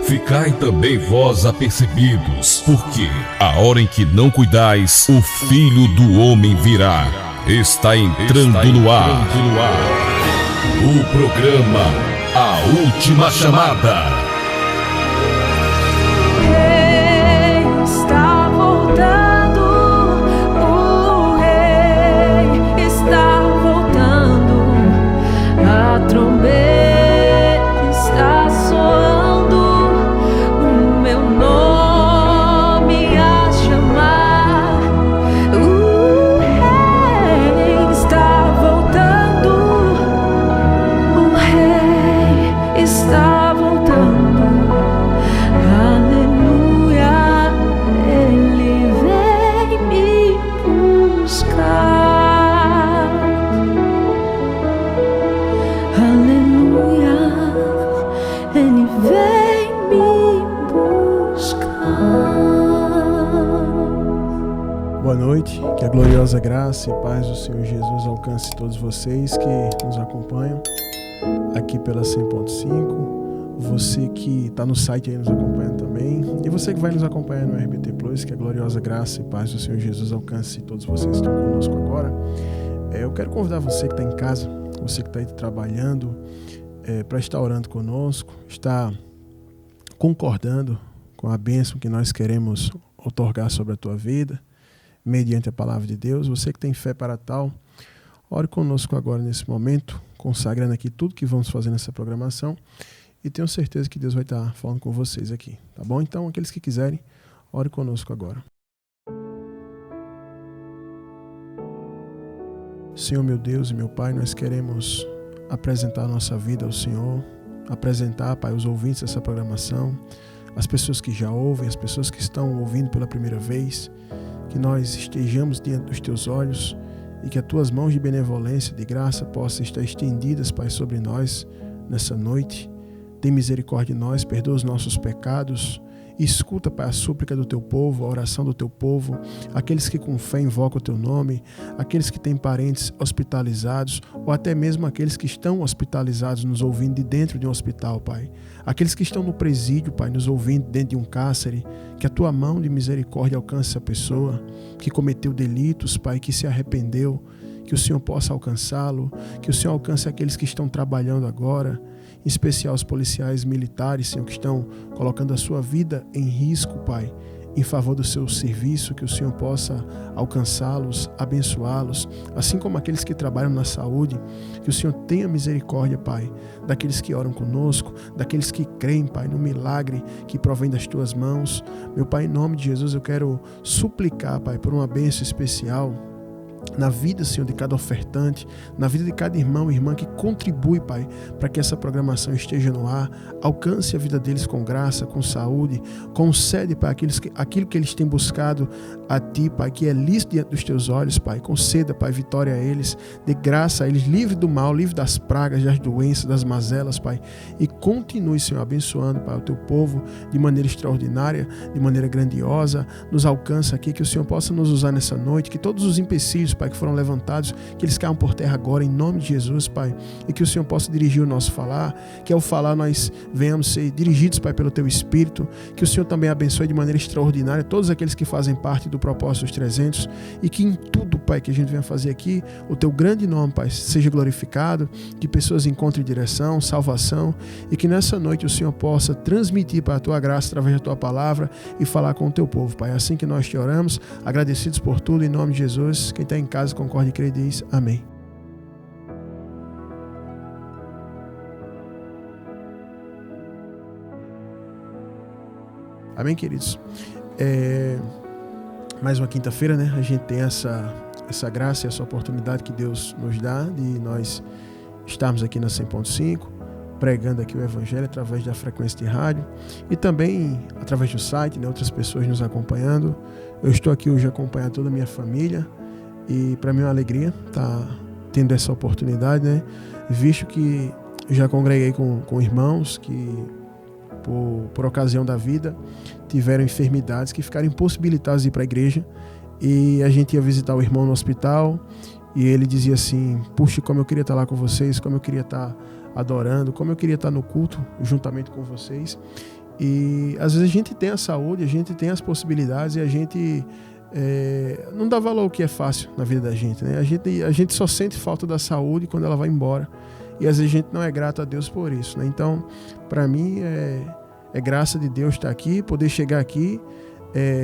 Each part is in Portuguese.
Ficai também vós apercebidos, porque a hora em que não cuidais, o Filho do Homem virá. Está entrando no ar. O programa A Última Chamada. Que a gloriosa graça e paz do Senhor Jesus alcance todos vocês que nos acompanham aqui pela 100.5, você que está no site aí nos acompanhando também, e você que vai nos acompanhar no RBT Plus, que a gloriosa graça e paz do Senhor Jesus alcance todos vocês que estão conosco agora. Eu quero convidar você que está em casa, você que está aí trabalhando, para estar orando conosco, estar concordando com a bênção que nós queremos outorgar sobre a tua vida, mediante a palavra de Deus. Você que tem fé para tal, ore conosco agora nesse momento, consagrando aqui tudo que vamos fazer nessa programação, e tenho certeza que Deus vai estar falando com vocês aqui, tá bom? Então, aqueles que quiserem, ore conosco agora. Senhor, meu Deus e meu Pai, nós queremos apresentar a nossa vida ao Senhor, apresentar, Pai, os ouvintes dessa programação, as pessoas que já ouvem, as pessoas que estão ouvindo pela primeira vez, que nós estejamos diante dos teus olhos e que as tuas mãos de benevolência, de graça, possam estar estendidas, Pai, sobre nós nessa noite. Tem misericórdia de nós, perdoa os nossos pecados. Escuta, Pai, a súplica do teu povo, a oração do teu povo, aqueles que com fé invocam o teu nome, aqueles que têm parentes hospitalizados, ou até mesmo aqueles que estão hospitalizados nos ouvindo de dentro de um hospital, Pai. Aqueles que estão no presídio, Pai, nos ouvindo dentro de um cárcere, que a tua mão de misericórdia alcance essa pessoa que cometeu delitos, Pai, que se arrependeu, que o Senhor possa alcançá-lo, que o Senhor alcance aqueles que estão trabalhando agora, em especial os policiais militares, Senhor, que estão colocando a sua vida em risco, Pai, em favor do seu serviço, que o Senhor possa alcançá-los, abençoá-los, assim como aqueles que trabalham na saúde, que o Senhor tenha misericórdia, Pai, daqueles que oram conosco, daqueles que creem, Pai, no milagre que provém das tuas mãos. Meu Pai, em nome de Jesus, eu quero suplicar, Pai, por uma bênção especial na vida, Senhor, de cada ofertante, na vida de cada irmão e irmã que contribui, Pai, para que essa programação esteja no ar, alcance a vida deles com graça, com saúde, concede, Pai, aquilo que eles têm buscado a Ti, Pai, que é lícito diante dos Teus olhos, Pai, conceda, Pai, vitória a eles, dê graça a eles, livre do mal, livre das pragas, das doenças, das mazelas, Pai, e continue, Senhor, abençoando, Pai, o Teu povo de maneira extraordinária, de maneira grandiosa, nos alcança aqui, que o Senhor possa nos usar nessa noite, que todos os empecilhos, Pai, que foram levantados, que eles caiam por terra agora, em nome de Jesus, Pai, e que o Senhor possa dirigir o nosso falar, que ao falar nós venhamos ser dirigidos, Pai, pelo Teu Espírito, que o Senhor também abençoe de maneira extraordinária todos aqueles que fazem parte do propósito dos 300, e que em tudo, Pai, que a gente venha fazer aqui, o Teu grande nome, Pai, seja glorificado, que pessoas encontrem direção, salvação, e que nessa noite o Senhor possa transmitir, Pai, a Tua graça através da Tua palavra e falar com o Teu povo, Pai. É assim que nós te oramos, agradecidos por tudo, em nome de Jesus. Quem está em casa, concorde e crê, diz amém. Amém, queridos? Mais uma quinta-feira, né? A gente tem essa graça e essa oportunidade que Deus nos dá de nós estarmos aqui na 100.5, pregando aqui o Evangelho através da frequência de rádio e também através do site, né? Outras pessoas nos acompanhando. Eu estou aqui hoje acompanhando toda a minha família. E para mim é uma alegria estar tendo essa oportunidade, né? Visto que já congreguei com irmãos que, por ocasião da vida, tiveram enfermidades que ficaram impossibilitados de ir para a igreja. E a gente ia visitar o irmão no hospital e ele dizia assim: puxa, como eu queria estar lá com vocês, como eu queria estar adorando, como eu queria estar no culto juntamente com vocês. E às vezes a gente tem a saúde, a gente tem as possibilidades e a gente não dá valor ao que é fácil na vida da gente, né? A gente só sente falta da saúde quando ela vai embora. E às vezes a gente não é grato a Deus por isso, né? Então, para mim, é graça de Deus estar aqui, poder chegar aqui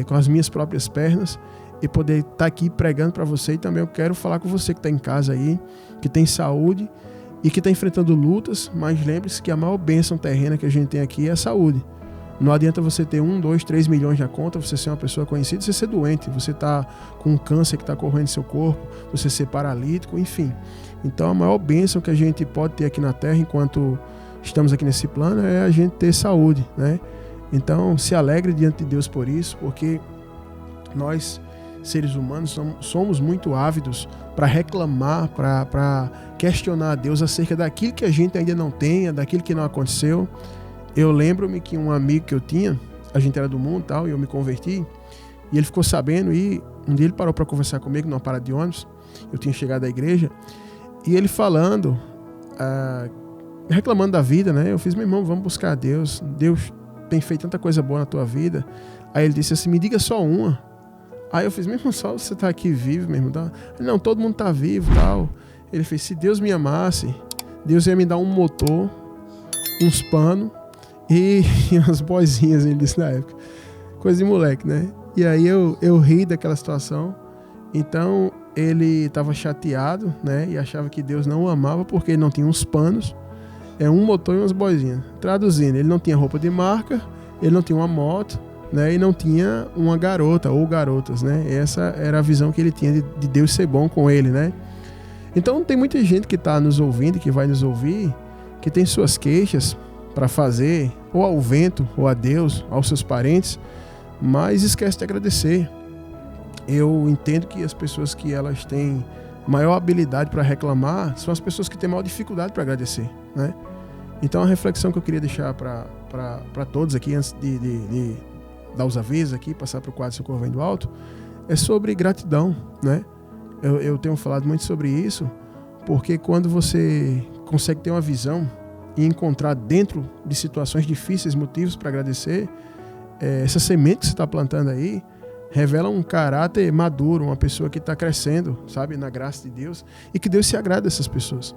com as minhas próprias pernas e poder estar aqui pregando para você. E também eu quero falar com você que está em casa aí, que tem saúde e que está enfrentando lutas, mas lembre-se que a maior bênção terrena que a gente tem aqui é a saúde. Não adianta você ter 1, 2, 3 milhões na conta, você ser uma pessoa conhecida, você ser doente, você está com um câncer que está corroendo seu corpo, você ser paralítico, enfim. Então a maior bênção que a gente pode ter aqui na Terra enquanto estamos aqui nesse plano é a gente ter saúde, né? Então se alegre diante de Deus por isso, porque nós, seres humanos, somos muito ávidos para reclamar, para questionar a Deus acerca daquilo que a gente ainda não tem, daquilo que não aconteceu. Eu lembro-me que um amigo que eu tinha, a gente era do mundo e tal, e eu me converti, e ele ficou sabendo, e um dia ele parou para conversar comigo numa parada de ônibus, eu tinha chegado à igreja, e ele falando, reclamando da vida, né? Eu fiz, meu irmão, vamos buscar a Deus, Deus tem feito tanta coisa boa na tua vida. Aí ele disse assim, me diga só uma. Aí eu fiz, meu irmão, só você tá aqui vivo, meu irmão. Não, todo mundo tá vivo e tal. Ele fez, se Deus me amasse, Deus ia me dar um motor, uns panos, e umas boizinhas, ele disse na época. Coisa de moleque, né? E aí eu ri daquela situação. Então ele estava chateado, né? E achava que Deus não o amava porque ele não tinha uns panos, um motor e umas boizinhas. Traduzindo, ele não tinha roupa de marca, ele não tinha uma moto, né? E não tinha uma garota ou garotas, né? Essa era a visão que ele tinha de Deus ser bom com ele, né? Então tem muita gente que está nos ouvindo, que vai nos ouvir, que tem suas queixas para fazer, ou ao vento, ou a Deus, aos seus parentes, mas esquece de agradecer. Eu entendo que as pessoas que elas têm maior habilidade para reclamar são as pessoas que têm maior dificuldade para agradecer, né? Então a reflexão que eu queria deixar para todos aqui, antes de dar os avisos aqui, passar para o quadro Socorro Vem do Alto, é sobre gratidão, né? Eu tenho falado muito sobre isso, porque quando você consegue ter uma visão e encontrar dentro de situações difíceis motivos para agradecer, essa semente que você está plantando aí revela um caráter maduro, uma pessoa que está crescendo, sabe, na graça de Deus, e que Deus se agrada dessas pessoas.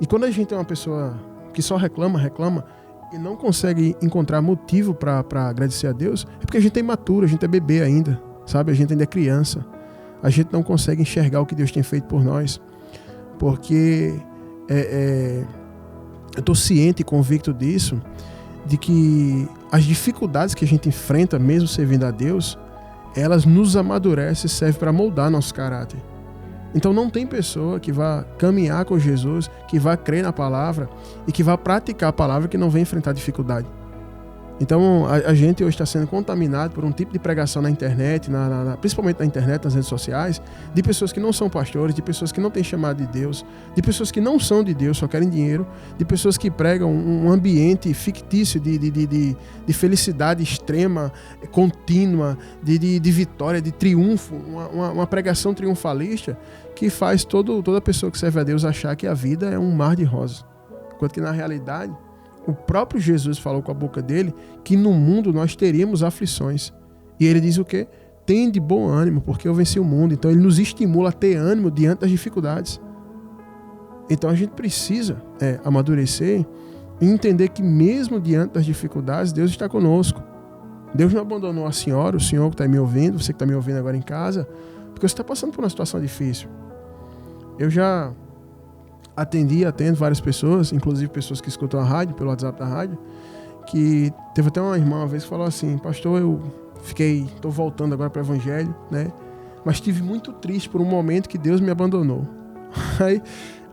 E quando a gente é uma pessoa que só reclama e não consegue encontrar motivo para agradecer a Deus, é porque a gente é imaturo, a gente é bebê ainda, sabe, a gente ainda é criança, a gente não consegue enxergar o que Deus tem feito por nós, porque eu estou ciente e convicto disso, de que as dificuldades que a gente enfrenta, mesmo servindo a Deus, elas nos amadurecem e servem para moldar nosso caráter. Então não tem pessoa que vá caminhar com Jesus, que vá crer na palavra e que vá praticar a palavra que não vai enfrentar dificuldade. Então a gente hoje está sendo contaminado por um tipo de pregação na internet, principalmente na internet, nas redes sociais, de pessoas que não são pastores, de pessoas que não têm chamado de Deus, de pessoas que não são de Deus, só querem dinheiro, de pessoas que pregam um ambiente fictício de felicidade extrema, contínua, de vitória, de triunfo, uma pregação triunfalista que faz toda pessoa que serve a Deus achar que a vida é um mar de rosas, enquanto que na realidade o próprio Jesus falou com a boca dele que no mundo nós teríamos aflições. E ele diz o quê? Tem de bom ânimo, porque eu venci o mundo. Então ele nos estimula a ter ânimo diante das dificuldades. Então a gente precisa amadurecer e entender que mesmo diante das dificuldades, Deus está conosco. Deus não abandonou a senhora, o senhor que está me ouvindo, você que está me ouvindo agora em casa, porque você está passando por uma situação difícil. Eu já atendo várias pessoas, inclusive pessoas que escutam a rádio, pelo WhatsApp da rádio, que teve até uma irmã uma vez que falou assim, pastor, estou voltando agora para o evangelho, né? Mas estive muito triste por um momento que Deus me abandonou. Aí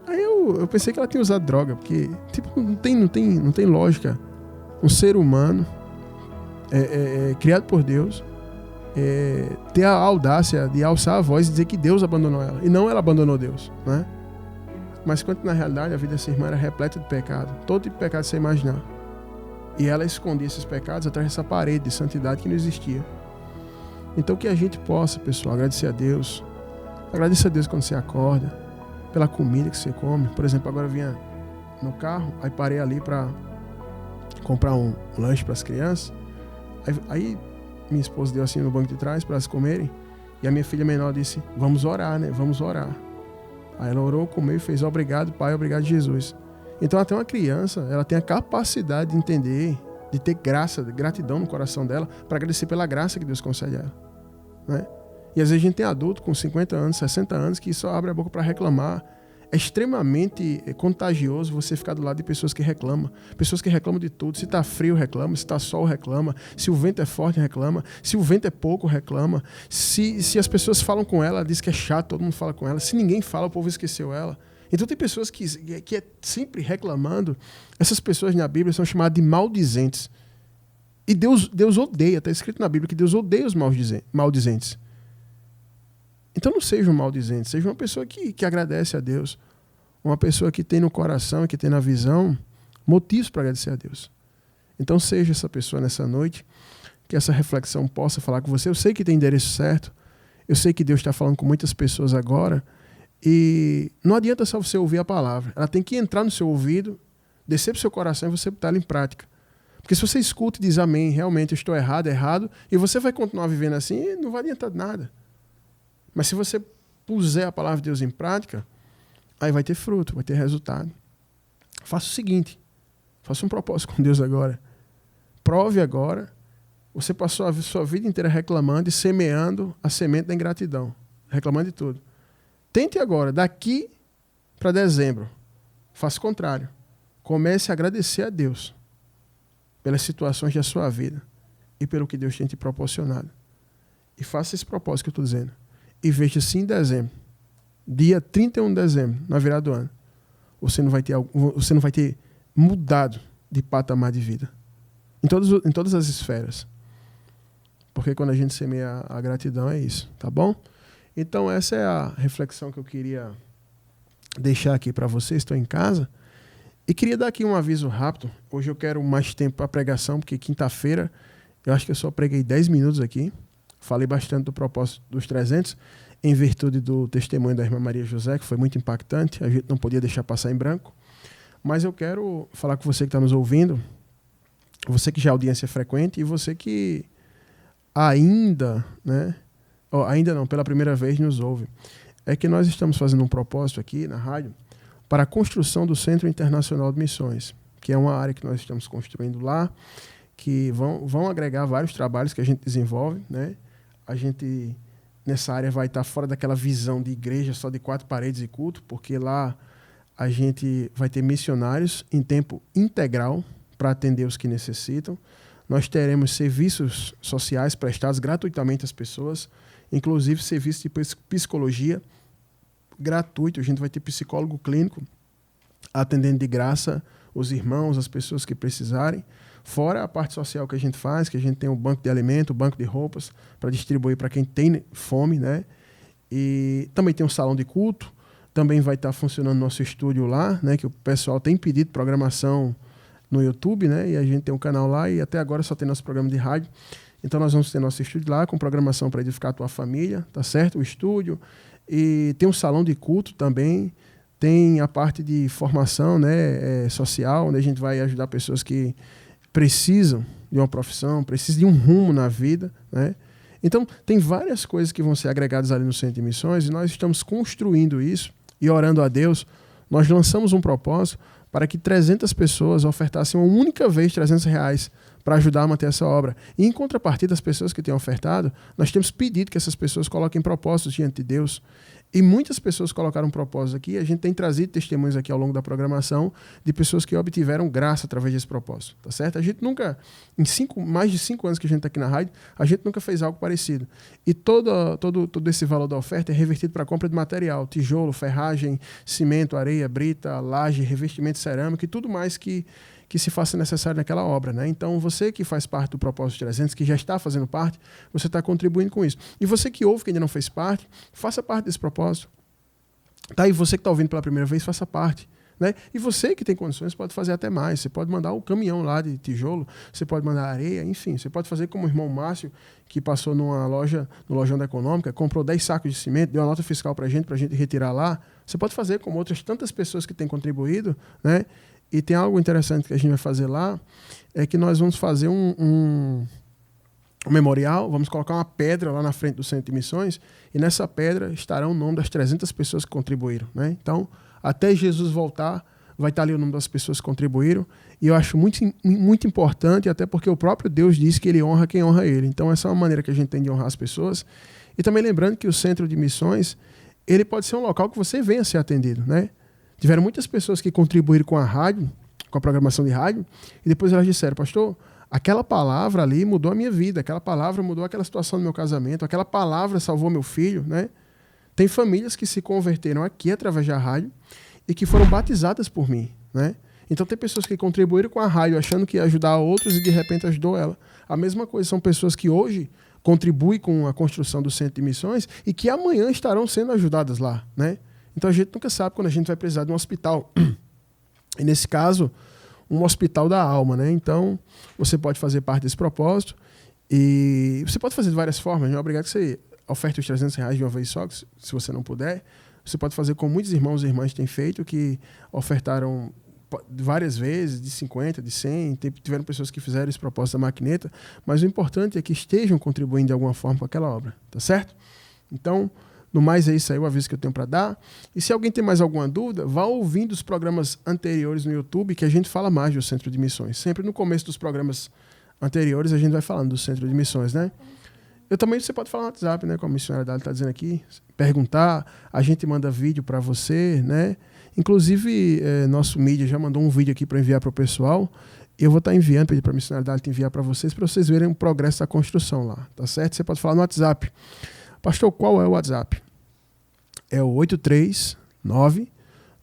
eu pensei que ela tinha usado droga, porque tipo, não tem lógica um ser humano criado por Deus ter a audácia de alçar a voz e dizer que Deus abandonou ela, e não ela abandonou Deus, né? Mas quando na realidade a vida dessa irmã era repleta de pecado, todo tipo de pecado que você imaginar. E ela escondia esses pecados atrás dessa parede de santidade que não existia. Então que a gente possa, pessoal, agradecer a Deus. Agradeça a Deus quando você acorda, pela comida que você come. Por exemplo, agora eu vinha no carro, aí parei ali para comprar um lanche para as crianças. Aí minha esposa deu assim no banco de trás para elas comerem. E a minha filha menor disse, vamos orar, né? Vamos orar. Aí ela orou, comeu e fez, obrigado, Pai, obrigado, Jesus. Então até uma criança, ela tem a capacidade de entender, de ter graça, de gratidão no coração dela, para agradecer pela graça que Deus concede a ela, né? E às vezes a gente tem adulto com 50 anos, 60 anos, que só abre a boca para reclamar. É extremamente contagioso você ficar do lado de pessoas que reclamam de tudo. Se está frio, reclama. Se está sol, reclama. Se o vento é forte, reclama. Se o vento é pouco, reclama. Se as pessoas falam com ela diz que é chato, todo mundo fala com ela. Se ninguém fala, o povo esqueceu ela. Então tem pessoas que é sempre reclamando. Essas pessoas na Bíblia são chamadas de maldizentes. E Deus odeia, está escrito na Bíblia que Deus odeia os maldizentes. Então não seja um maldizente, seja uma pessoa que agradece a Deus. Uma pessoa que tem no coração, que tem na visão, motivos para agradecer a Deus. Então seja essa pessoa nessa noite, que essa reflexão possa falar com você. Eu sei que tem endereço certo, eu sei que Deus está falando com muitas pessoas agora, e não adianta só você ouvir a palavra, ela tem que entrar no seu ouvido, descer para o seu coração e você botar ela em prática. Porque se você escuta e diz amém, realmente eu estou errado, e você vai continuar vivendo assim, não vai adiantar nada. Mas se você puser a palavra de Deus em prática, aí vai ter fruto, vai ter resultado. Faça o seguinte, faça um propósito com Deus agora. Prove agora, você passou a sua vida inteira reclamando e semeando a semente da ingratidão, reclamando de tudo. Tente agora, daqui para dezembro, faça o contrário. Comece a agradecer a Deus pelas situações da sua vida e pelo que Deus tem te proporcionado. E faça esse propósito que eu estou dizendo. E veja se em dezembro, dia 31 de dezembro, na virada do ano, você não vai ter mudado de patamar de vida. Em todas as esferas. Porque quando a gente semeia a gratidão é isso, tá bom? Então essa é a reflexão que eu queria deixar aqui para vocês. Estou em casa. E queria dar aqui um aviso rápido. Hoje eu quero mais tempo para pregação, porque quinta-feira eu acho que eu só preguei 10 minutos aqui. Falei bastante do propósito dos 300, em virtude do testemunho da irmã Maria José, que foi muito impactante, a gente não podia deixar passar em branco. Mas eu quero falar com você que está nos ouvindo, você que já é audiência frequente e você que ainda, pela primeira vez nos ouve. É que nós estamos fazendo um propósito aqui na rádio para a construção do Centro Internacional de Missões, que é uma área que nós estamos construindo lá, que vão agregar vários trabalhos que a gente desenvolve, né? A gente, nessa área, vai estar fora daquela visão de igreja só de 4 paredes e culto, porque lá a gente vai ter missionários em tempo integral para atender os que necessitam. Nós teremos serviços sociais prestados gratuitamente às pessoas, inclusive serviço de psicologia gratuito. A gente vai ter psicólogo clínico atendendo de graça os irmãos, as pessoas que precisarem. Fora a parte social que a gente faz, que a gente tem um banco de alimento, um banco de roupas para distribuir para quem tem fome, né? E também tem um salão de culto, também vai estar funcionando nosso estúdio lá, né? Que o pessoal tem pedido programação no YouTube, né? E a gente tem um canal lá e até agora só tem nosso programa de rádio. Então nós vamos ter nosso estúdio lá com programação para edificar a tua família, tá certo? O estúdio. E tem um salão de culto também, tem a parte de formação, né? Social, onde a gente vai ajudar pessoas que precisam de uma profissão, precisam de um rumo na vida, né? Então, tem várias coisas que vão ser agregadas ali no Centro de Missões e nós estamos construindo isso e orando a Deus. Nós lançamos um propósito para que 300 pessoas ofertassem uma única vez R$300 para ajudar a manter essa obra. E em contrapartida, as pessoas que têm ofertado, nós temos pedido que essas pessoas coloquem propósitos diante de Deus. E muitas pessoas colocaram propósitos aqui. A gente tem trazido testemunhos aqui ao longo da programação de pessoas que obtiveram graça através desse propósito, tá certo? A gente nunca, mais de 5 anos que a gente está aqui na rádio, a gente nunca fez algo parecido. E todo esse valor da oferta é revertido para a compra de material, tijolo, ferragem, cimento, areia, brita, laje, revestimento cerâmico e tudo mais que se faça necessário naquela obra, né? Então, você que faz parte do Propósito 300, que já está fazendo parte, você está contribuindo com isso. E você que ouve, que ainda não fez parte, faça parte desse propósito. Tá? E você que está ouvindo pela primeira vez, faça parte. Né? E você que tem condições pode fazer até mais. Você pode mandar o caminhão lá de tijolo, você pode mandar areia, enfim. Você pode fazer como o irmão Márcio, que passou numa loja, no Lojão da Econômica, comprou 10 sacos de cimento, deu uma nota fiscal para a gente retirar lá. Você pode fazer como outras tantas pessoas que têm contribuído, né? E tem algo interessante que a gente vai fazer lá, é que nós vamos fazer um memorial, vamos colocar uma pedra lá na frente do Centro de Missões, e nessa pedra estará o nome das 300 pessoas que contribuíram, né? Então, até Jesus voltar, vai estar ali o nome das pessoas que contribuíram, e eu acho muito importante, até porque o próprio Deus diz que ele honra quem honra ele. Então, essa é uma maneira que a gente tem de honrar as pessoas. E também lembrando que o Centro de Missões, ele pode ser um local que você venha ser atendido, né? Tiveram muitas pessoas que contribuíram com a rádio, com a programação de rádio, e depois elas disseram, pastor, aquela palavra ali mudou a minha vida, aquela palavra mudou aquela situação do meu casamento, aquela palavra salvou meu filho, né? Tem famílias que se converteram aqui através da rádio e que foram batizadas por mim, né? Então tem pessoas que contribuíram com a rádio achando que ia ajudar outros e de repente ajudou ela. A mesma coisa, são pessoas que hoje contribuem com a construção do Centro de Missões e que amanhã estarão sendo ajudadas lá, né? Então a gente nunca sabe quando a gente vai precisar de um hospital. E nesse caso, um hospital da alma, né? Então, você pode fazer parte desse propósito e você pode fazer de várias formas. Não é obrigado que você oferte os R$300 de uma vez só, se você não puder. Você pode fazer como muitos irmãos e irmãs têm feito, que ofertaram várias vezes, de 50, de 100. Tiveram pessoas que fizeram esse propósito da maquineta, mas o importante é que estejam contribuindo de alguma forma com aquela obra, tá certo? Então, no mais é isso aí, o aviso que eu tenho para dar. E se alguém tem mais alguma dúvida, vá ouvindo os programas anteriores no YouTube, que a gente fala mais do Centro de Missões. Sempre no começo dos programas anteriores a gente vai falando do Centro de Missões, né? Você pode falar no WhatsApp, né? Como a missionária Dália está dizendo aqui, perguntar, a gente manda vídeo para você, né? Inclusive, nosso mídia já mandou um vídeo aqui para enviar para o pessoal. Eu vou estar enviando, pedir para a missionária Dália enviar para vocês verem o progresso da construção lá, tá certo? Você pode falar no WhatsApp. Pastor, qual é o WhatsApp? É o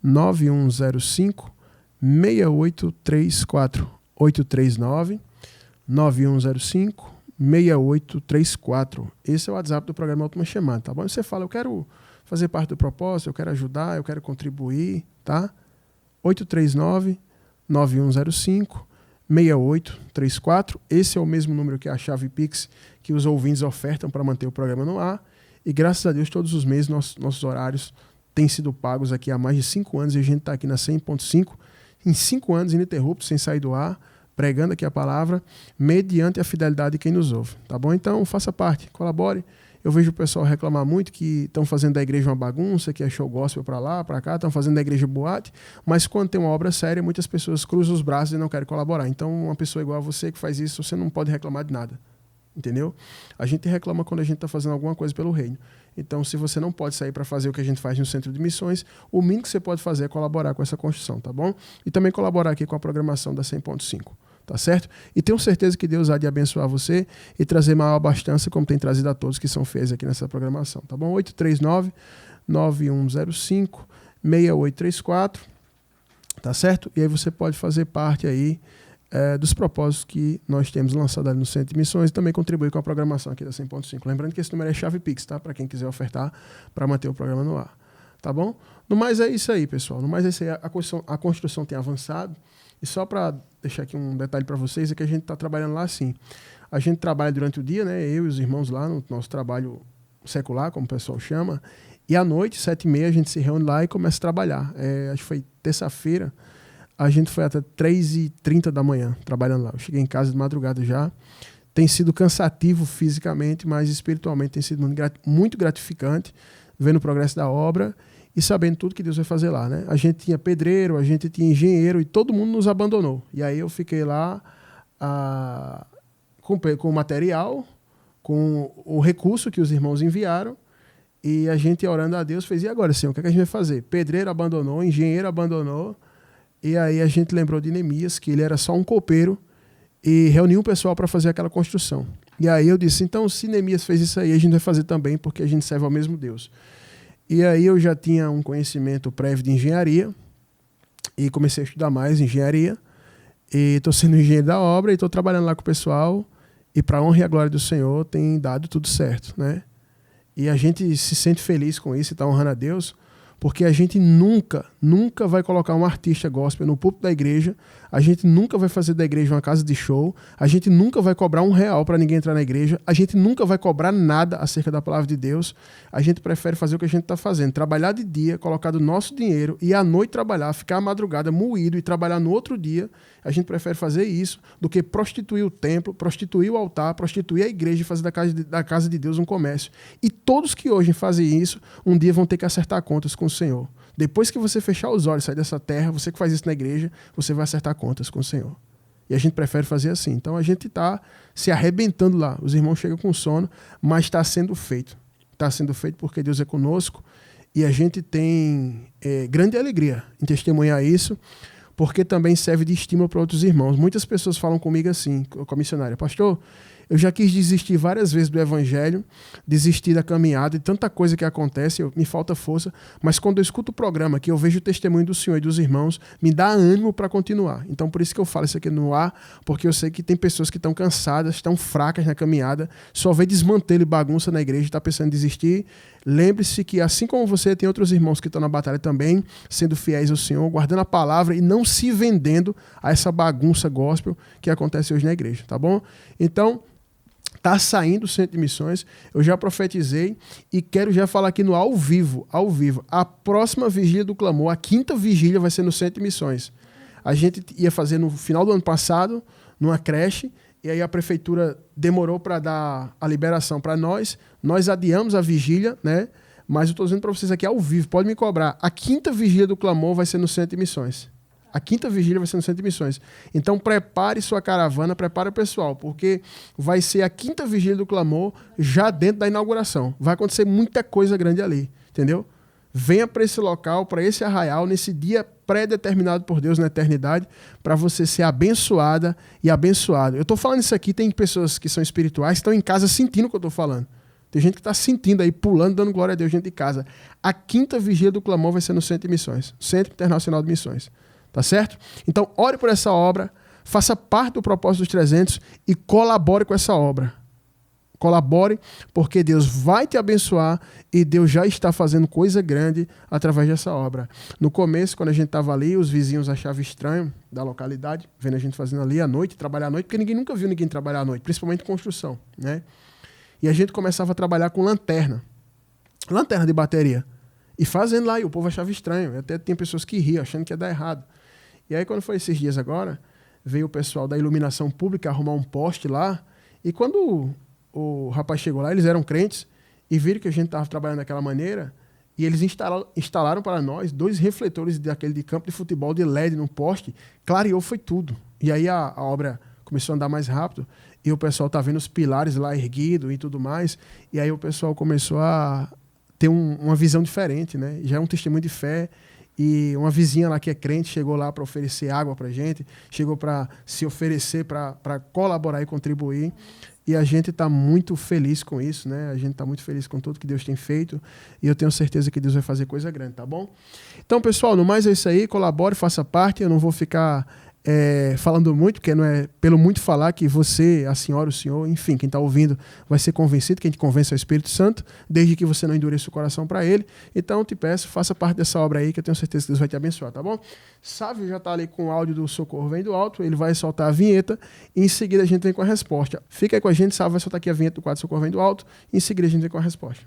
839-9105-6834. 839-9105-6834. Esse é o WhatsApp do programa Última Chamada, tá bom? E você fala, eu quero fazer parte do propósito, eu quero ajudar, eu quero contribuir, tá? 839-9105-6834. Esse é o mesmo número que é a chave Pix que os ouvintes ofertam para manter o programa no ar. E graças a Deus, todos os meses, nossos horários têm sido pagos aqui há mais de 5 anos e a gente está aqui na 100.5, em 5 anos ininterruptos, sem sair do ar, pregando aqui a palavra, mediante a fidelidade de quem nos ouve. Tá bom? Então, faça parte, colabore. Eu vejo o pessoal reclamar muito que estão fazendo da igreja uma bagunça, que é show gospel para lá, para cá, estão fazendo da igreja boate, mas quando tem uma obra séria, muitas pessoas cruzam os braços e não querem colaborar. Então, uma pessoa igual a você que faz isso, você não pode reclamar de nada. Entendeu? A gente reclama quando a gente está fazendo alguma coisa pelo reino. Então, se você não pode sair para fazer o que a gente faz no Centro de Missões, o mínimo que você pode fazer é colaborar com essa construção, tá bom? E também colaborar aqui com a programação da 100.5, tá certo? E tenho certeza que Deus há de abençoar você e trazer maior abastança, como tem trazido a todos que são fiéis aqui nessa programação, tá bom? 839-9105-6834, tá certo? E aí você pode fazer parte aí dos propósitos que nós temos lançado ali no Centro de Missões e também contribuir com a programação aqui da 100.5. Lembrando que esse número é chave Pix, tá? Para quem quiser ofertar para manter o programa no ar. Tá bom? No mais é isso aí, pessoal. No mais é isso aí. A construção tem avançado. E só para deixar aqui um detalhe para vocês, é que a gente está trabalhando lá assim. A gente trabalha durante o dia, né? Eu e os irmãos lá no nosso trabalho secular, como o pessoal chama. E à noite, 7h30, a gente se reúne lá e começa a trabalhar. Acho que foi terça-feira. A gente foi até 3h30 da manhã trabalhando lá. Eu cheguei em casa de madrugada já. Tem sido cansativo fisicamente, mas espiritualmente tem sido muito gratificante, vendo o progresso da obra e sabendo tudo que Deus vai fazer lá, né? A gente tinha pedreiro, a gente tinha engenheiro e todo mundo nos abandonou. E aí eu fiquei lá com o material, com o recurso que os irmãos enviaram, e a gente orando a Deus fez, e agora, Senhor, o que a gente vai fazer? Pedreiro abandonou, engenheiro abandonou. E aí a gente lembrou de Neemias, que ele era só um copeiro, e reuniu o pessoal para fazer aquela construção. E aí eu disse, então se Neemias fez isso aí, a gente vai fazer também, porque a gente serve ao mesmo Deus. E aí eu já tinha um conhecimento prévio de engenharia, e comecei a estudar mais engenharia, e estou sendo engenheiro da obra, e estou trabalhando lá com o pessoal, e para a honra e a glória do Senhor tem dado tudo certo, né? E a gente se sente feliz com isso e está honrando a Deus, porque a gente nunca nunca vai colocar um artista gospel no púlpito da igreja, a gente nunca vai fazer da igreja uma casa de show, a gente nunca vai cobrar R$1 para ninguém entrar na igreja, a gente nunca vai cobrar nada acerca da palavra de Deus. A gente prefere fazer o que a gente está fazendo, trabalhar de dia, colocar do nosso dinheiro e à noite trabalhar, ficar à madrugada moído e trabalhar no outro dia. A gente prefere fazer isso do que prostituir o templo, prostituir o altar, prostituir a igreja e fazer da casa de Deus um comércio. E todos que hoje fazem isso, um dia vão ter que acertar contas com o Senhor. Depois que você fechar os olhos e sair dessa terra, você que faz isso na igreja, você vai acertar contas com o Senhor. E a gente prefere fazer assim. Então a gente está se arrebentando lá. Os irmãos chegam com sono, mas está sendo feito. Está sendo feito porque Deus é conosco e a gente tem grande alegria em testemunhar isso, porque também serve de estímulo para outros irmãos. Muitas pessoas falam comigo assim, com a missionária: pastor, eu já quis desistir várias vezes do evangelho, desistir da caminhada, de tanta coisa que acontece, me falta força, mas quando eu escuto o programa, que eu vejo o testemunho do Senhor e dos irmãos, me dá ânimo para continuar. Então por isso que eu falo isso aqui no ar, porque eu sei que tem pessoas que estão cansadas, estão fracas na caminhada, só vê desmantelo e bagunça na igreja, está pensando em desistir. Lembre-se que assim como você, tem outros irmãos que estão na batalha também, sendo fiéis ao Senhor, guardando a palavra e não se vendendo a essa bagunça gospel que acontece hoje na igreja, tá bom? Então, está saindo o Centro de Missões, eu já profetizei e quero já falar aqui no ao vivo. A próxima vigília do clamor, a 5ª vigília vai ser no Centro de Missões. A gente ia fazer no final do ano passado, numa creche, e aí a prefeitura demorou para dar a liberação para nós adiamos a vigília, né? Mas eu estou dizendo para vocês aqui ao vivo, pode me cobrar, a 5ª vigília do clamor vai ser no Centro de Missões. A 5ª vigília vai ser no Centro de Missões. Então prepare sua caravana, prepare o pessoal, porque vai ser a 5ª vigília do clamor já dentro da inauguração. Vai acontecer muita coisa grande ali, entendeu? Venha para esse local, para esse arraial, nesse dia pré-determinado por Deus na eternidade, para você ser abençoada e abençoado. Eu estou falando isso aqui, tem pessoas que são espirituais, que estão em casa sentindo o que eu estou falando. Tem gente que está sentindo aí, pulando, dando glória a Deus dentro de casa. A 5ª vigília do clamor vai ser no Centro de Missões, Centro Internacional de Missões. Tá certo? Então, ore por essa obra, faça parte do propósito dos 300 e colabore com essa obra. Colabore, porque Deus vai te abençoar e Deus já está fazendo coisa grande através dessa obra. No começo, quando a gente estava ali, os vizinhos achavam estranho da localidade, vendo a gente fazendo ali à noite, trabalhar à noite, porque ninguém nunca viu ninguém trabalhar à noite, principalmente construção, né? E a gente começava a trabalhar com lanterna de bateria. E fazendo lá, e o povo achava estranho. Até tem pessoas que riam, achando que ia dar errado. E aí, quando foi esses dias agora, veio o pessoal da iluminação pública arrumar um poste lá. E quando o rapaz chegou lá, eles eram crentes e viram que a gente estava trabalhando daquela maneira. E eles instalaram para nós 2 refletores daquele de campo de futebol de LED no poste. Clareou, foi tudo. E aí a obra começou a andar mais rápido. E o pessoal tá vendo os pilares lá erguidos e tudo mais. E aí o pessoal começou a ter uma visão diferente, né? Já é um testemunho de fé. E uma vizinha lá que é crente chegou lá para oferecer água para a gente, chegou para se oferecer, para colaborar e contribuir. E a gente está muito feliz com isso, né? A gente está muito feliz com tudo que Deus tem feito. E eu tenho certeza que Deus vai fazer coisa grande, tá bom? Então, pessoal, no mais é isso aí. Colabore, faça parte. Eu não vou ficar falando muito, porque não é pelo muito falar que você, a senhora, o senhor, enfim, quem está ouvindo vai ser convencido, quem te convence é o Espírito Santo, desde que você não endureça o coração para ele. Então, eu te peço, faça parte dessa obra aí, que eu tenho certeza que Deus vai te abençoar, tá bom? Sávio já está ali com o áudio do Socorro Vem do Alto, ele vai soltar a vinheta e em seguida a gente vem com a resposta. Fica aí com a gente, Sávio vai soltar aqui a vinheta do quadro Socorro Vem do Alto e em seguida a gente vem com a resposta.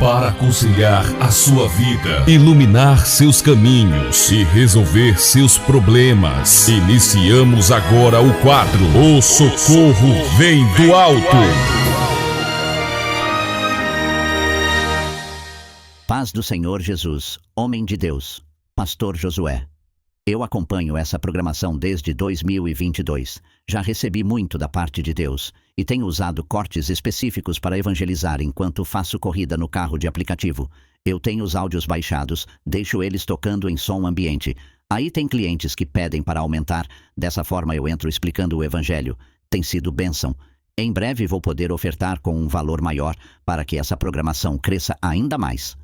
Para conciliar a sua vida, iluminar seus caminhos e resolver seus problemas, iniciamos agora o quadro O Socorro Vem do Alto. Paz do Senhor Jesus, homem de Deus, Pastor Josué. Eu acompanho essa programação desde 2022. Já recebi muito da parte de Deus e tenho usado cortes específicos para evangelizar enquanto faço corrida no carro de aplicativo. Eu tenho os áudios baixados, deixo eles tocando em som ambiente. Aí tem clientes que pedem para aumentar, dessa forma eu entro explicando o evangelho. Tem sido bênção. Em breve vou poder ofertar com um valor maior para que essa programação cresça ainda mais.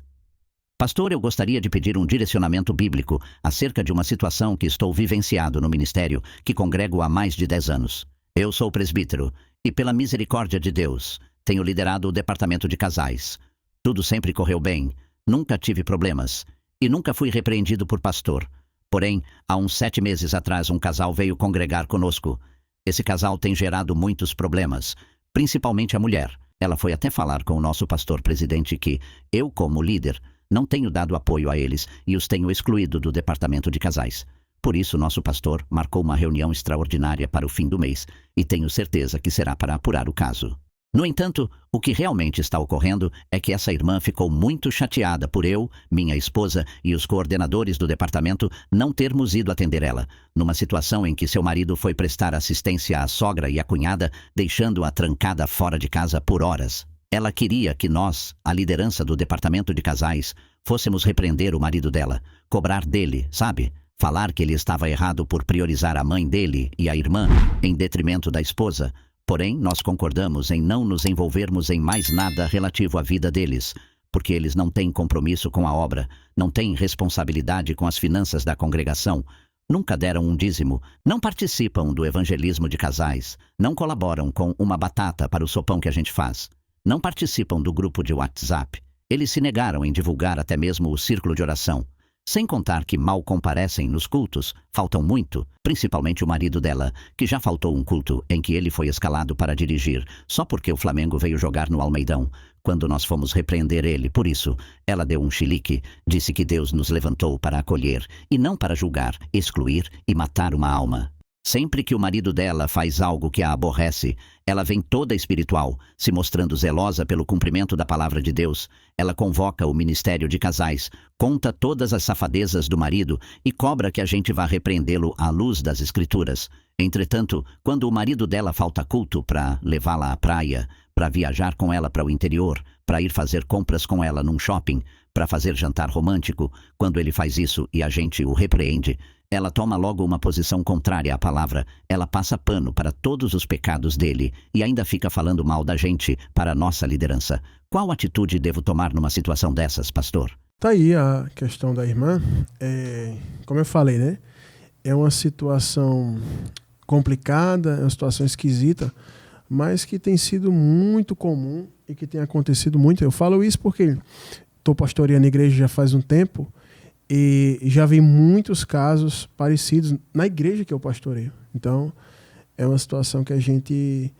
Pastor, eu gostaria de pedir um direcionamento bíblico acerca de uma situação que estou vivenciando no ministério que congrego há mais de 10 anos. Eu sou presbítero e, pela misericórdia de Deus, tenho liderado o departamento de casais. Tudo sempre correu bem, nunca tive problemas. e nunca fui repreendido por pastor. Porém, há uns 7 meses atrás, um casal veio congregar conosco. Esse casal tem gerado muitos problemas, principalmente a mulher. Ela foi até falar com o nosso pastor presidente que eu, como líder, não tenho dado apoio a eles e os tenho excluído do departamento de casais. Por isso, nosso pastor marcou uma reunião extraordinária para o fim do mês e tenho certeza que será para apurar o caso. No entanto, o que realmente está ocorrendo é que essa irmã ficou muito chateada por eu, minha esposa e os coordenadores do departamento não termos ido atender ela, numa situação em que seu marido foi prestar assistência à sogra e à cunhada, deixando-a trancada fora de casa por horas. Ela queria que nós, a liderança do departamento de casais, fôssemos repreender o marido dela, cobrar dele, sabe? Falar que ele estava errado por priorizar a mãe dele e a irmã em detrimento da esposa. Porém, nós concordamos em não nos envolvermos em mais nada relativo à vida deles, porque eles não têm compromisso com a obra, não têm responsabilidade com as finanças da congregação, nunca deram um dízimo, não participam do evangelismo de casais, não colaboram com uma batata para o sopão que a gente faz, não participam do grupo de WhatsApp. Eles se negaram em divulgar até mesmo o círculo de oração. Sem contar que mal comparecem nos cultos, faltam muito, principalmente o marido dela, que já faltou um culto em que ele foi escalado para dirigir, só porque o Flamengo veio jogar no Almeidão, quando nós fomos repreender ele. Por isso, ela deu um chilique, disse que Deus nos levantou para acolher, e não para julgar, excluir e matar uma alma. Sempre que o marido dela faz algo que a aborrece, ela vem toda espiritual, se mostrando zelosa pelo cumprimento da palavra de Deus. Ela convoca o ministério de casais, conta todas as safadezas do marido e cobra que a gente vá repreendê-lo à luz das escrituras. Entretanto, quando o marido dela falta culto para levá-la à praia, para viajar com ela para o interior, para ir fazer compras com ela num shopping, para fazer jantar romântico, quando ele faz isso e a gente o repreende, ela toma logo uma posição contrária à palavra, ela passa pano para todos os pecados dele e ainda fica falando mal da gente para a nossa liderança. Qual atitude devo tomar numa situação dessas, pastor? Tá aí a questão da irmã. Como eu falei, né? É uma situação complicada, é uma situação esquisita, mas que tem sido muito comum e que tem acontecido muito. Eu falo isso porque estou pastoreando a igreja já faz um tempo e já vi muitos casos parecidos na igreja que eu pastoreio. Então, é uma situação que a gente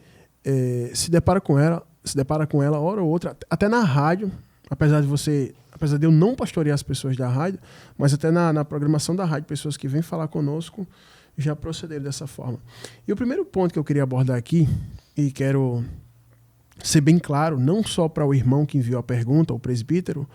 se depara com ela hora ou outra, até na rádio, apesar de eu não pastorear as pessoas da rádio, mas até na programação da rádio, pessoas que vêm falar conosco já procederam dessa forma. E o primeiro ponto que eu queria abordar aqui, e quero ser bem claro, não só para o irmão que enviou a pergunta, o presbítero,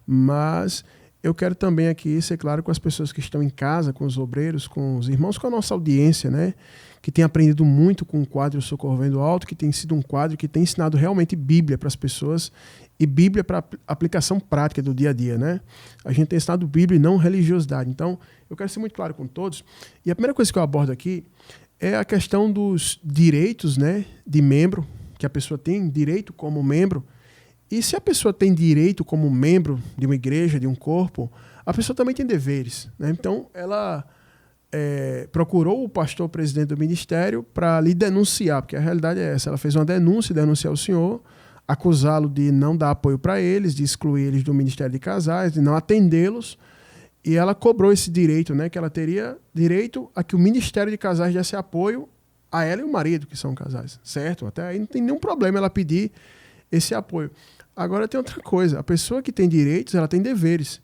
mas eu quero também aqui ser claro com as pessoas que estão em casa, com os obreiros, com os irmãos, com a nossa audiência, né? Que tem aprendido muito com o quadro Socorro Vem do Alto, que tem sido um quadro que tem ensinado realmente Bíblia para as pessoas e Bíblia para aplicação prática do dia a dia, né? A gente tem ensinado Bíblia e não religiosidade. Então, eu quero ser muito claro com todos. E a primeira coisa que eu abordo aqui é a questão dos direitos, né, de membro, que a pessoa tem direito como membro. E se a pessoa tem direito como membro de uma igreja, de um corpo, a pessoa também tem deveres, né? Então, ela procurou o pastor presidente do ministério para lhe denunciar, porque a realidade é essa. Ela fez uma denúncia, denunciar o senhor, acusá-lo de não dar apoio para eles, de excluir eles do ministério de casais, de não atendê-los. E ela cobrou esse direito, né? Que ela teria direito a que o ministério de casais desse apoio a ela e o marido, que são casais, certo? Até aí não tem nenhum problema ela pedir esse apoio. Agora tem outra coisa, a pessoa que tem direitos, ela tem deveres.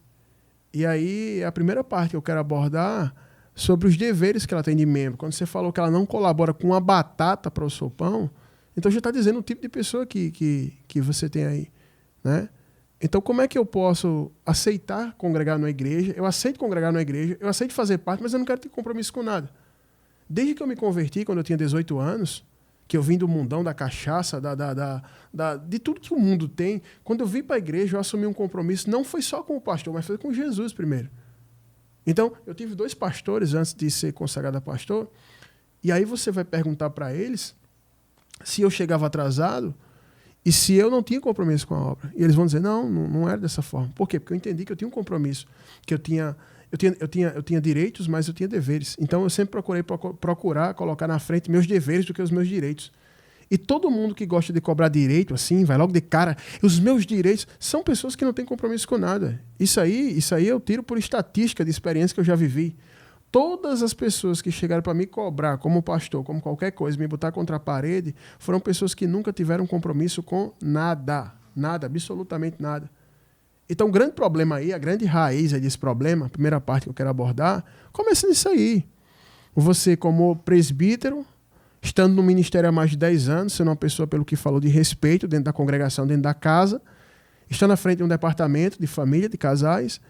E aí a primeira parte que eu quero abordar sobre os deveres que ela tem de membro. Quando você falou que ela não colabora com uma batata para o sopão, então já está dizendo o tipo de pessoa que você tem aí, né? Então como é que eu posso aceitar congregar numa igreja? Eu aceito congregar numa igreja, eu aceito fazer parte, mas eu não quero ter compromisso com nada. Desde que eu me converti, quando eu tinha 18 anos, que eu vim do mundão da cachaça, de tudo que o mundo tem, quando eu vim para a igreja, eu assumi um compromisso, não foi só com o pastor, mas foi com Jesus primeiro. Então, eu tive 2 pastores antes de ser consagrado a pastor, e aí você vai perguntar para eles se eu chegava atrasado e se eu não tinha compromisso com a obra. E eles vão dizer, não era dessa forma. Por quê? Porque eu entendi que eu tinha um compromisso, que eu tinha direitos, mas eu tinha deveres. Então, eu sempre procurei colocar na frente meus deveres do que os meus direitos. E todo mundo que gosta de cobrar direito, assim, vai logo de cara, os meus direitos, são pessoas que não têm compromisso com nada. Isso aí eu tiro por estatística de experiência que eu já vivi. Todas as pessoas que chegaram para me cobrar, como pastor, como qualquer coisa, me botar contra a parede, foram pessoas que nunca tiveram compromisso com nada. Nada, absolutamente nada. Então, o grande problema aí, a grande raiz desse problema, a primeira parte que eu quero abordar, começa nisso aí. Você, como presbítero, estando no ministério há mais de 10 anos, sendo uma pessoa, pelo que falou, de respeito dentro da congregação, dentro da casa, estando à frente de um departamento de família, de casais,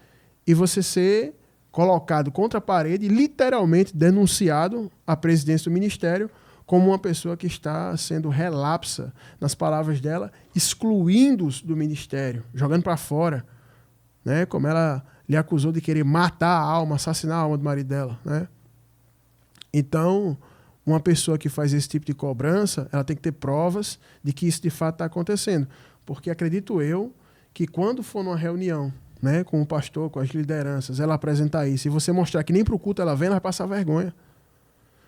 e você ser colocado contra a parede e literalmente denunciado à presidência do ministério como uma pessoa que está sendo relapsa, nas palavras dela, excluindo-os do ministério, jogando para fora, né? Como ela lhe acusou de querer matar a alma, assassinar a alma do marido dela, né? Então, uma pessoa que faz esse tipo de cobrança, ela tem que ter provas de que isso de fato está acontecendo. Porque acredito eu que quando for numa reunião, né, com o pastor, com as lideranças, ela apresentar isso, e você mostrar que nem para o culto ela vem, ela vai passar vergonha.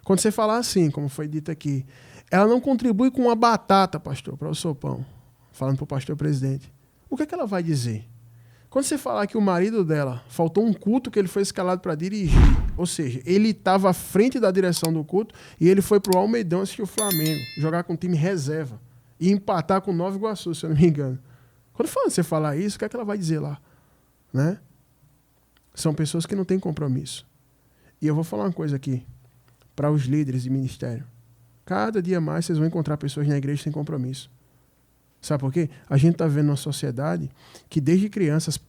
Quando você falar assim, como foi dito aqui, ela não contribui com uma batata, pastor, para o sopão, falando para o pastor presidente. O que é que ela vai dizer? Quando você falar que o marido dela faltou um culto que ele foi escalado para dirigir, ou seja, ele estava à frente da direção do culto e ele foi para o Almeidão assistir o Flamengo, jogar com o time reserva e empatar com o Nova Iguaçu, se eu não me engano. Quando você falar isso, o que é que ela vai dizer lá? Né? São pessoas que não têm compromisso. E eu vou falar uma coisa aqui para os líderes de ministério. Cada dia mais vocês vão encontrar pessoas na igreja sem compromisso. Sabe por quê? A gente está vendo uma sociedade que desde crianças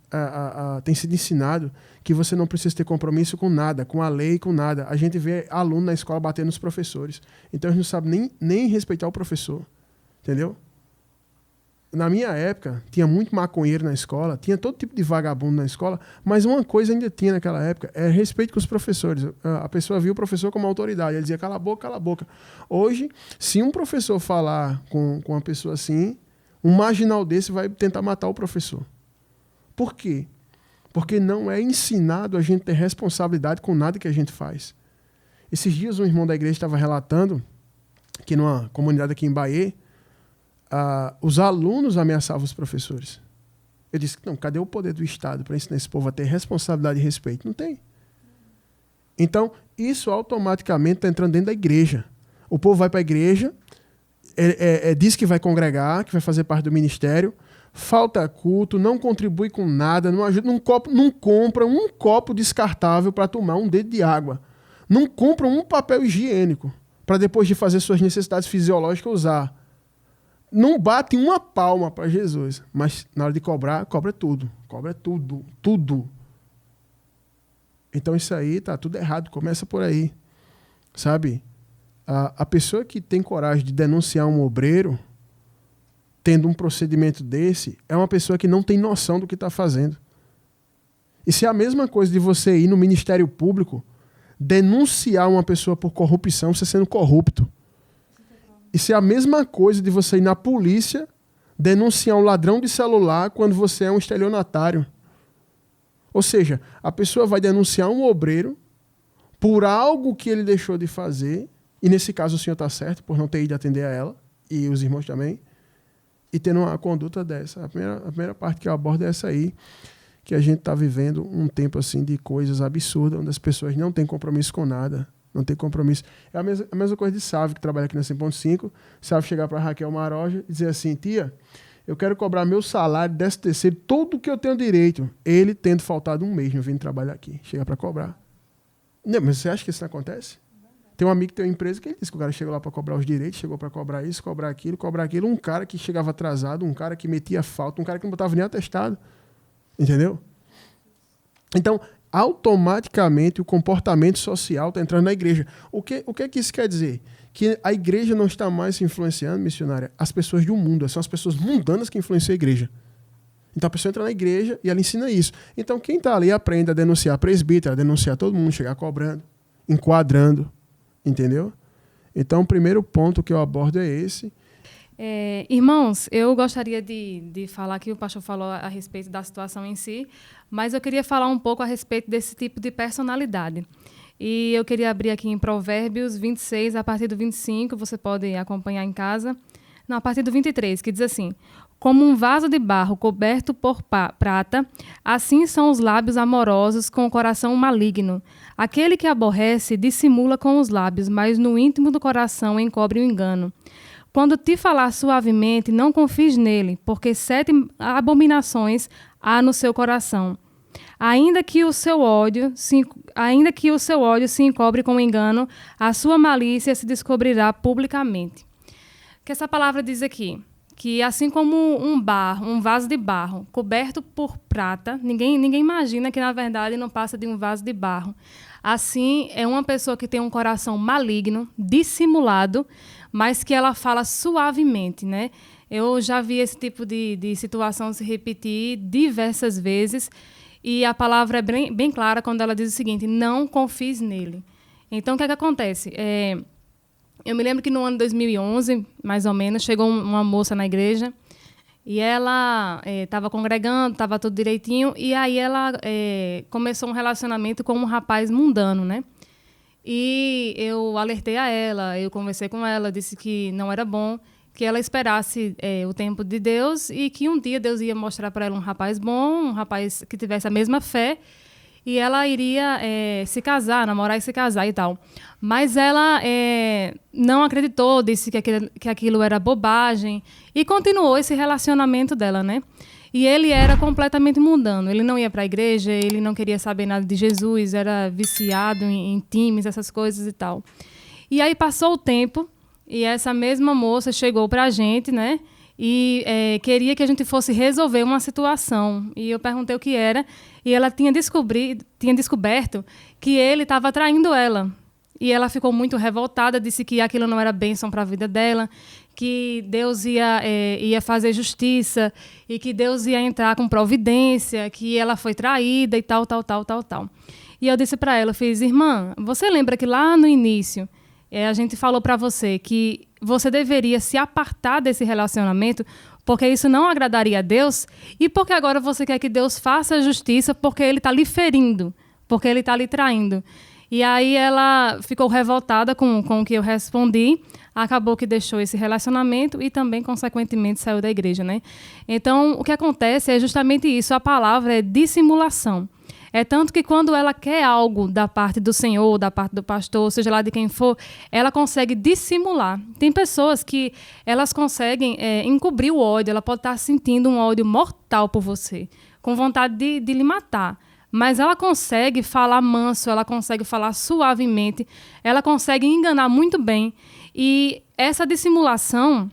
tem sido ensinado que você não precisa ter compromisso com nada, com a lei, com nada. A gente vê aluno na escola batendo nos professores. Então a gente não sabe nem respeitar o professor. Entendeu? Na minha época, tinha muito maconheiro na escola, tinha todo tipo de vagabundo na escola, mas uma coisa ainda tinha naquela época, é respeito com os professores. A pessoa via o professor como autoridade, ele dizia, cala a boca, cala a boca. Hoje, se um professor falar com uma pessoa assim, um marginal desse vai tentar matar o professor. Por quê? Porque não é ensinado a gente ter responsabilidade com nada que a gente faz. Esses dias um irmão da igreja estava relatando que numa comunidade aqui em Bahia, os alunos ameaçavam os professores. Eu disse, não, cadê o poder do Estado para ensinar esse povo a ter responsabilidade e respeito? Não tem. Então, isso automaticamente está entrando dentro da igreja. O povo vai para a igreja, diz que vai congregar, que vai fazer parte do ministério, falta culto, não contribui com nada, não ajuda, não compra um copo descartável para tomar um dedo de água, não compra um papel higiênico para depois de fazer suas necessidades fisiológicas usar. Não bate uma palma para Jesus, mas na hora de cobrar, cobra tudo. Cobra tudo, tudo. Então isso aí tá tudo errado, começa por aí. Sabe? A pessoa que tem coragem de denunciar um obreiro, tendo um procedimento desse, é uma pessoa que não tem noção do que está fazendo. Isso é a mesma coisa de você ir no Ministério Público, denunciar uma pessoa por corrupção, você sendo corrupto. Isso é a mesma coisa de você ir na polícia denunciar um ladrão de celular quando você é um estelionatário. Ou seja, a pessoa vai denunciar um obreiro por algo que ele deixou de fazer, e nesse caso o senhor está certo por não ter ido atender a ela, e os irmãos também, e tendo uma conduta dessa. A primeira parte que eu abordo é essa aí, que a gente está vivendo um tempo assim de coisas absurdas, onde as pessoas não têm compromisso com nada. Não tem compromisso. É a mesma coisa de Sávio, que trabalha aqui na 100.5. Sávio chegar para Raquel Maroja e dizer assim, tia, eu quero cobrar meu salário, 13º, tudo o que eu tenho direito. Ele tendo faltado um mês, não vindo trabalhar aqui. Chega para cobrar. Não, mas você acha que isso não acontece? Tem um amigo que tem uma empresa que ele disse que o cara chegou lá para cobrar os direitos, chegou para cobrar isso, cobrar aquilo. Um cara que chegava atrasado, um cara que metia falta, um cara que não botava nem atestado. Entendeu? Então, automaticamente o comportamento social está entrando na igreja. O que é que isso quer dizer? Que a igreja não está mais se influenciando, missionária, as pessoas do mundo. São as pessoas mundanas que influenciam a igreja. Então a pessoa entra na igreja e ela ensina isso. Então quem está ali aprende a denunciar presbítero, a denunciar todo mundo, chegar cobrando, enquadrando. Entendeu? Então o primeiro ponto que eu abordo é esse. Irmãos, eu gostaria de falar que o pastor falou a respeito da situação em si, mas eu queria falar um pouco a respeito desse tipo de personalidade. E eu queria abrir aqui em Provérbios 26, a partir do 25, você pode acompanhar em casa. Não, a partir do 23, que diz assim: como um vaso de barro coberto por prata, assim são os lábios amorosos com o coração maligno. Aquele que aborrece dissimula com os lábios, mas no íntimo do coração encobre o engano. Quando te falar suavemente, não confies nele, porque 7 abominações há no seu coração. Ainda que o seu ódio se encobre com engano, a sua malícia se descobrirá publicamente. O que essa palavra diz aqui? Que assim como um vaso de barro coberto por prata, ninguém imagina que na verdade não passa de um vaso de barro. Assim é uma pessoa que tem um coração maligno, dissimulado, mas que ela fala suavemente, né? Eu já vi esse tipo de situação se repetir diversas vezes, e a palavra é bem clara quando ela diz o seguinte: não confies nele. Então, o que é que acontece? Eu me lembro que no ano 2011, mais ou menos, chegou uma moça na igreja e ela estava congregando, estava tudo direitinho, e aí ela começou um relacionamento com um rapaz mundano, né? E eu alertei a ela, eu conversei com ela, disse que não era bom, que ela esperasse o tempo de Deus e que um dia Deus ia mostrar para ela um rapaz bom, um rapaz que tivesse a mesma fé, e ela iria se casar, namorar e se casar e tal. Mas ela não acreditou, disse que aquilo era bobagem e continuou esse relacionamento dela, né? E ele era completamente mundano. Ele não ia para a igreja, ele não queria saber nada de Jesus, era viciado em times, essas coisas e tal. E aí passou o tempo e essa mesma moça chegou para a gente, né? E queria que a gente fosse resolver uma situação. E eu perguntei o que era, e ela tinha descoberto que ele estava traindo ela. E ela ficou muito revoltada, disse que aquilo não era bênção para a vida dela, que Deus ia fazer justiça, e que Deus ia entrar com providência, que ela foi traída e tal. E eu disse para ela, eu fiz: irmã, você lembra que lá no início a gente falou para você que você deveria se apartar desse relacionamento porque isso não agradaria a Deus, e porque agora você quer que Deus faça a justiça porque ele está lhe ferindo, porque ele está lhe traindo. E aí ela ficou revoltada com o que eu respondi, acabou que deixou esse relacionamento e também, consequentemente, saiu da igreja, né? Então, o que acontece é justamente isso, a palavra é dissimulação. É tanto que quando ela quer algo da parte do Senhor, da parte do pastor, seja lá de quem for, ela consegue dissimular. Tem pessoas que elas conseguem encobrir o ódio, ela pode estar sentindo um ódio mortal por você, com vontade de lhe matar. Mas ela consegue falar manso, ela consegue falar suavemente, ela consegue enganar muito bem. E essa dissimulação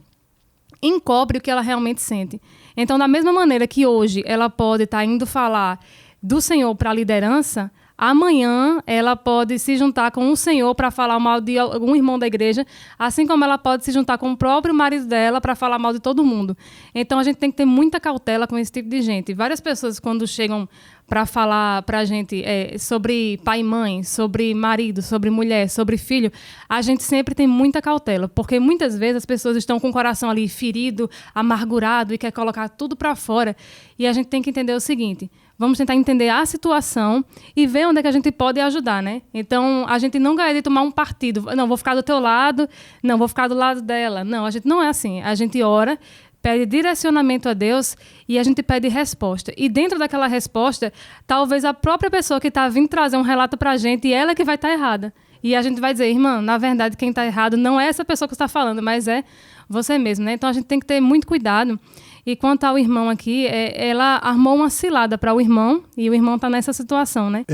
encobre o que ela realmente sente. Então, da mesma maneira que hoje ela pode estar indo falar do Senhor para a liderança, amanhã ela pode se juntar com o Senhor para falar mal de algum irmão da igreja, assim como ela pode se juntar com o próprio marido dela para falar mal de todo mundo. Então, a gente tem que ter muita cautela com esse tipo de gente. Várias pessoas, quando chegam para falar para a gente sobre pai e mãe, sobre marido, sobre mulher, sobre filho, a gente sempre tem muita cautela, porque muitas vezes as pessoas estão com o coração ali ferido, amargurado e quer colocar tudo para fora. E a gente tem que entender o seguinte: vamos tentar entender a situação e ver onde é que a gente pode ajudar, né? Então, a gente não ganha de tomar um partido. Não, vou ficar do teu lado, não, vou ficar do lado dela. Não, a gente não é assim. A gente ora, pede direcionamento a Deus e a gente pede resposta. E dentro daquela resposta, talvez a própria pessoa que está vindo trazer um relato para a gente, ela que vai estar errada. E a gente vai dizer: irmã, na verdade, quem está errado não é essa pessoa que está falando, mas é você mesmo, né? Então, a gente tem que ter muito cuidado. E quanto ao irmão aqui, ela armou uma cilada para o irmão, e o irmão está nessa situação, né?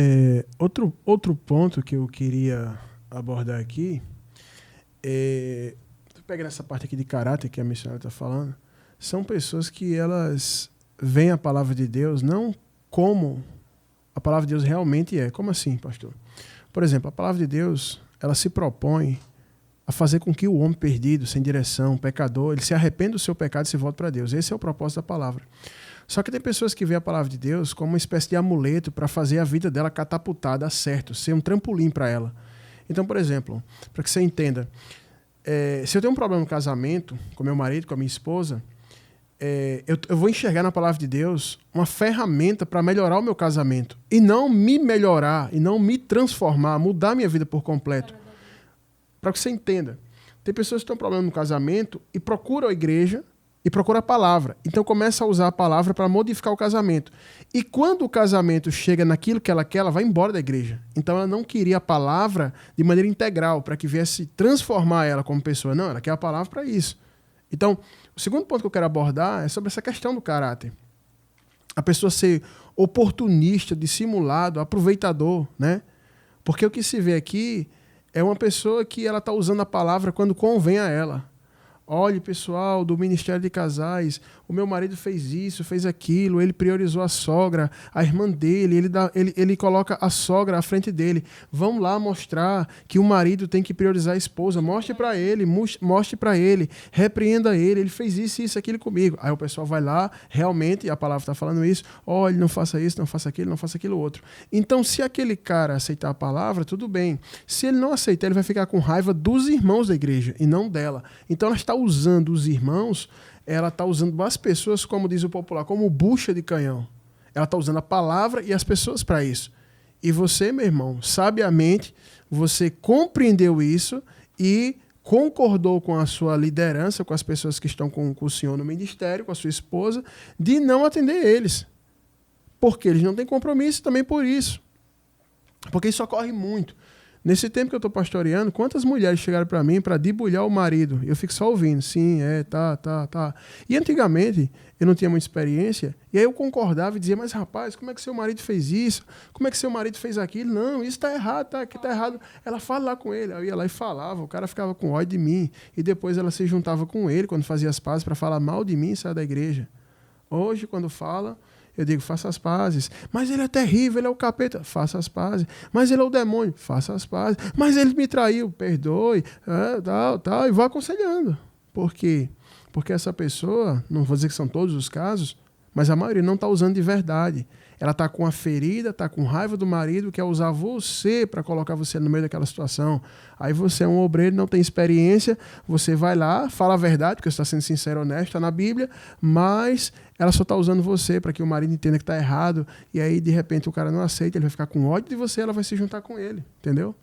Outro ponto que eu queria abordar aqui, pegando essa parte aqui de caráter que a missionária está falando, são pessoas que elas veem a palavra de Deus não como a palavra de Deus realmente é. Como assim, pastor? Por exemplo, a palavra de Deus, ela se propõe a fazer com que o homem perdido, sem direção, pecador, ele se arrependa do seu pecado e se volte para Deus. Esse é o propósito da palavra. Só que tem pessoas que veem a palavra de Deus como uma espécie de amuleto para fazer a vida dela catapultar, dar certo, ser um trampolim para ela. Então, por exemplo, para que você entenda, se eu tenho um problema no casamento, com meu marido, com a minha esposa, eu vou enxergar na palavra de Deus uma ferramenta para melhorar o meu casamento e não me melhorar, e não me transformar, mudar minha vida por completo. Para que você entenda, Tem pessoas que têm um problema no casamento e procuram a igreja e procuram a palavra. Então começa a usar a palavra para modificar o casamento. E quando o casamento chega naquilo que ela quer, ela vai embora da igreja. Então ela não queria a palavra de maneira integral, para que viesse transformar ela como pessoa. Não, ela quer a palavra para isso. Então, o segundo ponto que eu quero abordar é sobre essa questão do caráter. A pessoa ser oportunista, dissimulado, aproveitador, né? Porque o que se vê aqui é uma pessoa que ela está usando a palavra quando convém a ela. Olhe, pessoal, do Ministério de Casais, o meu marido fez isso, fez aquilo, ele priorizou a sogra, a irmã dele, ele coloca a sogra à frente dele. Vamos lá mostrar que o marido tem que priorizar a esposa. Mostre para ele, repreenda ele fez isso, aquilo comigo. Aí o pessoal vai lá, realmente, a palavra está falando isso, olhe, não faça isso, não faça aquilo outro. Então, se aquele cara aceitar a palavra, tudo bem. Se ele não aceitar, ele vai ficar com raiva dos irmãos da igreja e não dela. Então, ela está usando os irmãos, ela está usando as pessoas, como diz o popular, como bucha de canhão. Ela está usando a palavra e as pessoas para isso. E você, meu irmão, sabiamente, você compreendeu isso e concordou com a sua liderança, com as pessoas que estão com o senhor no ministério, com a sua esposa, de não atender eles. Porque eles não têm compromisso também por isso. Porque isso ocorre muito. Nesse tempo que eu estou pastoreando, quantas mulheres chegaram para mim para debulhar o marido? Eu fico só ouvindo, sim, tá. E antigamente, eu não tinha muita experiência, e aí eu concordava e dizia, mas rapaz, como é que seu marido fez isso? Como é que seu marido fez aquilo? Não, isso está errado, aqui está errado. Ela fala lá com ele, eu ia lá e falava, o cara ficava com ódio de mim, e depois ela se juntava com ele, quando fazia as pazes, para falar mal de mim e sair da igreja. Hoje, quando fala... eu digo, faça as pazes. Mas ele é terrível, ele é o capeta. Faça as pazes. Mas ele é o demônio. Faça as pazes. Mas ele me traiu. Perdoe. Tal. E vou aconselhando. Por quê? Porque essa pessoa, não vou dizer que são todos os casos, mas a maioria não está usando de verdade. Ela está com a ferida, está com raiva do marido, quer usar você para colocar você no meio daquela situação. Aí você é um obreiro, não tem experiência, você vai lá, fala a verdade, porque você está sendo sincero, honesto, está na Bíblia, mas ela só está usando você para que o marido entenda que está errado, e aí de repente o cara não aceita, ele vai ficar com ódio de você, ela vai se juntar com ele, entendeu?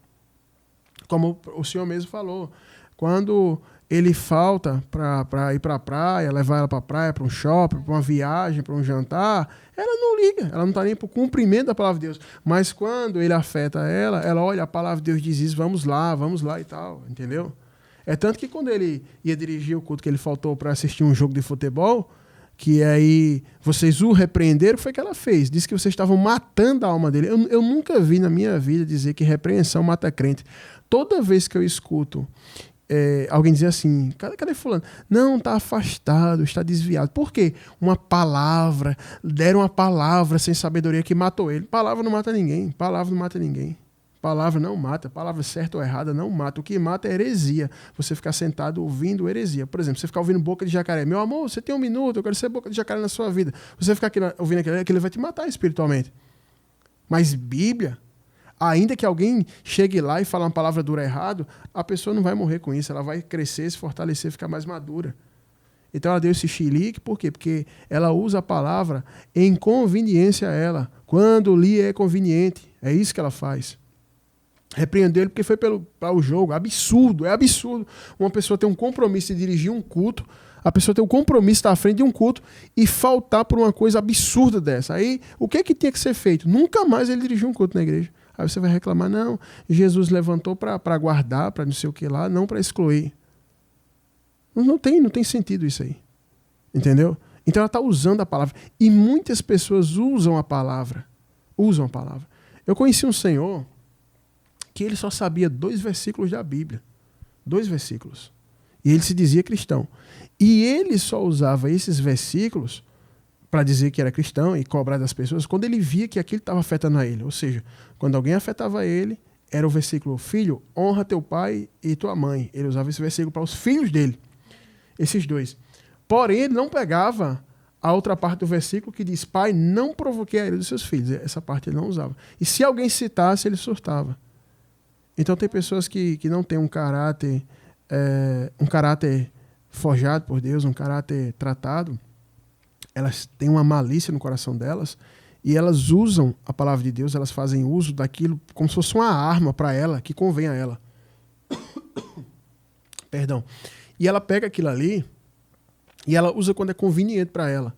Como o senhor mesmo falou, quando ele falta para ir para a praia, levar ela para a praia, para um shopping, para uma viagem, para um jantar, ela não liga, ela não está nem para o cumprimento da palavra de Deus. Mas quando ele afeta ela olha, a palavra de Deus diz isso, vamos lá e tal, entendeu? É tanto que quando ele ia dirigir o culto que ele faltou para assistir um jogo de futebol, que aí vocês o repreenderam, foi o que ela fez. Disse que vocês estavam matando a alma dele. Eu nunca vi na minha vida dizer que repreensão mata crente. Toda vez que eu escuto alguém dizer assim, cadê fulano? Não, está afastado, está desviado. Por quê? Deram uma palavra sem sabedoria que matou ele. Palavra não mata ninguém. Palavra não mata. Palavra certa ou errada não mata. O que mata é heresia. Você ficar sentado ouvindo heresia. Por exemplo, você ficar ouvindo boca de jacaré. Meu amor, você tem um minuto, eu quero ser boca de jacaré na sua vida. Você ficar ouvindo aquilo vai te matar espiritualmente. Mas Bíblia... ainda que alguém chegue lá e fale uma palavra dura errado, a pessoa não vai morrer com isso, ela vai crescer, se fortalecer, ficar mais madura. Então ela deu esse chilique, por quê? Porque ela usa a palavra em conveniência a ela, quando lhe é conveniente. É isso que ela faz. Repreendeu ele porque foi para o jogo. É absurdo uma pessoa ter um compromisso de dirigir um culto, a pessoa ter um compromisso de estar à frente de um culto e faltar por uma coisa absurda dessa. Aí, o que tinha que ser feito? Nunca mais ele dirigiu um culto na igreja. Aí você vai reclamar, não, Jesus levantou para guardar, para não sei o que lá, não para excluir. Não tem sentido isso aí. Entendeu? Então ela está usando a palavra. E muitas pessoas usam a palavra. Eu conheci um senhor que ele só sabia 2 versículos da Bíblia. 2 versículos. E ele se dizia cristão. E ele só usava esses versículos para dizer que era cristão e cobrar das pessoas, quando ele via que aquilo estava afetando a ele. Ou seja, quando alguém afetava ele, era o versículo, filho, honra teu pai e tua mãe. Ele usava esse versículo para os filhos dele. Esses 2. Porém, ele não pegava a outra parte do versículo que diz, pai, não provoquei a ira dos seus filhos. Essa parte ele não usava. E se alguém citasse, ele surtava. Então tem pessoas que não têm um caráter forjado por Deus, um caráter tratado. Elas têm uma malícia no coração delas e elas usam a palavra de Deus, elas fazem uso daquilo como se fosse uma arma para ela, que convém a ela. Perdão. E ela pega aquilo ali e ela usa quando é conveniente para ela.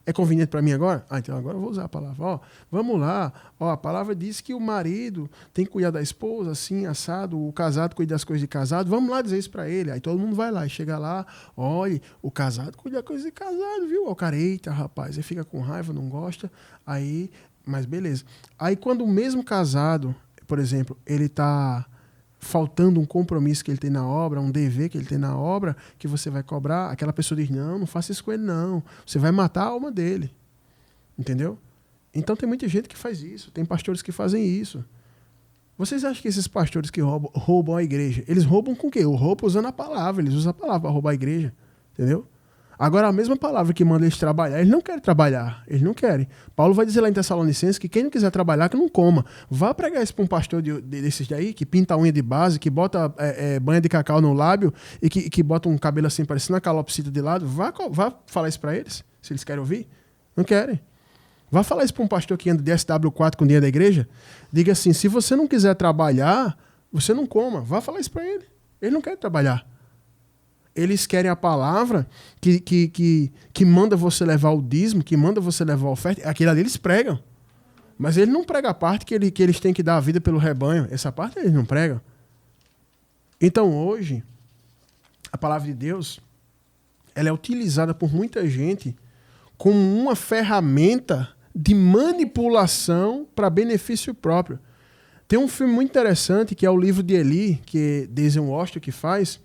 É conveniente para mim agora? Então agora eu vou usar a palavra. Vamos lá. A palavra diz que o marido tem que cuidar da esposa, assim, assado. O casado cuida das coisas de casado. Vamos lá dizer isso para ele. Aí todo mundo vai lá e chega lá. Olha, o casado cuida das coisas de casado, viu? O cara, eita, rapaz. Aí fica com raiva, não gosta. Aí, mas beleza. Aí quando o mesmo casado, por exemplo, ele tá faltando um compromisso que ele tem na obra, um dever que ele tem na obra, que você vai cobrar, aquela pessoa diz, não faça isso com ele não, você vai matar a alma dele, entendeu? Então tem muita gente que faz isso, tem pastores que fazem isso. Vocês acham que esses pastores que roubam a igreja, eles roubam com o quê? Roubam usando a palavra, eles usam a palavra para roubar a igreja, entendeu? Agora, a mesma palavra que manda eles trabalhar, eles não querem trabalhar, eles não querem. Paulo vai dizer lá em Tessalonicenses que quem não quiser trabalhar, que não coma. Vá pregar isso para um pastor desses daí, que pinta a unha de base, que bota banha de cacau no lábio e que bota um cabelo assim parecendo uma calopsita de lado. Vá falar isso para eles, se eles querem ouvir. Não querem. Vá falar isso para um pastor que anda de SW4 com o dinheiro da igreja. Diga assim, se você não quiser trabalhar, você não coma. Vá falar isso para ele. Ele não quer trabalhar. Eles querem a palavra que manda você levar o dízimo, que manda você levar a oferta. Aquilo ali eles pregam. Mas ele não prega a parte que eles têm que dar a vida pelo rebanho. Essa parte eles não pregam. Então hoje, a palavra de Deus, ela é utilizada por muita gente como uma ferramenta de manipulação para benefício próprio. Tem um filme muito interessante que é o livro de Eli, que Denzel Washington que faz.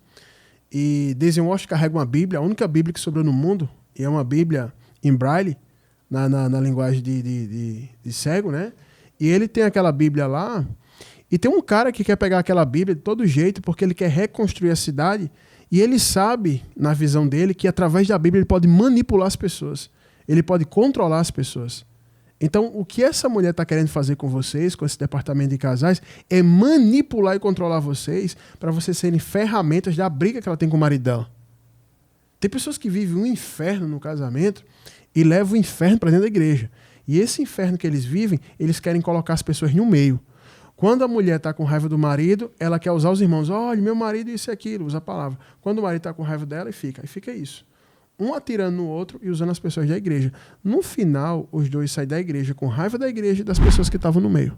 E Denzel Washington carrega uma Bíblia, a única Bíblia que sobrou no mundo, e é uma Bíblia em braille, na linguagem de cego, né? E ele tem aquela Bíblia lá, e tem um cara que quer pegar aquela Bíblia de todo jeito, porque ele quer reconstruir a cidade, e ele sabe, na visão dele, que através da Bíblia ele pode manipular as pessoas, ele pode controlar as pessoas. Então, o que essa mulher está querendo fazer com vocês, com esse departamento de casais, é manipular e controlar vocês para vocês serem ferramentas da briga que ela tem com o marido dela. Tem pessoas que vivem um inferno no casamento e levam o inferno para dentro da igreja. E esse inferno que eles vivem, eles querem colocar as pessoas no meio. Quando a mulher está com raiva do marido, ela quer usar os irmãos. Olha, meu marido isso e aquilo, usa a palavra. Quando o marido está com raiva dela, aí fica isso. Um atirando no outro e usando as pessoas da igreja. No final, os dois saem da igreja com raiva da igreja e das pessoas que estavam no meio.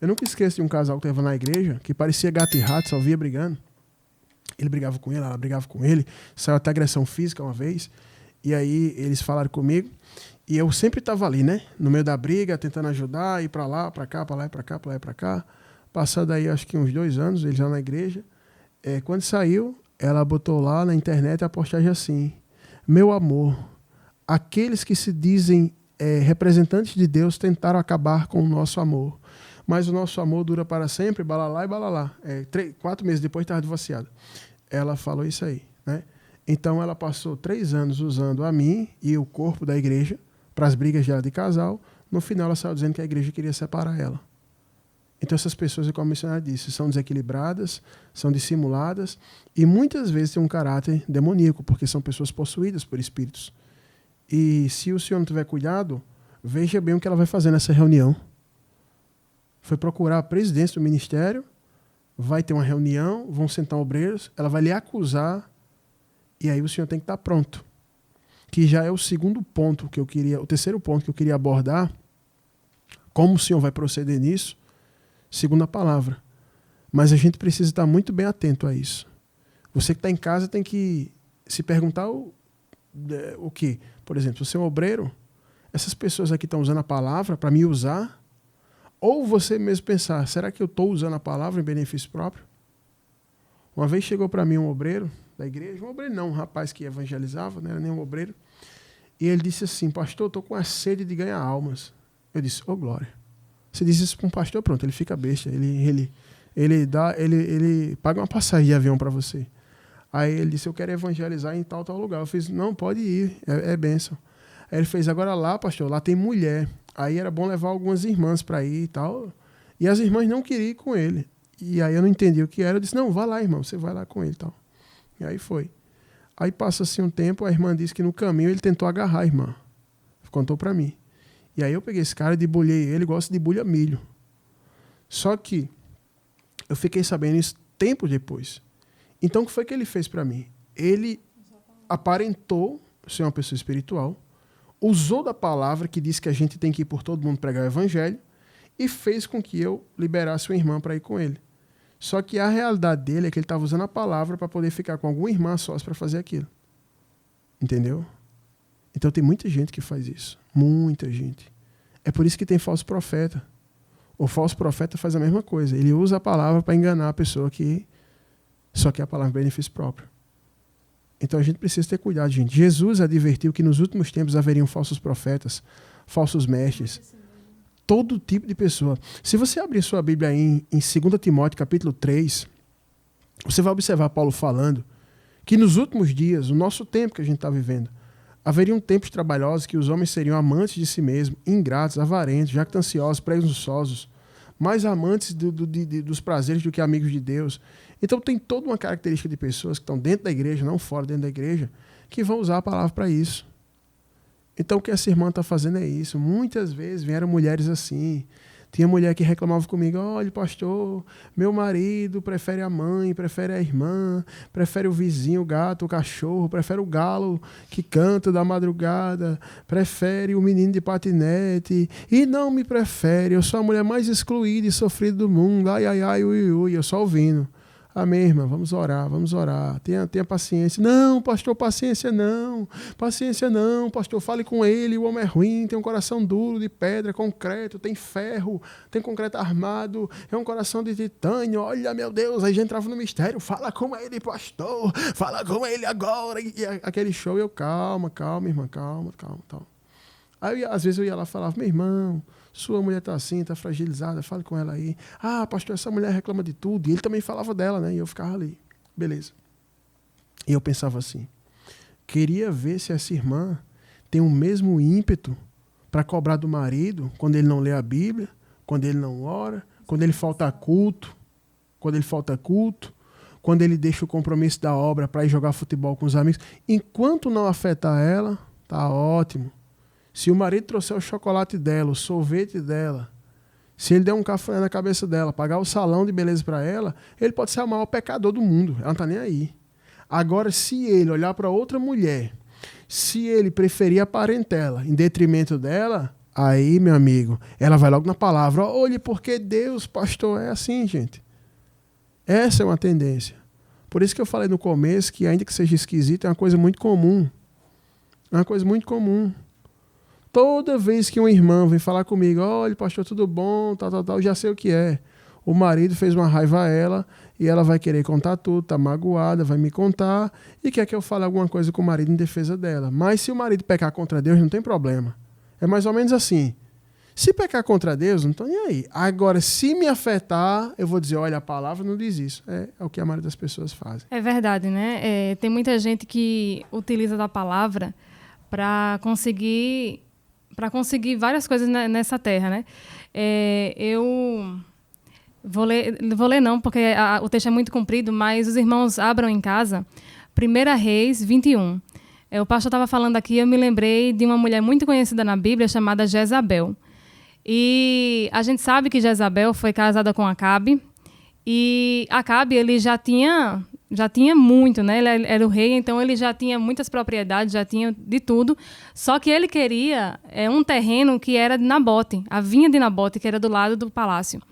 Eu nunca esqueço de um casal que estava na igreja, que parecia gato e rato, só via brigando. Ele brigava com ela brigava com ele. Saiu até agressão física uma vez. E aí eles falaram comigo. E eu sempre estava ali, né? No meio da briga, tentando ajudar, ir para lá, para cá, para lá, para cá, para lá e para cá. Passando aí, acho que uns 2 anos, eles já na igreja. Quando saiu, ela botou lá na internet a postagem assim: meu amor, aqueles que se dizem representantes de Deus tentaram acabar com o nosso amor, mas o nosso amor dura para sempre, balalá e balalá. 4 meses depois estava divorciada. Ela falou isso aí, né? Então ela passou 3 anos usando a mim e o corpo da igreja para as brigas dela de casal. No final ela saiu dizendo que a igreja queria separar ela. Então essas pessoas, como a missionária disse, são desequilibradas, são dissimuladas e muitas vezes têm um caráter demoníaco, porque são pessoas possuídas por espíritos. E se o senhor não tiver cuidado, veja bem o que ela vai fazer nessa reunião. Foi procurar a presidência do ministério, vai ter uma reunião, vão sentar obreiros, ela vai lhe acusar e aí o senhor tem que estar pronto. Que já é o segundo ponto que eu queria, o terceiro ponto que eu queria abordar, como o senhor vai proceder nisso, segundo a palavra. Mas a gente precisa estar muito bem atento a isso. Você que está em casa tem que se perguntar o quê? Por exemplo, se você é um obreiro, essas pessoas aqui estão usando a palavra para me usar? Ou você mesmo pensar, será que eu estou usando a palavra em benefício próprio? Uma vez chegou para mim um obreiro da igreja, um obreiro não, um rapaz que evangelizava, não era nem um obreiro, e ele disse assim: pastor, eu estou com a sede de ganhar almas. Eu disse: ô glória. Você diz isso para um pastor, pronto, ele fica besta. Ele paga uma passagem de avião para você. Aí ele disse: eu quero evangelizar em tal lugar. Eu fiz: não, pode ir, é bênção. Aí ele fez: agora lá, pastor, lá tem mulher. Aí era bom levar algumas irmãs para ir e tal. E as irmãs não queriam ir com ele. E aí eu não entendi o que era. Eu disse: não, vá lá, irmão, você vai lá com ele e tal. E aí foi. Aí passa-se um tempo, a irmã disse que no caminho ele tentou agarrar a irmã. Contou para mim. E aí eu peguei esse cara e debulhei ele, igual se debulha milho. Só que eu fiquei sabendo isso tempo depois. Então, o que foi que ele fez para mim? Ele aparentou ser uma pessoa espiritual, usou da palavra que diz que a gente tem que ir por todo mundo pregar o evangelho e fez com que eu liberasse uma irmã para ir com ele. Só que a realidade dele é que ele estava usando a palavra para poder ficar com alguma irmã só para fazer aquilo. Entendeu? Então tem muita gente que faz isso. Muita gente. É por isso que tem falso profeta. O falso profeta faz a mesma coisa. Ele usa a palavra para enganar a pessoa que só quer a palavra em benefício próprio. Então a gente precisa ter cuidado, gente. Jesus advertiu que nos últimos tempos haveriam falsos profetas, falsos mestres, todo tipo de pessoa. Se você abrir sua Bíblia aí em 2 Timóteo capítulo 3, você vai observar Paulo falando que nos últimos dias, o nosso tempo que a gente está vivendo, haveriam tempos trabalhosos que os homens seriam amantes de si mesmos, ingratos, avarentos, jactanciosos, presunçosos, mais amantes dos prazeres do que amigos de Deus. Então tem toda uma característica de pessoas que estão dentro da igreja, não fora dentro da igreja, que vão usar a palavra para isso. Então o que essa irmã está fazendo é isso. Muitas vezes vieram mulheres assim. Tinha mulher que reclamava comigo: olha, pastor, meu marido prefere a mãe, prefere a irmã, prefere o vizinho, o gato, o cachorro, prefere o galo que canta da madrugada, prefere o menino de patinete e não me prefere. Eu sou a mulher mais excluída e sofrida do mundo. Ai, ai, ai, ui, ui. Eu só ouvindo. Amém, irmã, vamos orar, vamos orar. Tenha paciência. Não, pastor, paciência não. Paciência não, pastor, fale com ele. O homem é ruim, tem um coração duro, de pedra, concreto, tem ferro, tem concreto armado, é um coração de titânio. Olha, meu Deus, aí já entrava no mistério. Fala com ele, pastor, fala com ele agora. E aquele show, eu, calma, irmã, calma. Aí, às vezes, eu ia lá e falava: meu irmão, sua mulher está assim, está fragilizada, fale com ela aí. Ah, pastor, essa mulher reclama de tudo. E ele também falava dela, né? E eu ficava ali. Beleza. E eu pensava assim: queria ver se essa irmã tem o mesmo ímpeto para cobrar do marido quando ele não lê a Bíblia, quando ele não ora, quando ele falta culto, quando ele deixa o compromisso da obra para ir jogar futebol com os amigos. Enquanto não afetar ela, tá ótimo. Se o marido trouxer o chocolate dela, o sorvete dela, se ele der um café na cabeça dela, pagar o salão de beleza para ela, ele pode ser o maior pecador do mundo. Ela não está nem aí. Agora, se ele olhar para outra mulher, se ele preferir a parentela em detrimento dela, aí, meu amigo, ela vai logo na palavra: olhe, porque Deus, pastor, é assim, gente. Essa é uma tendência. Por isso que eu falei no começo que, ainda que seja esquisito, é uma coisa muito comum. É uma coisa muito comum. Toda vez que uma irmã vem falar comigo: olha, pastor, tudo bom, tal, eu já sei o que é. O marido fez uma raiva a ela e ela vai querer contar tudo, tá magoada, vai me contar e quer que eu fale alguma coisa com o marido em defesa dela. Mas se o marido pecar contra Deus, não tem problema. É mais ou menos assim. Se pecar contra Deus, não estou nem aí. Agora, se me afetar, eu vou dizer: olha, a palavra não diz isso. É o que a maioria das pessoas fazem. É verdade, né? Tem muita gente que utiliza da palavra para conseguir várias coisas nessa terra, né? Eu vou ler não, porque o texto é muito comprido, mas os irmãos abram em casa 1 Reis 21. O pastor estava falando aqui, eu me lembrei de uma mulher muito conhecida na Bíblia chamada Jezabel. E a gente sabe que Jezabel foi casada com Acabe, e Acabe, ele já tinha muito, né? Ele era o rei, então ele já tinha muitas propriedades, já tinha de tudo. Só que ele queria um terreno que era de Nabote, a vinha de Nabote, que era do lado do palácio.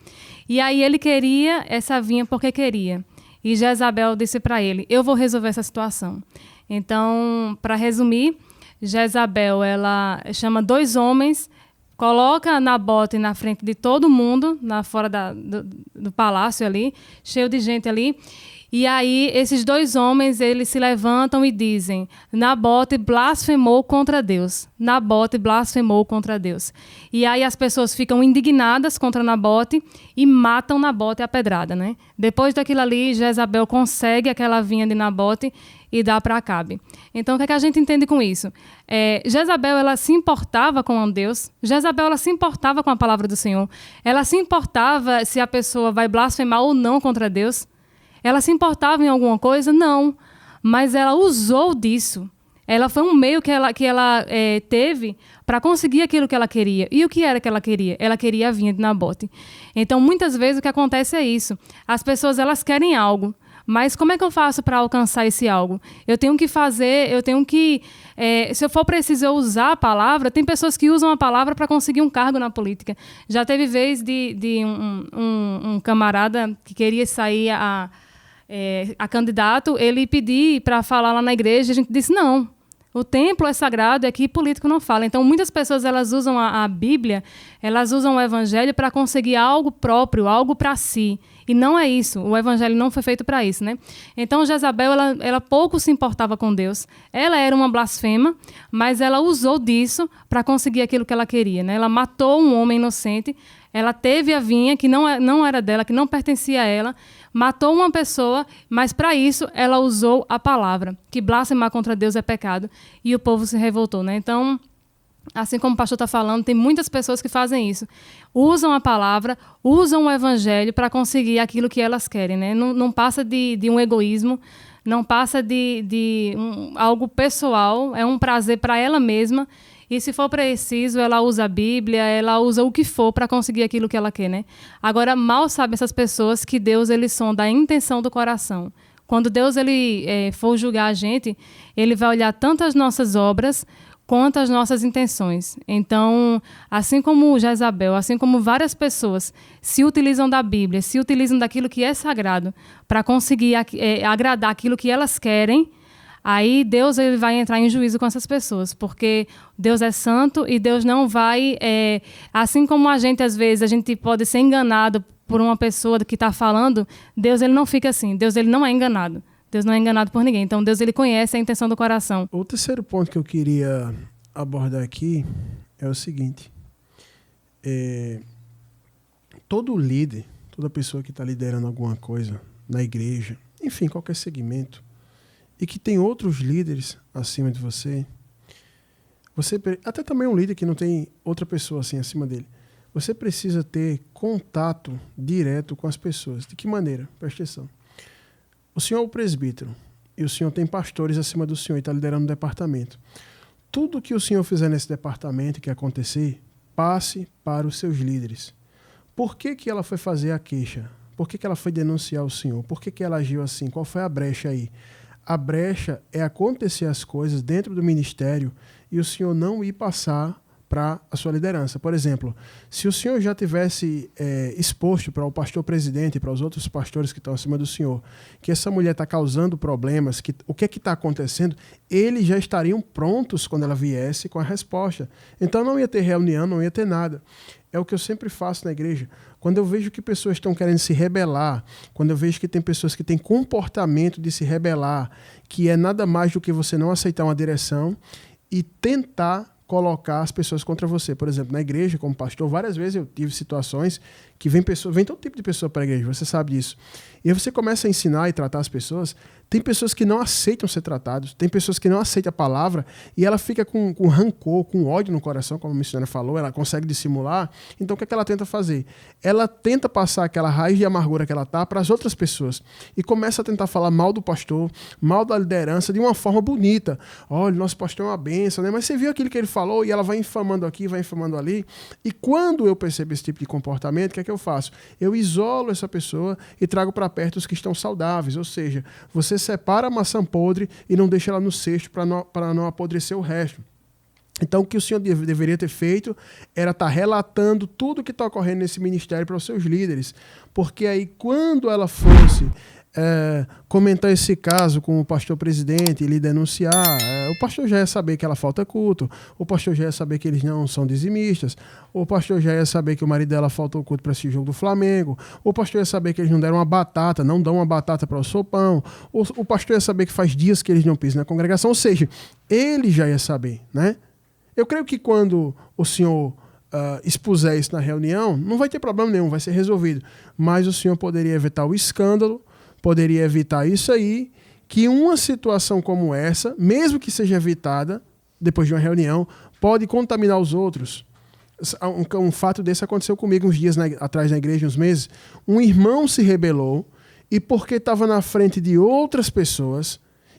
E aí ele queria essa vinha porque queria. E Jezabel disse para ele: eu vou resolver essa situação. Então, para resumir, Jezabel, ela chama 2 homens, coloca Nabote na frente de todo mundo, fora do palácio ali, cheio de gente ali. E aí, esses 2 homens, eles se levantam e dizem: Nabote blasfemou contra Deus. Nabote blasfemou contra Deus. E aí as pessoas ficam indignadas contra Nabote e matam Nabote à pedrada, né? Depois daquilo ali, Jezabel consegue aquela vinha de Nabote e dá para Acabe. Então, o que é que a gente entende com isso? Jezabel, ela se importava com Deus. Jezabel, ela se importava com a palavra do Senhor. Ela se importava se a pessoa vai blasfemar ou não contra Deus. Ela se importava em alguma coisa? Não. Mas ela usou disso. Ela foi um meio que ela teve para conseguir aquilo que ela queria. E o que era que ela queria? Ela queria a vinha de Nabote. Então, muitas vezes, o que acontece é isso. As pessoas, elas querem algo, Mas como é que eu faço para alcançar esse algo? Eu tenho que se eu for preciso eu usar a palavra, tem pessoas que usam a palavra para conseguir um cargo na política. Já teve vez de um camarada que queria sair a candidato, ele pedir para falar lá na igreja, a gente disse não. O templo é sagrado, é que político não fala. Então, muitas pessoas elas usam a Bíblia, elas usam o Evangelho para conseguir algo próprio, algo para si. E não é isso. O Evangelho não foi feito para isso, né? Então, Jezabel, ela pouco se importava com Deus. Ela era uma blasfema, mas ela usou disso para conseguir aquilo que ela queria, né? Ela matou um homem inocente, ela teve a vinha que não era dela, que não pertencia a ela, matou uma pessoa, mas para isso ela usou a palavra, que blasfemar contra Deus é pecado, e o povo se revoltou, né? Então, assim como o pastor está falando, tem muitas pessoas que fazem isso. Usam a palavra, usam o evangelho para conseguir aquilo que elas querem, né? Não passa de um egoísmo, não passa de algo pessoal, é um prazer para ela mesma. E se for preciso, ela usa a Bíblia, ela usa o que for para conseguir aquilo que ela quer, né? Agora, mal sabem essas pessoas que Deus, ele sonda a intenção do coração. Quando Deus ele for julgar a gente, ele vai olhar tanto as nossas obras quanto as nossas intenções. Então, assim como Jezabel, assim como várias pessoas se utilizam da Bíblia, se utilizam daquilo que é sagrado para conseguir agradar aquilo que elas querem, aí Deus ele vai entrar em juízo com essas pessoas, porque Deus é santo e Deus não vai... assim como a gente, às vezes, a gente pode ser enganado por uma pessoa que está falando, Deus ele não fica assim. Deus ele não é enganado. Deus não é enganado por ninguém. Então, Deus ele conhece a intenção do coração. O terceiro ponto que eu queria abordar aqui é o seguinte. Todo líder, toda pessoa que está liderando alguma coisa na igreja, enfim, qualquer segmento, e que tem outros líderes acima de você, até também um líder que não tem outra pessoa assim acima dele, você precisa ter contato direto com as pessoas. De que maneira? Preste atenção. O senhor é o presbítero e o senhor tem pastores acima do senhor e está liderando um departamento. Tudo que o senhor fizer nesse departamento que acontecer, passe para os seus líderes. Por que ela foi fazer a queixa? Por que ela foi denunciar o senhor? Por que ela agiu assim? Qual foi a brecha aí? A brecha é acontecer as coisas dentro do ministério e o senhor não ir passar para a sua liderança. Por exemplo, se o senhor já tivesse exposto para o pastor presidente e para os outros pastores que estão acima do senhor, que essa mulher está causando problemas, o que é que está acontecendo, eles já estariam prontos quando ela viesse com a resposta. Então não ia ter reunião, não ia ter nada. É o que eu sempre faço na igreja. Quando eu vejo que pessoas estão querendo se rebelar, quando eu vejo que tem pessoas que têm comportamento de se rebelar, que é nada mais do que você não aceitar uma direção e tentar colocar as pessoas contra você. Por exemplo, na igreja, como pastor, várias vezes eu tive situações que vem todo tipo de pessoa para a igreja, você sabe disso. E aí você começa a ensinar e tratar as pessoas, tem pessoas que não aceitam ser tratados, tem pessoas que não aceitam a palavra e ela fica com rancor, com ódio no coração, como a missionária falou, ela consegue dissimular. Então o que ela tenta fazer? Ela tenta passar aquela raiz de amargura que ela está para as outras pessoas e começa a tentar falar mal do pastor, mal da liderança, de uma forma bonita. Olha, nosso pastor é uma bênção, né? Mas você viu aquilo que ele falou e ela vai infamando aqui, vai infamando ali. E quando eu percebo esse tipo de comportamento, o que é que eu faço? Eu isolo essa pessoa e trago para perto os que estão saudáveis, ou seja, você separa a maçã podre e não deixa ela no cesto para não apodrecer o resto. Então, o que o senhor deveria ter feito era estar relatando tudo o que está ocorrendo nesse ministério para os seus líderes, porque aí, quando ela fosse comentar esse caso com o pastor presidente e lhe denunciar, o pastor já ia saber que ela falta culto, o pastor já ia saber que eles não são dizimistas, o pastor já ia saber que o marido dela faltou culto para esse jogo do Flamengo, o pastor ia saber que eles não deram uma batata, não dão uma batata para o sopão, o pastor ia saber que faz dias que eles não pisam na congregação, ou seja, ele já ia saber, né? Eu creio que quando o senhor expuser isso na reunião, não vai ter problema nenhum, vai ser resolvido, mas o senhor poderia evitar o escândalo, poderia evitar isso aí, que uma situação como essa, mesmo que seja evitada depois de uma reunião, pode contaminar os outros. Um fato desse aconteceu comigo uns dias atrás na igreja, uns meses. Um irmão se rebelou e porque estava na frente de outras pessoas,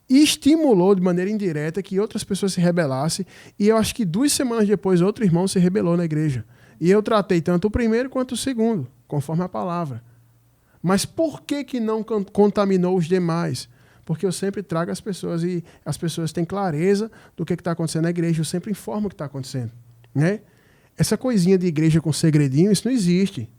estimulou de maneira indireta que outras pessoas se rebelassem e eu acho que 2 semanas depois outro irmão se rebelou na igreja. E eu tratei tanto o primeiro quanto o segundo, conforme a palavra. Mas por que não contaminou os demais? Porque eu sempre trago as pessoas e as pessoas têm clareza do que está acontecendo na igreja. Eu sempre informo o que está acontecendo. Né? Essa coisinha de igreja com segredinho, isso não existe.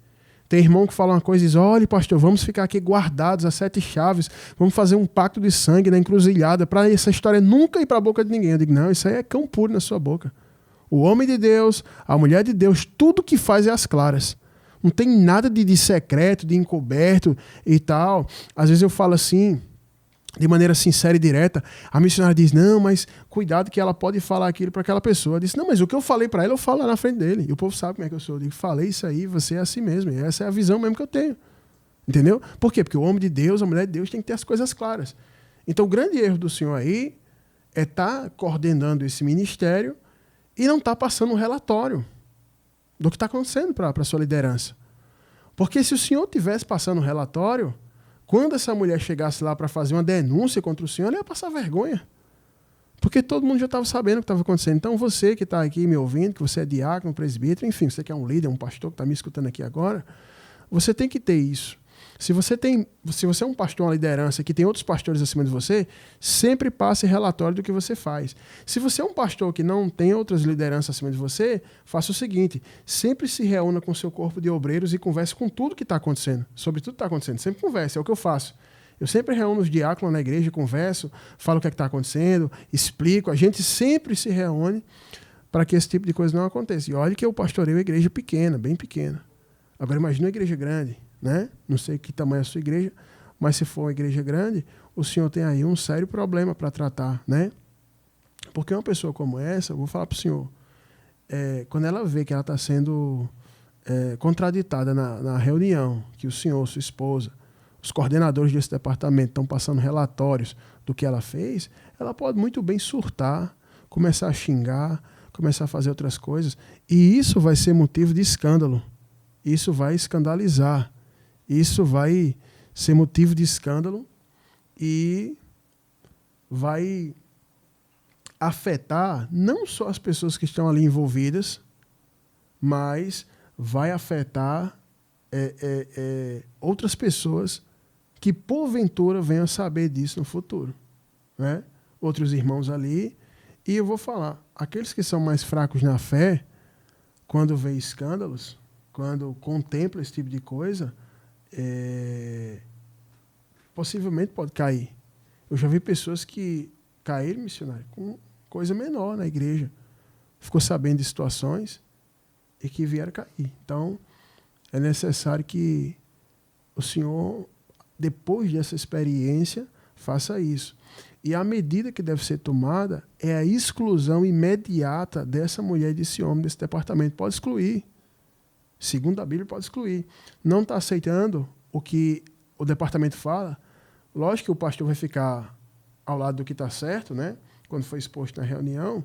Tem irmão que fala uma coisa e diz, olha, pastor, vamos ficar aqui guardados as 7 chaves, vamos fazer um pacto de sangue na encruzilhada para essa história nunca ir para a boca de ninguém. Eu digo, não, isso aí é cão puro na sua boca. O homem de Deus, a mulher de Deus, tudo que faz é às claras. Não tem nada de secreto, de encoberto e tal. Às vezes eu falo assim, de maneira sincera e direta, a missionária diz, não, mas cuidado que ela pode falar aquilo para aquela pessoa. Eu disse, não, mas o que eu falei para ela, eu falo lá na frente dele. E o povo sabe como é que eu sou. Eu digo, falei isso aí, você é assim mesmo. E essa é a visão mesmo que eu tenho. Entendeu? Por quê? Porque o homem de Deus, a mulher de Deus tem que ter as coisas claras. Então o grande erro do senhor aí é estar coordenando esse ministério e não estar passando um relatório do que está acontecendo para a sua liderança. Porque se o senhor tivesse passando um relatório, quando essa mulher chegasse lá para fazer uma denúncia contra o senhor, ela ia passar vergonha. Porque todo mundo já estava sabendo o que estava acontecendo. Então você que está aqui me ouvindo, que você é diácono, presbítero, enfim, você que é um líder, um pastor que está me escutando aqui agora, você tem que ter isso. Se você é um pastor, uma liderança, que tem outros pastores acima de você, sempre passe relatório do que você faz. Se você é um pastor que não tem outras lideranças acima de você, faça o seguinte, sempre se reúna com o seu corpo de obreiros e converse com tudo que está acontecendo, sobre tudo que está acontecendo. Sempre converse, é o que eu faço. Eu sempre reúno os diáconos na igreja, converso, falo o que está acontecendo, explico. A gente sempre se reúne para que esse tipo de coisa não aconteça. E olha que eu pastoreio uma igreja pequena, bem pequena. Agora imagina uma igreja grande. Né? Não sei que tamanho é a sua igreja, mas se for uma igreja grande, o senhor tem aí um sério problema para tratar, né? Porque uma pessoa como essa, eu vou falar para o senhor, quando ela vê que ela está sendo contraditada na reunião, que o senhor, sua esposa, os coordenadores desse departamento estão passando relatórios do que ela fez, ela pode muito bem surtar, começar a xingar, começar a fazer outras coisas, e isso vai ser motivo de escândalo. Isso vai escandalizar. Isso vai ser motivo de escândalo e vai afetar não só as pessoas que estão ali envolvidas, mas vai afetar outras pessoas que porventura venham a saber disso no futuro. Né? Outros irmãos ali. E eu vou falar, aqueles que são mais fracos na fé, quando vê escândalos, quando contempla esse tipo de coisa, possivelmente pode cair. Eu já vi pessoas que caíram, missionário, com coisa menor na igreja. Ficou sabendo de situações e que vieram cair. Então, é necessário que o senhor, depois dessa experiência, faça isso. E a medida que deve ser tomada é a exclusão imediata dessa mulher e desse homem desse departamento. Pode excluir. Segundo a Bíblia, pode excluir. Não está aceitando o que o departamento fala. Lógico que o pastor vai ficar ao lado do que está certo, né? Quando foi exposto na reunião.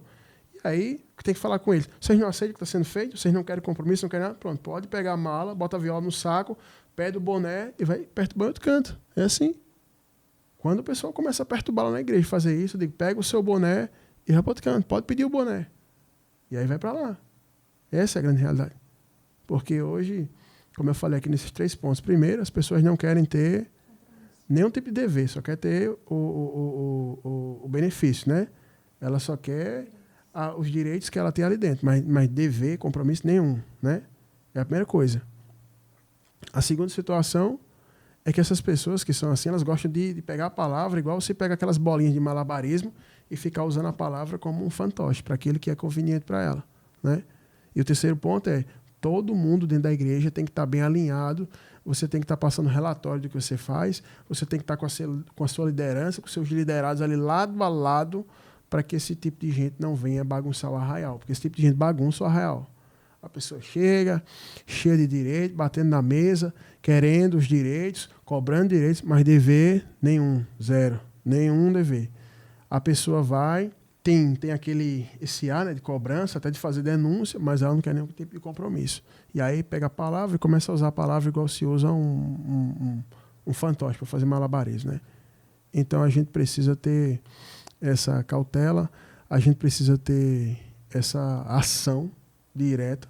E aí, tem que falar com eles. Vocês não aceitam o que está sendo feito? Vocês não querem compromisso? Não querem nada? Pronto, pode pegar a mala, bota a viola no saco, pede o boné e vai perturbar outro canto. É assim. Quando o pessoal começa a perturbar lá na igreja, fazer isso, eu digo, pega o seu boné e vai para outro canto. Pode pedir o boné. E aí vai para lá. Essa é a grande realidade. Porque hoje, como eu falei aqui nesses 3 pontos, primeiro, as pessoas não querem ter nenhum tipo de dever, só quer ter o benefício, né? Ela só quer os direitos que ela tem ali dentro, mas dever, compromisso nenhum, né? É a primeira coisa. A segunda situação é que essas pessoas que são assim, elas gostam de pegar a palavra, igual você pega aquelas bolinhas de malabarismo e ficar usando a palavra como um fantoche, para aquilo que é conveniente para ela, né? E o terceiro ponto é, todo mundo dentro da igreja tem que estar bem alinhado, você tem que estar passando relatório do que você faz, você tem que estar com a sua liderança, com seus liderados ali lado a lado, para que esse tipo de gente não venha bagunçar o arraial, porque esse tipo de gente bagunça o arraial. A pessoa chega, cheia de direito, batendo na mesa, querendo os direitos, cobrando direitos, mas dever nenhum, zero, nenhum dever. A pessoa vai, tem esse ar, né, de cobrança, até de fazer denúncia, mas ela não quer nenhum tipo de compromisso. E aí pega a palavra e começa a usar a palavra igual se usa um fantoche para fazer malabarismo, né? Então a gente precisa ter essa cautela, a gente precisa ter essa ação direta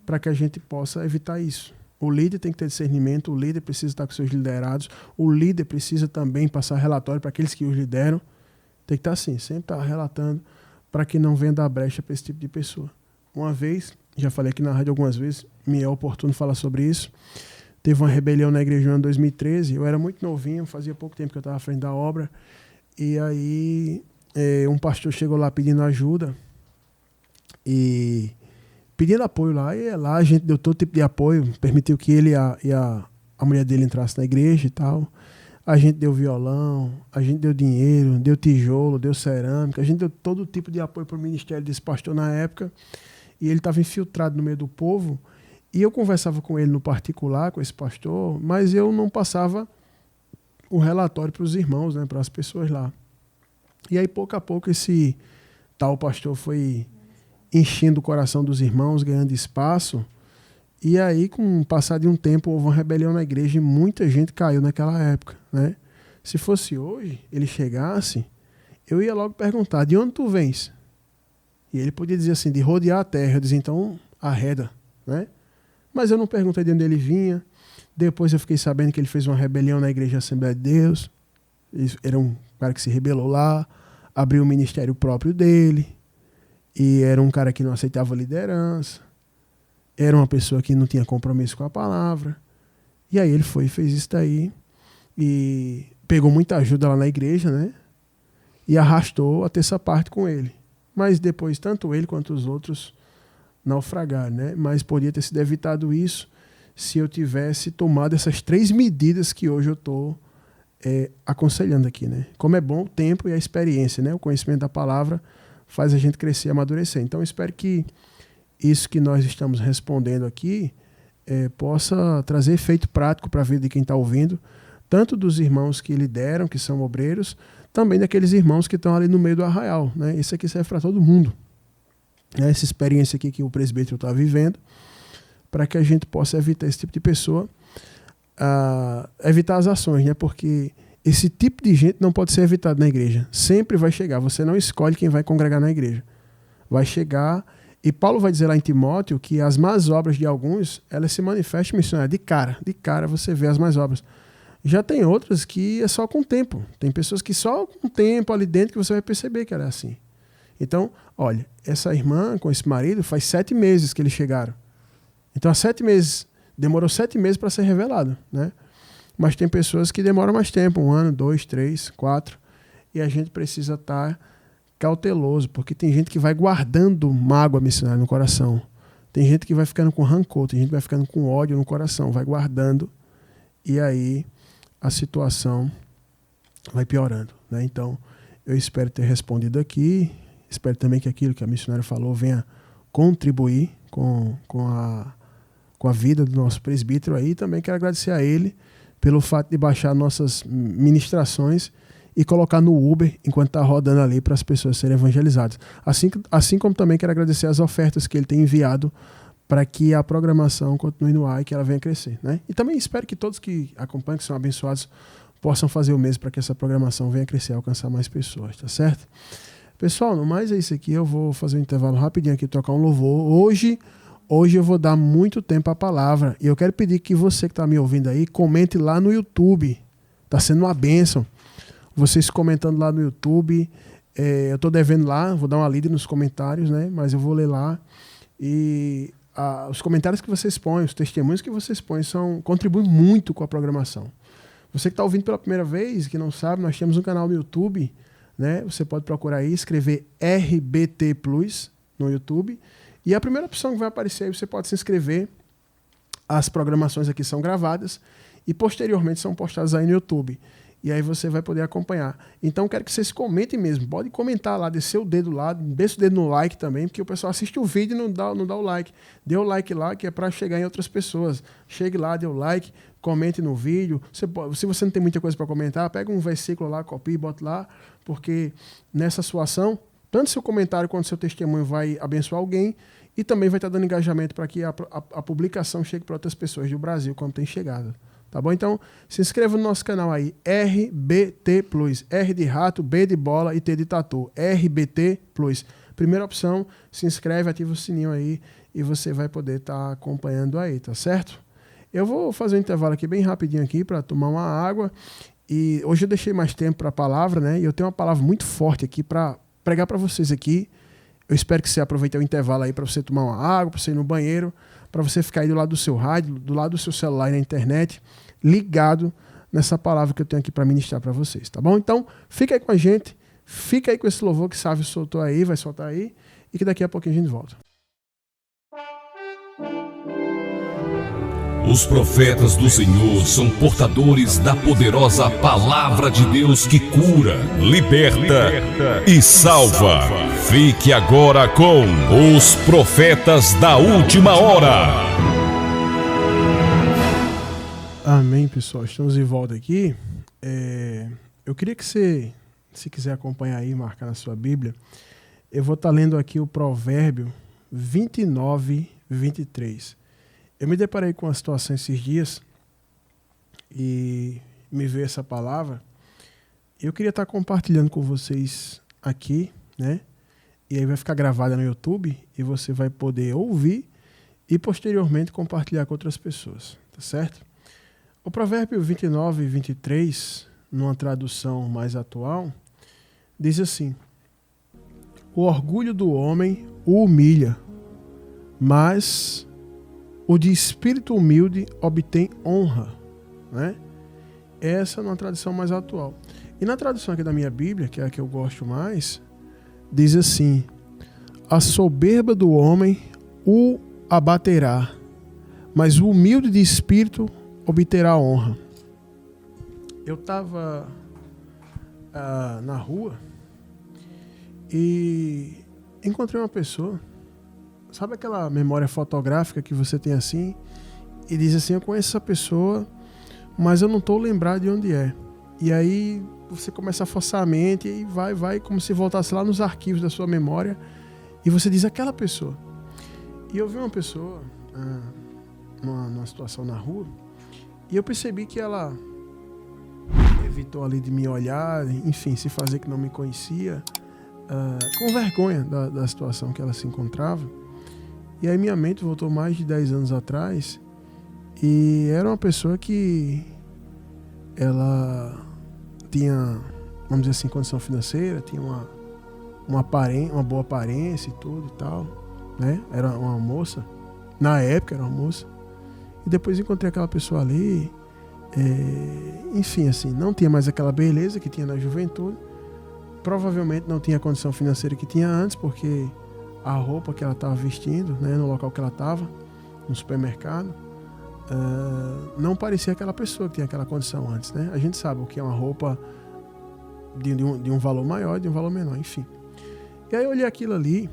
para que a gente possa evitar isso. O líder tem que ter discernimento, o líder precisa estar com seus liderados, o líder precisa também passar relatório para aqueles que os lideram. Tem que estar assim, sempre estar relatando para que não venha dar brecha para esse tipo de pessoa. Uma vez, já falei aqui na rádio algumas vezes, me é oportuno falar sobre isso, teve uma rebelião na igreja no ano 2013, eu era muito novinho, fazia pouco tempo que eu estava à frente da obra, e aí um pastor chegou lá pedindo ajuda, e pedindo apoio lá, e lá a gente deu todo tipo de apoio, permitiu que ele e a mulher dele entrasse na igreja e tal. A gente deu violão, a gente deu dinheiro, deu tijolo, deu cerâmica, a gente deu todo tipo de apoio para o ministério desse pastor na época, e ele estava infiltrado no meio do povo, e eu conversava com ele no particular, com esse pastor, mas eu não passava o relatório para os irmãos, né, para as pessoas lá. E aí, pouco a pouco, esse tal pastor foi enchendo o coração dos irmãos, ganhando espaço. E aí, com o passar de um tempo, houve uma rebelião na igreja e muita gente caiu naquela época, né? Se fosse hoje, ele chegasse, eu ia logo perguntar, de onde tu vens? E ele podia dizer assim, de rodear a terra. Eu dizia, então, arreda, né? Mas eu não perguntei de onde ele vinha. Depois eu fiquei sabendo que ele fez uma rebelião na igreja Assembleia de Deus. Ele era um cara que se rebelou lá, abriu um ministério próprio dele, e era um cara que não aceitava liderança, era uma pessoa que não tinha compromisso com a palavra. E aí ele foi e fez isso daí, e pegou muita ajuda lá na igreja, né? E arrastou a terça parte com ele. Mas depois, tanto ele quanto os outros naufragaram, né? Mas podia ter sido evitado isso se eu tivesse tomado essas 3 medidas que hoje eu estou aconselhando aqui, né? Como é bom o tempo e a experiência, né? O conhecimento da palavra faz a gente crescer e amadurecer. Então, eu espero que isso que nós estamos respondendo aqui possa trazer efeito prático para a vida de quem está ouvindo, tanto dos irmãos que lideram, que são obreiros, também daqueles irmãos que estão ali no meio do arraial, né? Isso aqui serve para todo mundo. Essa experiência aqui que o presbítero está vivendo, para que a gente possa evitar esse tipo de pessoa, evitar as ações, né? Porque esse tipo de gente não pode ser evitado na igreja. Sempre vai chegar. Você não escolhe quem vai congregar na igreja. Vai chegar. E Paulo vai dizer lá em Timóteo que as más obras de alguns, elas se manifestam missionárias. De cara você vê as más obras. Já tem outras que é só com o tempo. Tem pessoas que só com o tempo ali dentro que você vai perceber que ela é assim. Então, olha, essa irmã com esse marido faz 7 meses que eles chegaram. Então, há 7 meses, demorou 7 meses para ser revelado, né? Mas tem pessoas que demoram mais tempo, 1 ano, 2, 3, 4, e a gente precisa estar cauteloso, porque tem gente que vai guardando mágoa missionária no coração. Tem gente que vai ficando com rancor, tem gente que vai ficando com ódio no coração, vai guardando, e aí a situação vai piorando, né? Então, eu espero ter respondido aqui, espero também que aquilo que a missionária falou venha contribuir com a vida do nosso presbítero aí. Também quero agradecer a ele pelo fato de baixar nossas ministrações e colocar no Uber enquanto está rodando ali para as pessoas serem evangelizadas. Assim como também quero agradecer as ofertas que ele tem enviado para que a programação continue no ar e que ela venha crescer, né? E também espero que todos que acompanham, que são abençoados, possam fazer o mesmo para que essa programação venha crescer e alcançar mais pessoas, tá certo? Pessoal, no mais é isso aqui. Eu vou fazer um intervalo rapidinho aqui, tocar um louvor. Hoje eu vou dar muito tempo à palavra. E eu quero pedir que você que está me ouvindo aí, comente lá no YouTube. Está sendo uma bênção. Vocês comentando lá no YouTube. Eu estou devendo lá, vou dar uma lida nos comentários, né? Mas eu vou ler lá. E os comentários que vocês põem, os testemunhos que vocês põem, contribuem muito com a programação. Você que está ouvindo pela primeira vez, que não sabe, nós temos um canal no YouTube, né? Você pode procurar aí, escrever RBT Plus no YouTube. E a primeira opção que vai aparecer aí, você pode se inscrever. As programações aqui são gravadas e posteriormente são postadas aí no YouTube. E aí você vai poder acompanhar. Então quero que vocês comentem mesmo. Pode comentar lá, descer o dedo lá, desce o dedo no like também, porque o pessoal assiste o vídeo e não dá o like. Dê o like lá, que é para chegar em outras pessoas. Chegue lá, dê o like, comente no vídeo. Se você não tem muita coisa para comentar, pega um versículo lá, copia e bota lá, porque nessa sua ação, tanto seu comentário quanto seu testemunho vai abençoar alguém e também vai estar dando engajamento para que a publicação chegue para outras pessoas do Brasil, como tem chegado. Tá bom? Então, se inscreva no nosso canal aí, RBT Plus. R de rato, B de bola e T de tatu. RBT Plus. Primeira opção, se inscreve, ativa o sininho aí e você vai poder estar acompanhando aí, tá certo? Eu vou fazer um intervalo aqui bem rapidinho aqui para tomar uma água. E hoje eu deixei mais tempo para a palavra, né? E eu tenho uma palavra muito forte aqui para pregar para vocês aqui. Eu espero que você aproveite o intervalo aí para você tomar uma água, para você ir no banheiro, para você ficar aí do lado do seu rádio, do lado do seu celular e na internet, ligado nessa palavra que eu tenho aqui para ministrar para vocês, tá bom? Então, fica aí com a gente, fica aí com esse louvor que Sávio soltou aí, vai soltar aí, e que daqui a pouquinho a gente volta. Os profetas do Senhor são portadores da poderosa palavra de Deus que cura, liberta e salva. Fique agora com os profetas da última hora. Amém, pessoal. Estamos de volta aqui. Eu queria que você, se quiser acompanhar aí, marcar na sua Bíblia, eu vou estar lendo aqui o Provérbio 29, 23. Eu me deparei com uma situação esses dias e me veio essa palavra. Eu queria estar compartilhando com vocês aqui, né? E aí vai ficar gravada no YouTube e você vai poder ouvir e posteriormente compartilhar com outras pessoas, tá certo? O Provérbio 29, 23, numa tradução mais atual, diz assim: o orgulho do homem o humilha, mas o de espírito humilde obtém honra, né? Essa é uma tradução mais atual. E na tradução aqui da minha Bíblia, que é a que eu gosto mais, diz assim: a soberba do homem o abaterá, mas o humilde de espírito obterá honra. Eu estava na rua e encontrei uma pessoa. Sabe aquela memória fotográfica que você tem assim e diz assim: eu conheço essa pessoa, mas eu não estou lembrado de onde é. E aí você começa a forçar a mente e vai como se voltasse lá nos arquivos da sua memória e você diz: aquela pessoa. E eu vi uma pessoa numa situação na rua e eu percebi que ela evitou ali de me olhar, enfim, se fazer que não me conhecia, com vergonha da situação que ela se encontrava. E aí minha mente voltou mais de 10 anos atrás e era uma pessoa que ela tinha, vamos dizer assim, condição financeira, tinha uma boa aparência e tudo e tal, né? Era uma moça, na época era uma moça. E depois encontrei aquela pessoa ali, enfim, assim, não tinha mais aquela beleza que tinha na juventude, provavelmente não tinha a condição financeira que tinha antes, porque a roupa que ela estava vestindo, né, no local que ela estava, no supermercado, não parecia aquela pessoa que tinha aquela condição antes, né? A gente sabe o que é uma roupa de um valor maior e de um valor menor, enfim. E aí eu olhei aquilo ali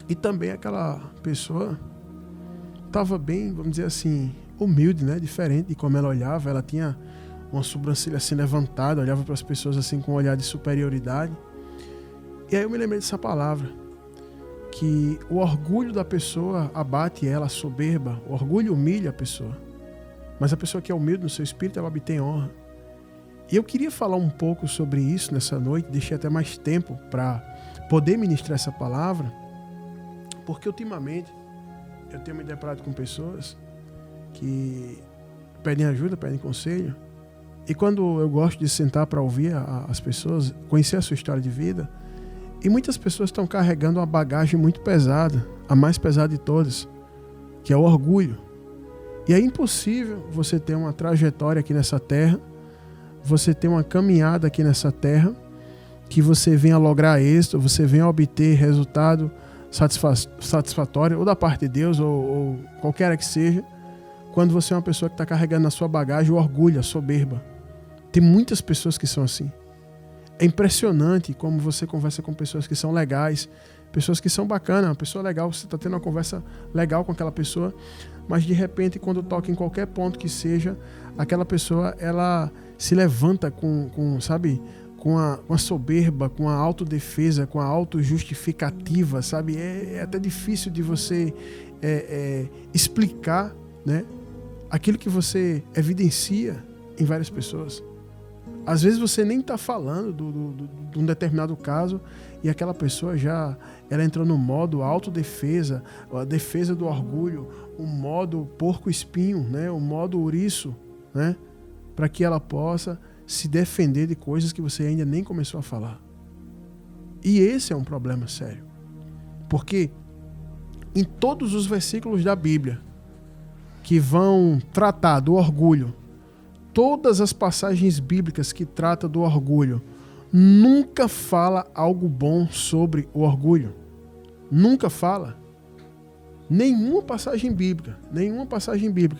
e também aquela pessoa estava bem, vamos dizer assim, humilde, né? Diferente de como ela olhava. Ela tinha uma sobrancelha assim levantada, olhava para as pessoas assim com um olhar de superioridade. E aí eu me lembrei dessa palavra, que o orgulho da pessoa abate ela, a soberba. O orgulho humilha a pessoa, mas a pessoa que é humilde no seu espírito, ela obtém honra. E eu queria falar um pouco sobre isso nessa noite, deixei até mais tempo para poder ministrar essa palavra, porque ultimamente eu tenho me deparado com pessoas que pedem ajuda, pedem conselho, e quando eu gosto de sentar para ouvir as pessoas, conhecer a sua história de vida, e muitas pessoas estão carregando uma bagagem muito pesada, a mais pesada de todas, que é o orgulho. E é impossível você ter uma trajetória aqui nessa terra, você ter uma caminhada aqui nessa terra, que você venha lograr êxito, você venha obter resultado satisfatório, ou da parte de Deus, ou qualquer que seja, quando você é uma pessoa que está carregando na sua bagagem o orgulho, a soberba. Tem muitas pessoas que são assim. É impressionante como você conversa com pessoas que são legais, pessoas que são bacanas, uma pessoa legal, você está tendo uma conversa legal com aquela pessoa, mas de repente, quando toca em qualquer ponto que seja, aquela pessoa, ela se levanta sabe, com a soberba, com a autodefesa, com a autojustificativa, sabe? É até difícil de você explicar, né, aquilo que você evidencia em várias pessoas. Às vezes você nem está falando de um determinado caso e aquela pessoa ela entrou no modo autodefesa, a defesa do orgulho, o modo porco-espinho, né? O modo ouriço, né? Para que ela possa se defender de coisas que você ainda nem começou a falar. E esse é um problema sério. Porque em todos os versículos da Bíblia que vão tratar do orgulho, todas as passagens bíblicas que tratam do orgulho, nunca fala algo bom sobre o orgulho. Nunca fala. Nenhuma passagem bíblica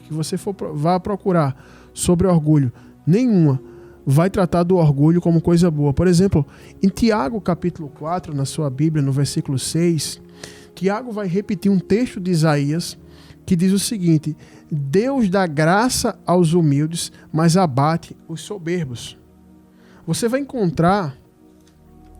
que você vá procurar sobre orgulho, nenhuma vai tratar do orgulho como coisa boa. Por exemplo, em Tiago capítulo 4, na sua Bíblia, no versículo 6, Tiago vai repetir um texto de Isaías que diz o seguinte: Deus dá graça aos humildes, mas abate os soberbos. Você vai encontrar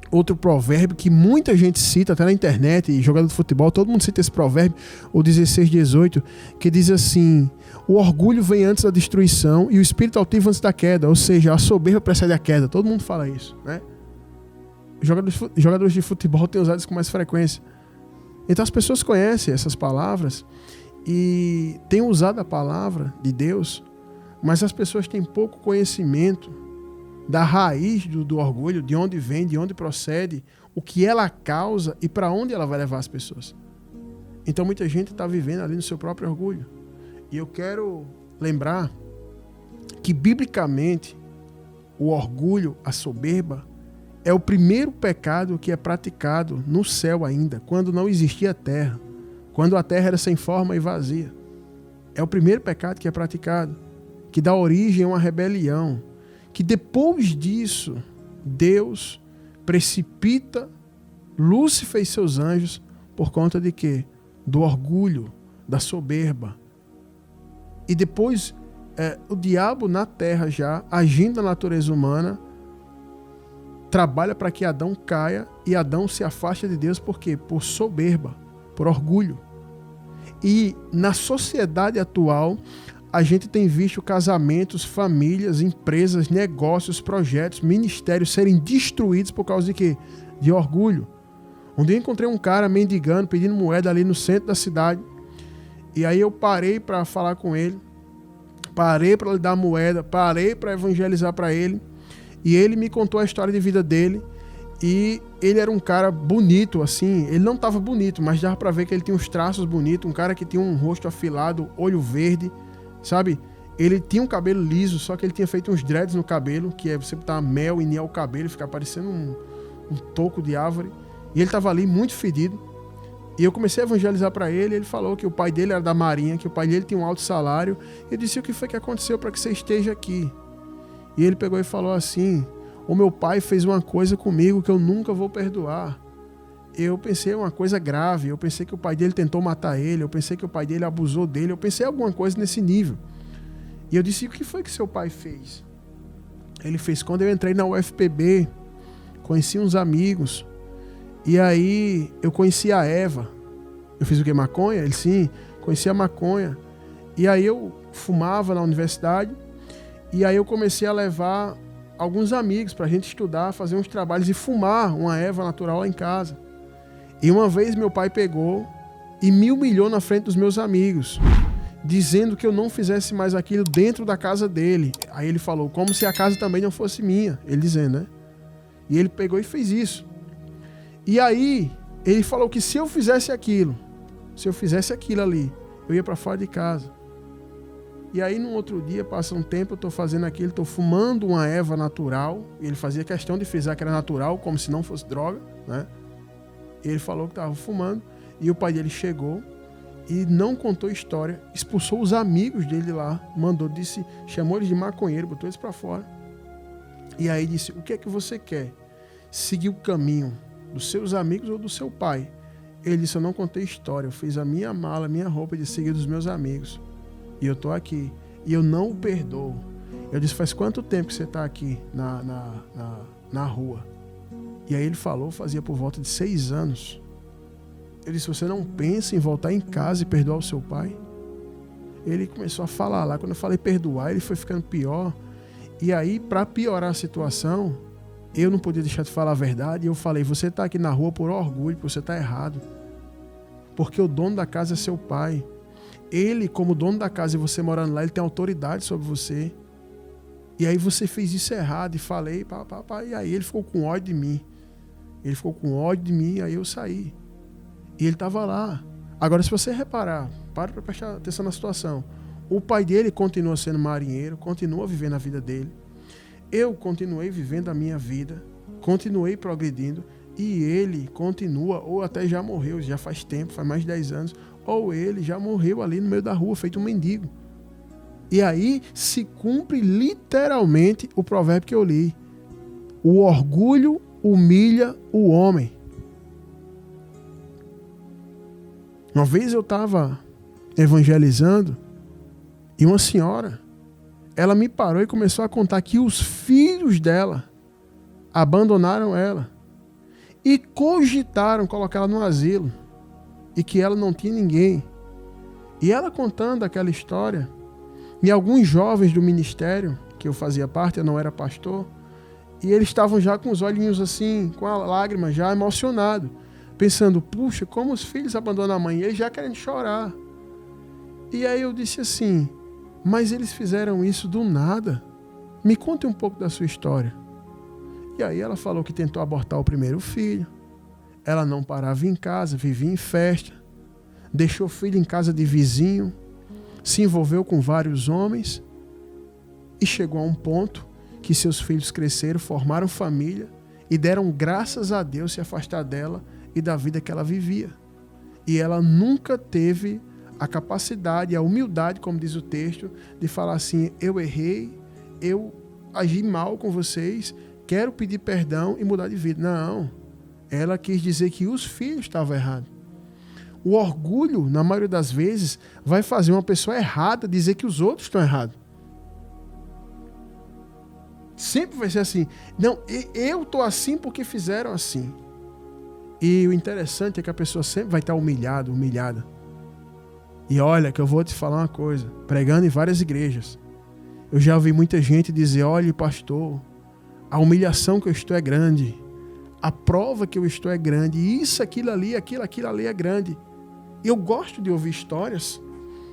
outro provérbio que muita gente cita, até na internet, e jogador de futebol, todo mundo cita esse provérbio, o 16:18, que diz assim: o orgulho vem antes da destruição e o espírito altivo antes da queda, ou seja, a soberba precede a queda. Todo mundo fala isso, né? Jogadores de futebol têm usado isso com mais frequência. Então as pessoas conhecem essas palavras e têm usado a palavra de Deus, mas as pessoas têm pouco conhecimento da raiz do orgulho, de onde vem, de onde procede, o que ela causa e para onde ela vai levar as pessoas. Então muita gente está vivendo ali no seu próprio orgulho. E eu quero lembrar que biblicamente o orgulho, a soberba, é o primeiro pecado que é praticado no céu ainda, quando não existia terra, quando a terra era sem forma e vazia. É o primeiro pecado que é praticado, que dá origem a uma rebelião, que depois disso, Deus precipita Lúcifer e seus anjos por conta de quê? Do orgulho, da soberba. E depois, o diabo na terra já, agindo na natureza humana, trabalha para que Adão caia e Adão se afaste de Deus. Por quê? Por soberba, por orgulho. E na sociedade atual, a gente tem visto casamentos, famílias, empresas, negócios, projetos, ministérios serem destruídos por causa de quê? De orgulho. Um dia eu encontrei um cara mendigando, pedindo moeda ali no centro da cidade. E aí eu parei para falar com ele, parei para lhe dar moeda, parei para evangelizar para ele. E ele me contou a história de vida dele. E ele era um cara bonito, assim. Ele não estava bonito, mas dava para ver que ele tinha uns traços bonitos. Um cara que tinha um rosto afilado, olho verde, sabe? Ele tinha um cabelo liso, só que ele tinha feito uns dreads no cabelo, que é você botar mel e niar o cabelo e ficar parecendo um toco de árvore. E ele estava ali muito fedido. E eu comecei a evangelizar para ele. Ele falou que o pai dele era da Marinha, que o pai dele tinha um alto salário. Eu disse: o que foi que aconteceu para que você esteja aqui? E ele pegou e falou assim: o meu pai fez uma coisa comigo que eu nunca vou perdoar. Eu pensei uma coisa grave, eu pensei que o pai dele tentou matar ele, eu pensei que o pai dele abusou dele, eu pensei alguma coisa nesse nível. E eu disse: o que foi que seu pai fez? Ele fez: quando eu entrei na UFPB, conheci uns amigos, e aí eu conheci a Eva. Eu fiz o quê? Maconha? Ele: sim, conheci a maconha. E aí eu fumava na universidade, e aí eu comecei a levar alguns amigos pra gente estudar, fazer uns trabalhos e fumar uma erva natural lá em casa. E uma vez meu pai pegou e me humilhou na frente dos meus amigos, dizendo que eu não fizesse mais aquilo dentro da casa dele. Aí ele falou, como se a casa também não fosse minha, ele dizendo, né? E ele pegou e fez isso. E aí ele falou que se eu fizesse aquilo ali, eu ia pra fora de casa. E aí, num outro dia, passa um tempo, eu tô fazendo aquilo, tô fumando uma erva natural. E ele fazia questão de frisar que era natural, como se não fosse droga, né? E ele falou que tava fumando. E o pai dele chegou e não contou história, expulsou os amigos dele lá, chamou eles de maconheiro, botou eles pra fora. E aí disse: o que é que você quer? Seguir o caminho dos seus amigos ou do seu pai? Ele disse: eu não contei história, eu fiz a minha mala, a minha roupa de seguir dos meus amigos. E eu tô aqui. E eu não o perdoo. Eu disse: faz quanto tempo que você tá aqui na rua? E aí ele falou, fazia por volta de 6 anos. Eu disse: você não pensa em voltar em casa e perdoar o seu pai? Ele começou a falar lá. Quando eu falei perdoar, ele foi ficando pior. E aí, para piorar a situação, eu não podia deixar de falar a verdade. E eu falei, você está aqui na rua por orgulho, porque você está errado. Porque o dono da casa é seu pai. Ele, como dono da casa e você morando lá, ele tem autoridade sobre você. E aí você fez isso errado. E falei, e aí ele ficou com ódio de mim. Ele ficou com ódio de mim, aí eu saí. E ele estava lá. Agora, se você reparar, para prestar atenção na situação. O pai dele continua sendo marinheiro, continua vivendo a vida dele. Eu continuei vivendo a minha vida, continuei progredindo, e ele continua, ou até já morreu, já faz tempo, faz mais de 10 anos, ou ele já morreu ali no meio da rua, feito um mendigo. E aí se cumpre literalmente o provérbio que eu li. O orgulho humilha o homem. Uma vez eu estava evangelizando, e uma senhora, ela me parou e começou a contar que os filhos dela abandonaram ela e cogitaram colocar ela no asilo e que ela não tinha ninguém. E ela contando aquela história, e alguns jovens do ministério que eu fazia parte, eu não era pastor, e eles estavam já com os olhinhos assim, com a lágrima já emocionado, pensando, puxa, como os filhos abandonam a mãe, e eles já querendo chorar. E aí eu disse assim, mas eles fizeram isso do nada. Me conte um pouco da sua história. E aí ela falou que tentou abortar o primeiro filho. Ela não parava em casa, vivia em festa. Deixou o filho em casa de vizinho. Se envolveu com vários homens. E chegou a um ponto que seus filhos cresceram, formaram família e deram graças a Deus se afastar dela e da vida que ela vivia. E ela nunca teve a capacidade, a humildade, como diz o texto, de falar assim, eu errei, eu agi mal com vocês, quero pedir perdão e mudar de vida. Não, ela quis dizer que os filhos estavam errados. O orgulho, na maioria das vezes, vai fazer uma pessoa errada dizer que os outros estão errados. Sempre vai ser assim, não, eu estou assim porque fizeram assim. E o interessante é que a pessoa sempre vai estar humilhada. E olha, que eu vou te falar uma coisa, pregando em várias igrejas, eu já ouvi muita gente dizer, olha pastor, a humilhação que eu estou é grande, a prova que eu estou é grande, isso, aquilo ali é grande. E eu gosto de ouvir histórias,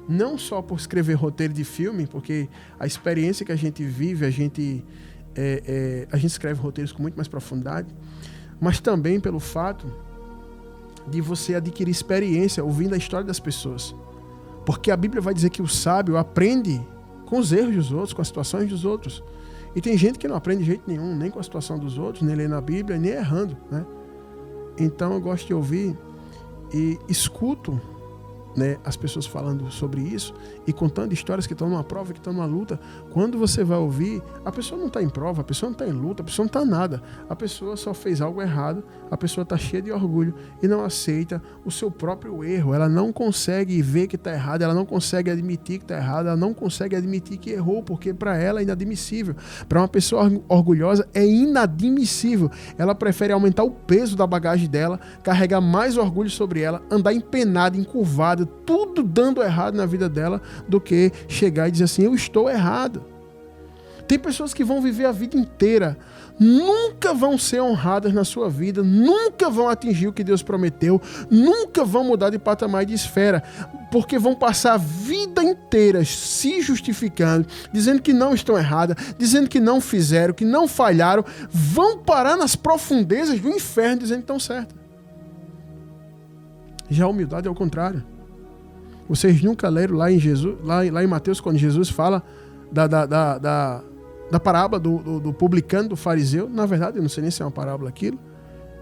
não só por escrever roteiro de filme, porque a experiência que a gente vive, a gente escreve roteiros com muito mais profundidade, mas também pelo fato de você adquirir experiência ouvindo a história das pessoas. Porque a Bíblia vai dizer que o sábio aprende com os erros dos outros, com as situações dos outros. E tem gente que não aprende de jeito nenhum, nem com a situação dos outros, nem lendo a Bíblia, nem errando, né? Então eu gosto de ouvir e escuto, né, as pessoas falando sobre isso e contando histórias que estão numa prova, que estão numa luta. Quando você vai ouvir, a pessoa não está em prova, a pessoa não está em luta, a pessoa não está nada. A pessoa só fez algo errado, a pessoa está cheia de orgulho e não aceita o seu próprio erro. Ela não consegue ver que está errado, ela não consegue admitir que está errado, ela não consegue admitir que errou, porque para ela é inadmissível. Para uma pessoa orgulhosa é inadmissível. Ela prefere aumentar o peso da bagagem dela, carregar mais orgulho sobre ela, andar empenada, encurvada, tudo dando errado na vida dela, do que chegar e dizer assim, eu estou errado. Tem pessoas que vão viver a vida inteira, nunca vão ser honradas na sua vida, nunca vão atingir o que Deus prometeu, nunca vão mudar de patamar e de esfera, porque vão passar a vida inteira se justificando, dizendo que não estão erradas, dizendo que não fizeram, que não falharam, vão parar nas profundezas do inferno dizendo que estão certas. Já a humildade é o contrário. Vocês nunca leram lá em Mateus, quando Jesus fala da parábola do publicano, do fariseu? Na verdade, eu não sei nem se é uma parábola aquilo,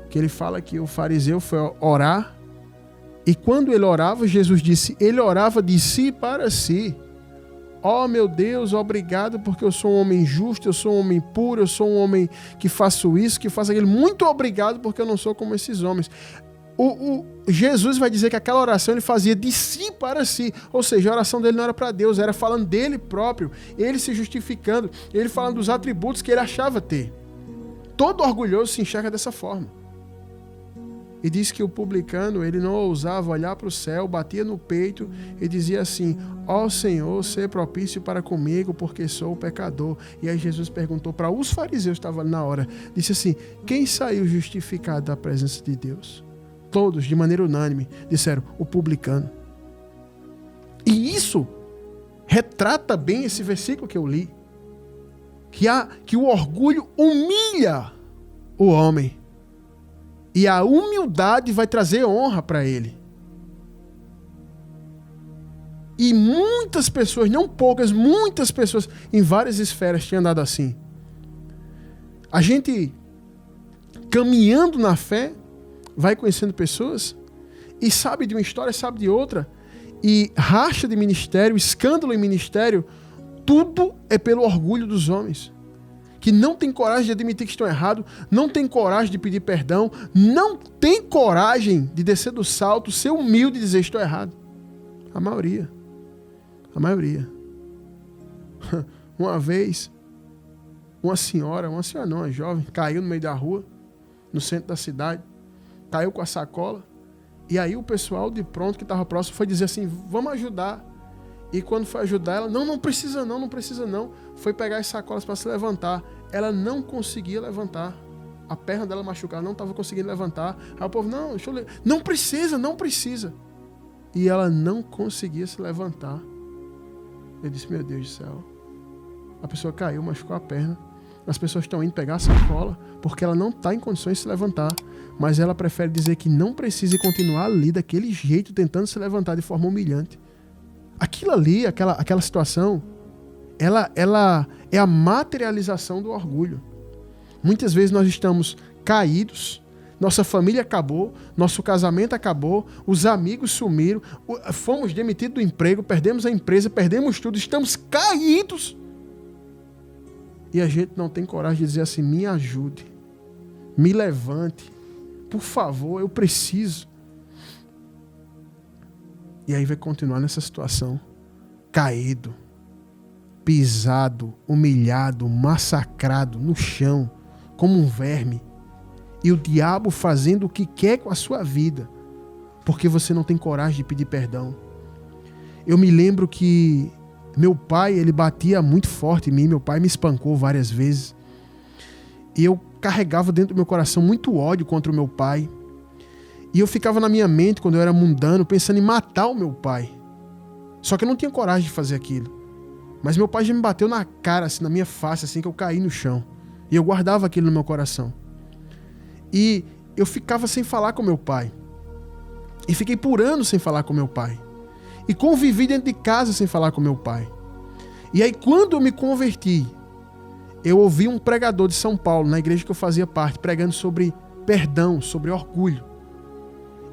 que ele fala que o fariseu foi orar, e quando ele orava, Jesus disse, ele orava de si para si. Ó meu Deus, obrigado porque eu sou um homem justo, eu sou um homem puro, eu sou um homem que faço isso, que faço aquilo. Muito obrigado porque eu não sou como esses homens. Jesus vai dizer que aquela oração ele fazia de si para si, ou seja, a oração dele não era para Deus, era falando dele próprio, ele se justificando, ele falando dos atributos que ele achava ter. Todo orgulhoso se enxerga dessa forma. E diz que o publicano, ele não ousava olhar para o céu, batia no peito e dizia assim: ó Senhor, sê propício para comigo, porque sou pecador. E aí Jesus perguntou para os fariseus que estavam ali na hora, disse assim: quem saiu justificado da presença de Deus? Todos, de maneira unânime, disseram: o publicano. E isso retrata bem esse versículo que eu li. Que o orgulho humilha o homem. E a humildade vai trazer honra para ele. E muitas pessoas, não poucas, muitas pessoas, em várias esferas têm andado assim. A gente, caminhando na fé, vai conhecendo pessoas e sabe de uma história, sabe de outra. E racha de ministério, escândalo em ministério, tudo é pelo orgulho dos homens. Que não tem coragem de admitir que estão errados, não tem coragem de pedir perdão, não tem coragem de descer do salto, ser humilde e dizer: estou errado. A maioria. Uma vez, uma jovem, caiu no meio da rua, no centro da cidade, caiu com a sacola, e aí o pessoal de pronto que estava próximo foi dizer assim: vamos ajudar. E quando foi ajudar ela, não precisa não. Foi pegar as sacolas para se levantar. Ela não conseguia levantar. A perna dela machucada, não estava conseguindo levantar. Aí o povo: deixa eu ler. Não precisa. E ela não conseguia se levantar. Eu disse: meu Deus do céu. A pessoa caiu, machucou a perna. As pessoas estão indo pegar a sacola porque ela não está em condições de se levantar. Mas ela prefere dizer que não precisa e continuar ali daquele jeito, tentando se levantar de forma humilhante. Aquilo ali, aquela situação, ela é a materialização do orgulho. Muitas vezes nós estamos caídos, nossa família acabou, nosso casamento acabou, os amigos sumiram, fomos demitidos do emprego, perdemos a empresa, perdemos tudo, estamos caídos. E a gente não tem coragem de dizer assim: me ajude, me levante, por favor, eu preciso. E aí vai continuar nessa situação, caído, pisado, humilhado, massacrado no chão, como um verme. E o diabo fazendo o que quer com a sua vida, porque você não tem coragem de pedir perdão. Eu me lembro que meu pai, ele batia muito forte em mim, meu pai me espancou várias vezes. E eu carregava dentro do meu coração muito ódio contra o meu pai. E eu ficava na minha mente, quando eu era mundano, pensando em matar o meu pai. Só que eu não tinha coragem de fazer aquilo. Mas meu pai já me bateu na cara, assim, na minha face, assim, que eu caí no chão. E eu guardava aquilo no meu coração. E eu ficava sem falar com meu pai. E fiquei por anos sem falar com meu pai. E convivi dentro de casa sem falar com meu pai. E aí, quando eu me converti, eu ouvi um pregador de São Paulo, na igreja que eu fazia parte, pregando sobre perdão, sobre orgulho.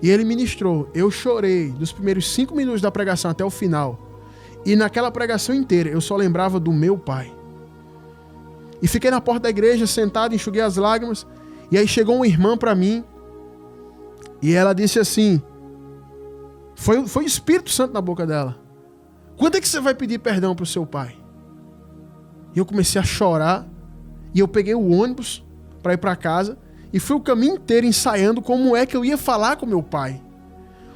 E ele ministrou. Eu chorei dos primeiros 5 minutos da pregação até o final. E naquela pregação inteira eu só lembrava do meu pai. E fiquei na porta da igreja sentado, enxuguei as lágrimas. E aí chegou uma irmã para mim. E ela disse assim: foi o Espírito Santo na boca dela: quando é que você vai pedir perdão para o seu pai? E eu comecei a chorar. E eu peguei o ônibus para ir para casa. E fui o caminho inteiro ensaiando como é que eu ia falar com meu pai.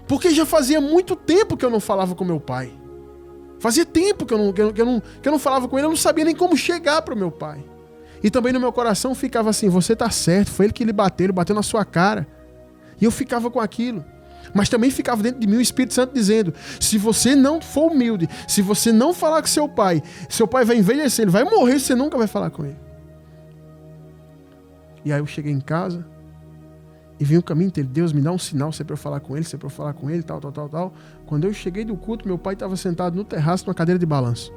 Porque já fazia muito tempo que eu não falava com meu pai. Fazia tempo que eu não falava com ele, eu não sabia nem como chegar para o meu pai. E também no meu coração ficava assim: você tá certo, foi ele que ele bateu na sua cara. E eu ficava com aquilo. Mas também ficava dentro de mim o Espírito Santo dizendo: se você não for humilde, se você não falar com seu pai vai envelhecer, ele vai morrer, você nunca vai falar com ele. E aí eu cheguei em casa e vim o caminho inteiro: Deus, me dá um sinal, se é para eu falar com ele, tal. Quando eu cheguei do culto, meu pai estava sentado no terraço numa cadeira de balanço.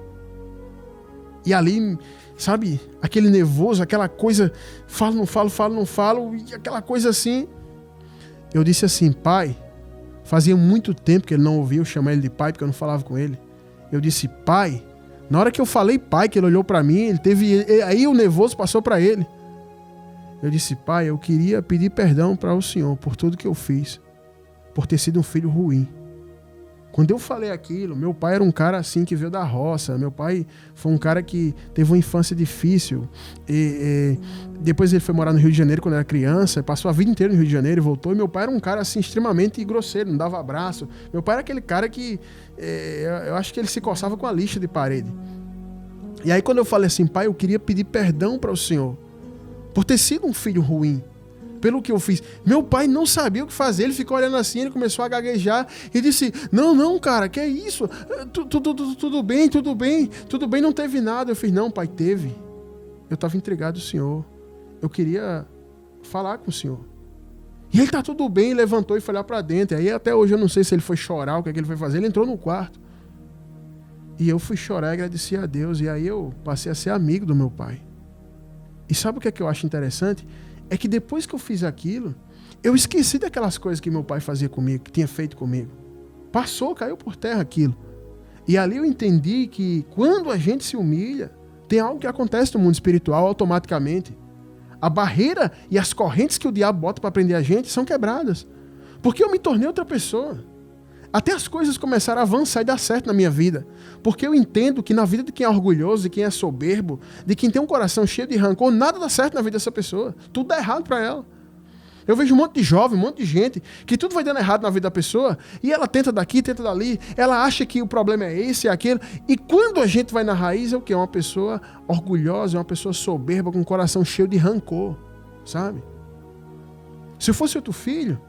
E ali, sabe, aquele nervoso, aquela coisa, falo, não falo, e aquela coisa assim. Eu disse assim: pai, fazia muito tempo que ele não ouvia eu chamar ele de pai, porque eu não falava com ele. Eu disse: pai. Na hora que eu falei pai, que ele olhou para mim, aí o nervoso passou para ele. Eu disse: pai, eu queria pedir perdão para o senhor por tudo que eu fiz, por ter sido um filho ruim. Quando eu falei aquilo, meu pai era um cara assim que veio da roça. Meu pai foi um cara que teve uma infância difícil. Depois ele foi morar no Rio de Janeiro quando era criança. Passou a vida inteira no Rio de Janeiro e voltou. E meu pai era um cara assim extremamente grosseiro, não dava abraço. Meu pai era aquele cara que eu acho que ele se coçava com a lixa de parede. E aí quando eu falei assim, pai, eu queria pedir perdão para o senhor por ter sido um filho ruim, pelo que eu fiz. Meu pai não sabia o que fazer, ele ficou olhando assim, ele começou a gaguejar e disse, não, cara, que é isso? Tudo bem, não teve nada. Eu fiz, não, pai, teve. Eu estava entregado ao senhor. Eu queria falar com o senhor. E ele tá tudo bem, levantou e foi lá para dentro. Aí até hoje eu não sei se ele foi chorar, o que é que ele foi fazer. Ele entrou no quarto. E eu fui chorar e agradeci a Deus. E aí eu passei a ser amigo do meu pai. E sabe o que é que eu acho interessante? É que depois que eu fiz aquilo, eu esqueci daquelas coisas que meu pai fazia comigo, que tinha feito comigo. Passou, caiu por terra aquilo. E ali eu entendi que quando a gente se humilha, tem algo que acontece no mundo espiritual automaticamente. A barreira e as correntes que o diabo bota para prender a gente são quebradas. Porque eu me tornei outra pessoa. Até as coisas começaram a avançar e dar certo na minha vida. Porque eu entendo que na vida de quem é orgulhoso, de quem é soberbo, de quem tem um coração cheio de rancor, nada dá certo na vida dessa pessoa. Tudo dá errado para ela. Eu vejo um monte de jovem, um monte de gente, que tudo vai dando errado na vida da pessoa, e ela tenta daqui, tenta dali, ela acha que o problema é esse, é aquele, e quando a gente vai na raiz, é o quê? É uma pessoa orgulhosa, é uma pessoa soberba, com um coração cheio de rancor, sabe? Se eu fosse outro filho,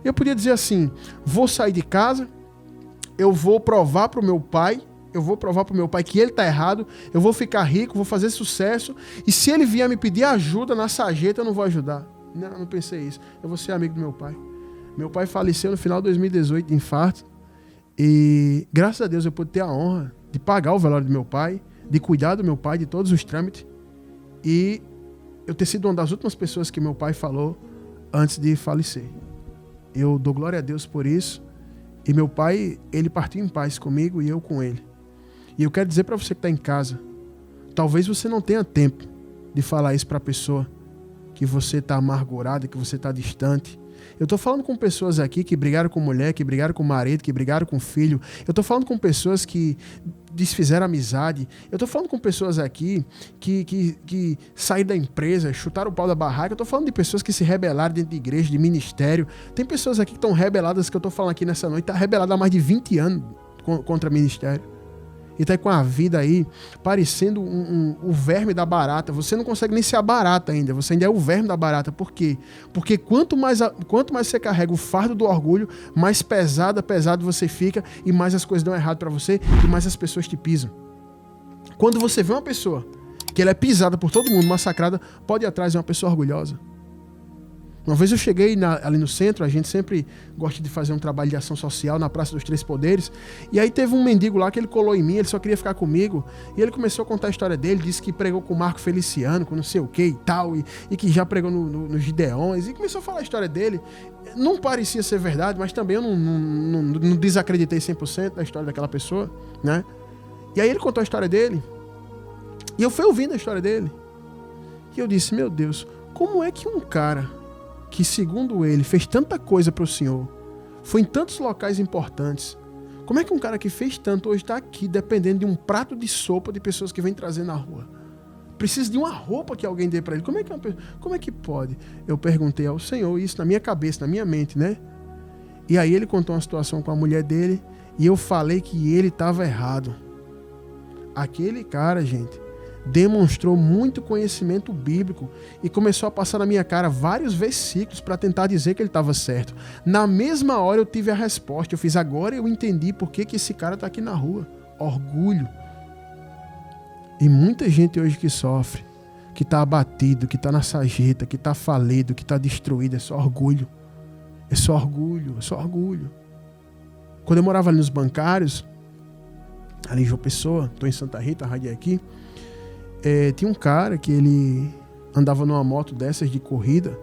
eu podia dizer assim, vou sair de casa, eu vou provar para o meu pai, que ele está errado, eu vou ficar rico, vou fazer sucesso, e se ele vier me pedir ajuda na sarjeta, eu não vou ajudar. Não pensei isso. Eu vou ser amigo do meu pai. Meu pai faleceu no final de 2018 de infarto, e graças a Deus eu pude ter a honra de pagar o velório do meu pai, de cuidar do meu pai, de todos os trâmites, e eu ter sido uma das últimas pessoas que meu pai falou antes de falecer. Eu dou glória a Deus por isso. E meu pai, ele partiu em paz comigo e eu com ele. E eu quero dizer para você que está em casa, talvez você não tenha tempo de falar isso para a pessoa, que você está amargurado, que você está distante. Eu estou falando com pessoas aqui que brigaram com mulher, que brigaram com marido, que brigaram com filho. Eu estou falando com pessoas que desfizeram amizade. Eu estou falando com pessoas aqui que saíram da empresa, chutaram o pau da barraca. Eu estou falando de pessoas que se rebelaram dentro de igreja, de ministério. Tem pessoas aqui que estão rebeladas, que eu estou falando aqui nessa noite, está rebelada há mais de 20 anos contra ministério. E está com a vida aí parecendo o verme da barata. Você não consegue nem ser a barata ainda. Você ainda é o verme da barata. Por quê? Porque quanto mais você carrega o fardo do orgulho, mais pesado você fica e mais as coisas dão errado para você e mais as pessoas te pisam. Quando você vê uma pessoa que ela é pisada por todo mundo, massacrada, pode ir atrás de uma pessoa orgulhosa. Uma vez eu cheguei ali no centro, a gente sempre gosta de fazer um trabalho de ação social na Praça dos Três Poderes, e aí teve um mendigo lá que ele colou em mim, ele só queria ficar comigo, e ele começou a contar a história dele, disse que pregou com o Marco Feliciano, com não sei o que e tal, e que já pregou no Gideões, e começou a falar a história dele. Não parecia ser verdade, mas também eu não desacreditei 100% da história daquela pessoa, né? E aí ele contou a história dele, e eu fui ouvindo a história dele, e eu disse, meu Deus, como é que um cara que, segundo ele, fez tanta coisa para o Senhor, foi em tantos locais importantes, como é que um cara que fez tanto hoje está aqui dependendo de um prato de sopa de pessoas que vêm trazer na rua? Precisa de uma roupa que alguém dê para ele. Como é que pode? Eu perguntei ao Senhor isso na minha cabeça, na minha mente, né? E aí ele contou uma situação com a mulher dele e eu falei que ele estava errado. Aquele cara, gente, demonstrou muito conhecimento bíblico e começou a passar na minha cara vários versículos para tentar dizer que ele estava certo. Na mesma hora eu tive a resposta. Eu fiz, agora eu entendi por que esse cara está aqui na rua. Orgulho. E muita gente hoje que sofre, que está abatido, que está na sarjeta, que está falido, que está destruído, é só orgulho. É só orgulho, é só orgulho. Quando eu morava ali nos bancários, ali em João Pessoa, estou em Santa Rita, a rádio é aqui, tinha um cara que ele andava numa moto dessas de corrida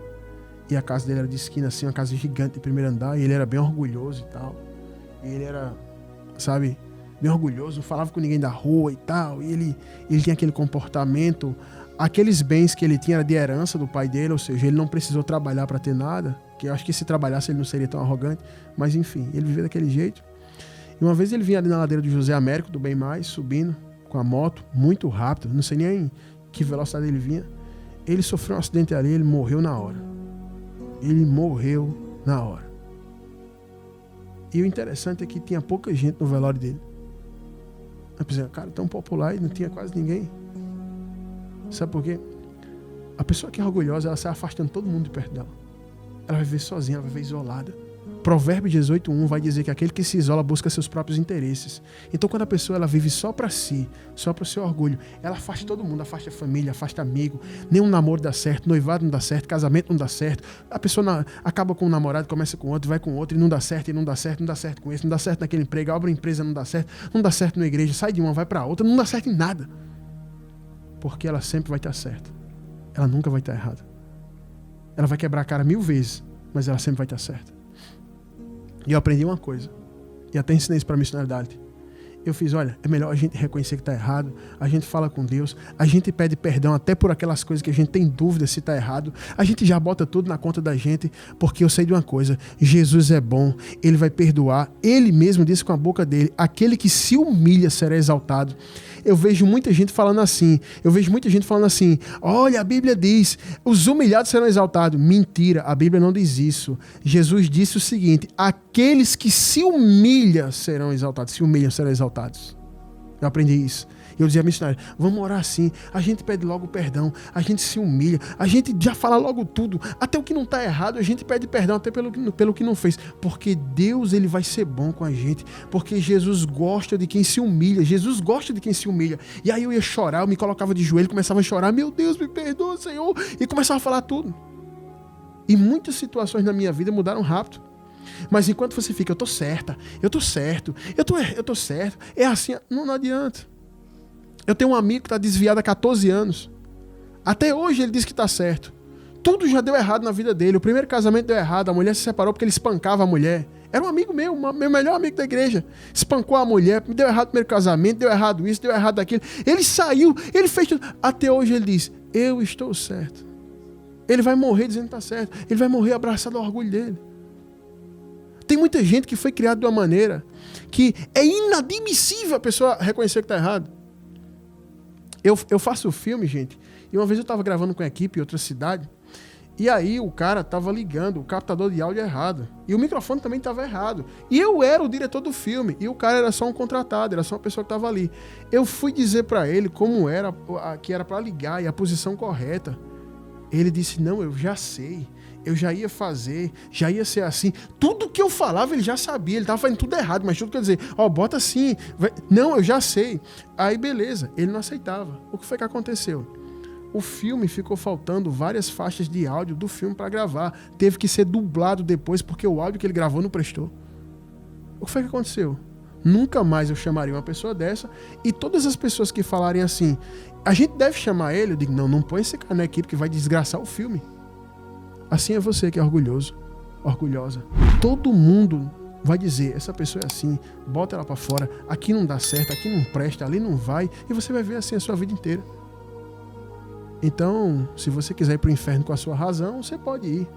e a casa dele era de esquina assim, uma casa gigante de primeiro andar, e ele era bem orgulhoso e tal. E ele era, sabe, bem orgulhoso, não falava com ninguém da rua e tal, e ele tinha aquele comportamento, aqueles bens que ele tinha era de herança do pai dele, ou seja, ele não precisou trabalhar para ter nada, que eu acho que se trabalhasse ele não seria tão arrogante, mas enfim, ele vivia daquele jeito. E uma vez ele vinha ali na ladeira do José Américo, do Bem Mais, subindo com a moto, muito rápido, não sei nem que velocidade ele vinha. Ele sofreu um acidente ali, ele morreu na hora. Ele morreu na hora. E o interessante é que tinha pouca gente no velório dele. Eu pensei, cara, tão popular e não tinha quase ninguém. Sabe por quê? A pessoa que é orgulhosa, ela sai afastando todo mundo de perto dela. Ela vai viver sozinha, ela vai viver isolada. Provérbios 18:1 vai dizer que aquele que se isola busca seus próprios interesses. Então quando a pessoa ela vive só para si, só para o seu orgulho, ela afasta todo mundo, afasta a família, afasta amigo. Nenhum namoro dá certo, noivado não dá certo, casamento não dá certo. A pessoa acaba com um namorado, começa com outro, vai com outro e não dá certo, e não dá certo, não dá certo com esse, não dá certo naquele emprego, abre uma empresa, não dá certo na igreja, sai de uma, vai para outra, não dá certo em nada. Porque ela sempre vai estar certa. Ela nunca vai estar errada. Ela vai quebrar a cara 1000 vezes, mas ela sempre vai estar certa. E eu aprendi uma coisa, e até ensinei isso para a missionalidade. Eu fiz, olha, é melhor a gente reconhecer que está errado, a gente fala com Deus, a gente pede perdão até por aquelas coisas que a gente tem dúvida se está errado, a gente já bota tudo na conta da gente, porque eu sei de uma coisa, Jesus é bom, Ele vai perdoar, Ele mesmo disse com a boca dele, aquele que se humilha será exaltado. Eu vejo muita gente falando assim, olha, a Bíblia diz, os humilhados serão exaltados. Mentira, a Bíblia não diz isso. Jesus disse o seguinte, aqueles que se humilham serão exaltados, serão exaltados. Eu aprendi isso. Eu dizia, missionário, vamos orar assim, a gente pede logo perdão, a gente se humilha, a gente já fala logo tudo, até o que não está errado, a gente pede perdão até pelo que não fez, porque Deus ele vai ser bom com a gente, porque Jesus gosta de quem se humilha, e aí eu ia chorar, eu me colocava de joelho, começava a chorar, meu Deus, me perdoa, Senhor, e começava a falar tudo. E muitas situações na minha vida mudaram rápido. Mas enquanto você fica, eu tô certo, é assim, não adianta. Eu tenho um amigo que está desviado há 14 anos. Até hoje ele diz que está certo. Tudo já deu errado na vida dele. O primeiro casamento deu errado. A mulher se separou porque ele espancava a mulher. Era um amigo meu melhor amigo da igreja. Espancou a mulher, deu errado o primeiro casamento, deu errado isso, deu errado aquilo. Ele saiu, ele fez tudo. Até hoje ele diz, eu estou certo. Ele vai morrer dizendo que está certo. Ele vai morrer abraçado ao orgulho dele. Tem muita gente que foi criada de uma maneira que é inadmissível a pessoa reconhecer que está errado. Eu faço filme, gente, e uma vez eu estava gravando com a equipe em outra cidade, e aí o cara estava ligando o captador de áudio errado, e o microfone também estava errado, e eu era o diretor do filme, e o cara era só um contratado, era só uma pessoa que estava ali. Eu fui dizer para ele como era, que era para ligar, e a posição correta. Ele disse, não, eu já sei, eu já ia fazer, já ia ser assim. Tudo que eu falava ele já sabia, ele estava fazendo tudo errado, mas tudo que eu dizer, bota assim, não, eu já sei. Aí beleza, ele não aceitava. O que foi que aconteceu? O filme ficou faltando várias faixas de áudio do filme para gravar, teve que ser dublado depois porque o áudio que ele gravou não prestou. O que foi que aconteceu? Nunca mais eu chamaria uma pessoa dessa, e todas as pessoas que falarem assim, a gente deve chamar ele, eu digo, não põe esse cara na equipe que vai desgraçar o filme. Assim é você que é orgulhoso, orgulhosa. Todo mundo vai dizer, essa pessoa é assim, bota ela pra fora, aqui não dá certo, aqui não presta, ali não vai, e você vai ver assim a sua vida inteira. Então, se você quiser ir pro inferno com a sua razão, você pode ir.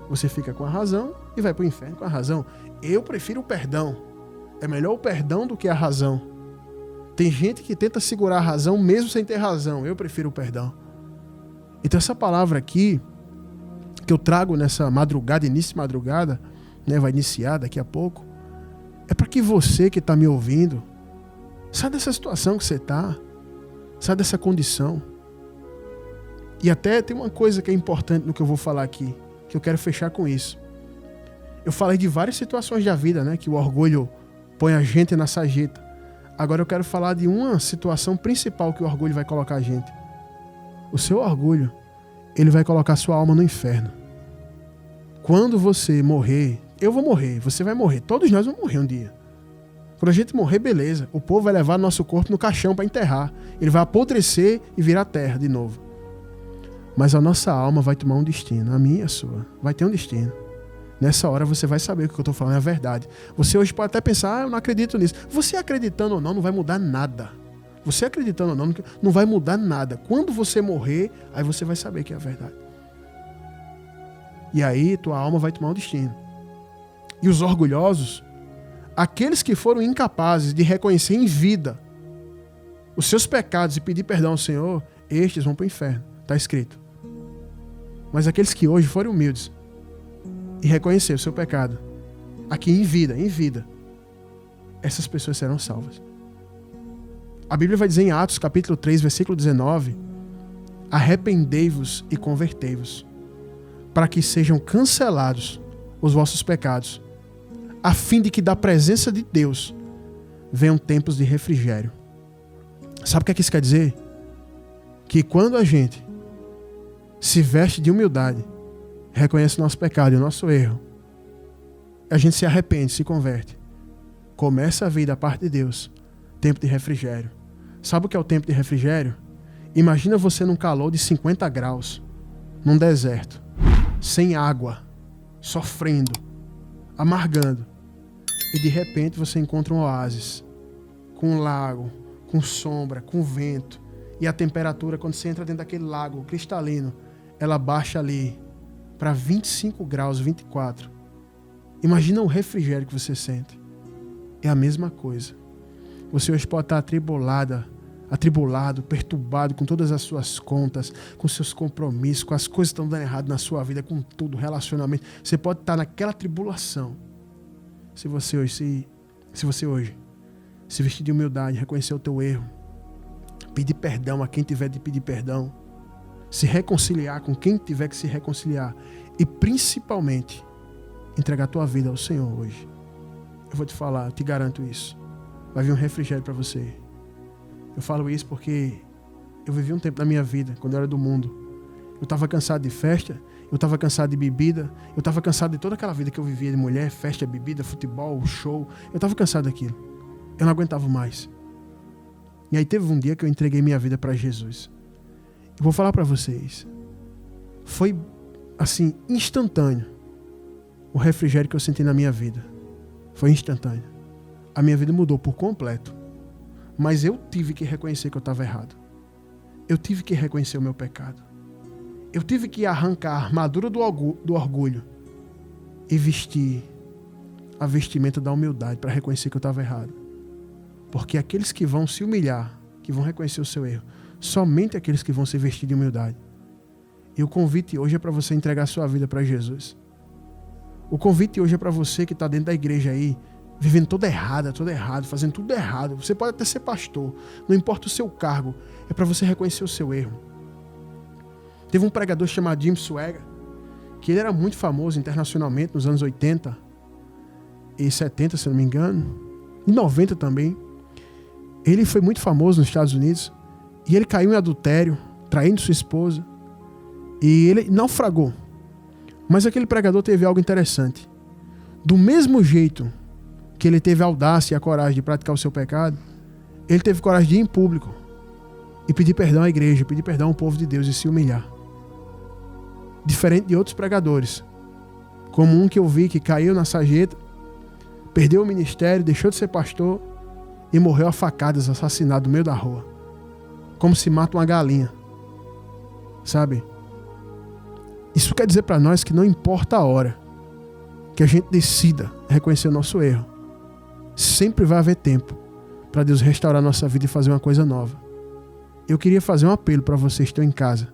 Você fica com a razão e vai pro inferno com a razão. Eu prefiro o perdão. É melhor o perdão do que a razão. Tem gente que tenta segurar a razão mesmo sem ter razão. Eu prefiro o perdão. Então essa palavra aqui, que eu trago nessa madrugada, início de madrugada, né, vai iniciar daqui a pouco, é para que você que está me ouvindo, saia dessa situação que você está, saia dessa condição. E até tem uma coisa que é importante no que eu vou falar aqui, que eu quero fechar com isso. Eu falei de várias situações da vida, né, que o orgulho põe a gente na sarjeta. Agora eu quero falar de uma situação principal que o orgulho vai colocar a gente. O seu orgulho, ele vai colocar a sua alma no inferno. Quando você morrer, eu vou morrer, você vai morrer, todos nós vamos morrer um dia. Quando a gente morrer, beleza, o povo vai levar nosso corpo no caixão para enterrar. Ele vai apodrecer e virar terra de novo. Mas a nossa alma vai tomar um destino, a minha e a sua, vai ter um destino. Nessa hora você vai saber que o que eu estou falando é a verdade. Você hoje pode até pensar, eu não acredito nisso. Você acreditando ou não vai mudar nada. Você acreditando ou não vai mudar nada. Quando você morrer, aí você vai saber que é a verdade. E aí tua alma vai tomar um destino. E os orgulhosos, aqueles que foram incapazes de reconhecer em vida os seus pecados e pedir perdão ao Senhor, estes vão para o inferno. Está escrito. Mas aqueles que hoje forem humildes e reconhecer o seu pecado, aqui em vida, essas pessoas serão salvas. A Bíblia vai dizer em Atos capítulo 3, versículo 19, arrependei-vos e convertei-vos, para que sejam cancelados os vossos pecados, a fim de que da presença de Deus venham tempos de refrigério. Sabe o que isso quer dizer? Que quando a gente se veste de humildade, reconhece o nosso pecado e o nosso erro, a gente se arrepende, se converte, começa a vir da parte de Deus tempo de refrigério. Sabe o que é o tempo de refrigério? Imagina você num calor de 50 graus, num deserto, sem água, sofrendo, amargando, e de repente você encontra um oásis, com um lago, com sombra, com vento, e a temperatura, quando você entra dentro daquele lago cristalino, ela baixa ali para 25 graus, 24. Imagina o refrigério que você sente. É a mesma coisa. Você hoje pode estar atribulado, perturbado com todas as suas contas, com seus compromissos, com as coisas que estão dando errado na sua vida, com tudo, relacionamento. Você pode estar naquela tribulação. Se você hoje se vestir de humildade, reconhecer o teu erro, pedir perdão a quem tiver de pedir perdão, se reconciliar com quem tiver que se reconciliar e principalmente entregar a tua vida ao Senhor hoje. Eu vou te falar, eu te garanto isso. Vai vir um refrigério para você. Eu falo isso porque eu vivi um tempo da minha vida, quando eu era do mundo. Eu estava cansado de festa, eu estava cansado de bebida, eu estava cansado de toda aquela vida que eu vivia de mulher, festa, bebida, futebol, show. Eu estava cansado daquilo. Eu não aguentava mais. E aí teve um dia que eu entreguei minha vida para Jesus. Eu vou falar para vocês. Foi assim, instantâneo. O refrigério que eu senti na minha vida. Foi instantâneo. A minha vida mudou por completo. Mas eu tive que reconhecer que eu estava errado. Eu tive que reconhecer o meu pecado. Eu tive que arrancar a armadura do orgulho e vestir a vestimenta da humildade para reconhecer que eu estava errado. Porque aqueles que vão se humilhar, que vão reconhecer o seu erro, somente aqueles que vão se vestir de humildade. E o convite hoje é para você entregar a sua vida para Jesus. O convite hoje é para você que está dentro da igreja aí, vivendo tudo errado, fazendo tudo errado. Você pode até ser pastor, não importa o seu cargo, é para você reconhecer o seu erro. Teve um pregador chamado Jim Swaggart, que ele era muito famoso internacionalmente nos anos 80 e 70, se não me engano, e 90 também. Ele foi muito famoso nos Estados Unidos e ele caiu em adultério, traindo sua esposa, e ele naufragou. Mas aquele pregador teve algo interessante. Do mesmo jeito que ele teve a audácia e a coragem de praticar o seu pecado, ele teve coragem de ir em público e pedir perdão à igreja, pedir perdão ao povo de Deus e se humilhar. Diferente de outros pregadores, como um que eu vi que caiu na sarjeta, perdeu o ministério, deixou de ser pastor e morreu a facadas, assassinado no meio da rua. Como se mata uma galinha. Sabe? Isso quer dizer para nós que não importa a hora que a gente decida reconhecer o nosso erro, sempre vai haver tempo para Deus restaurar a nossa vida e fazer uma coisa nova. Eu queria fazer um apelo para vocês que estão em casa,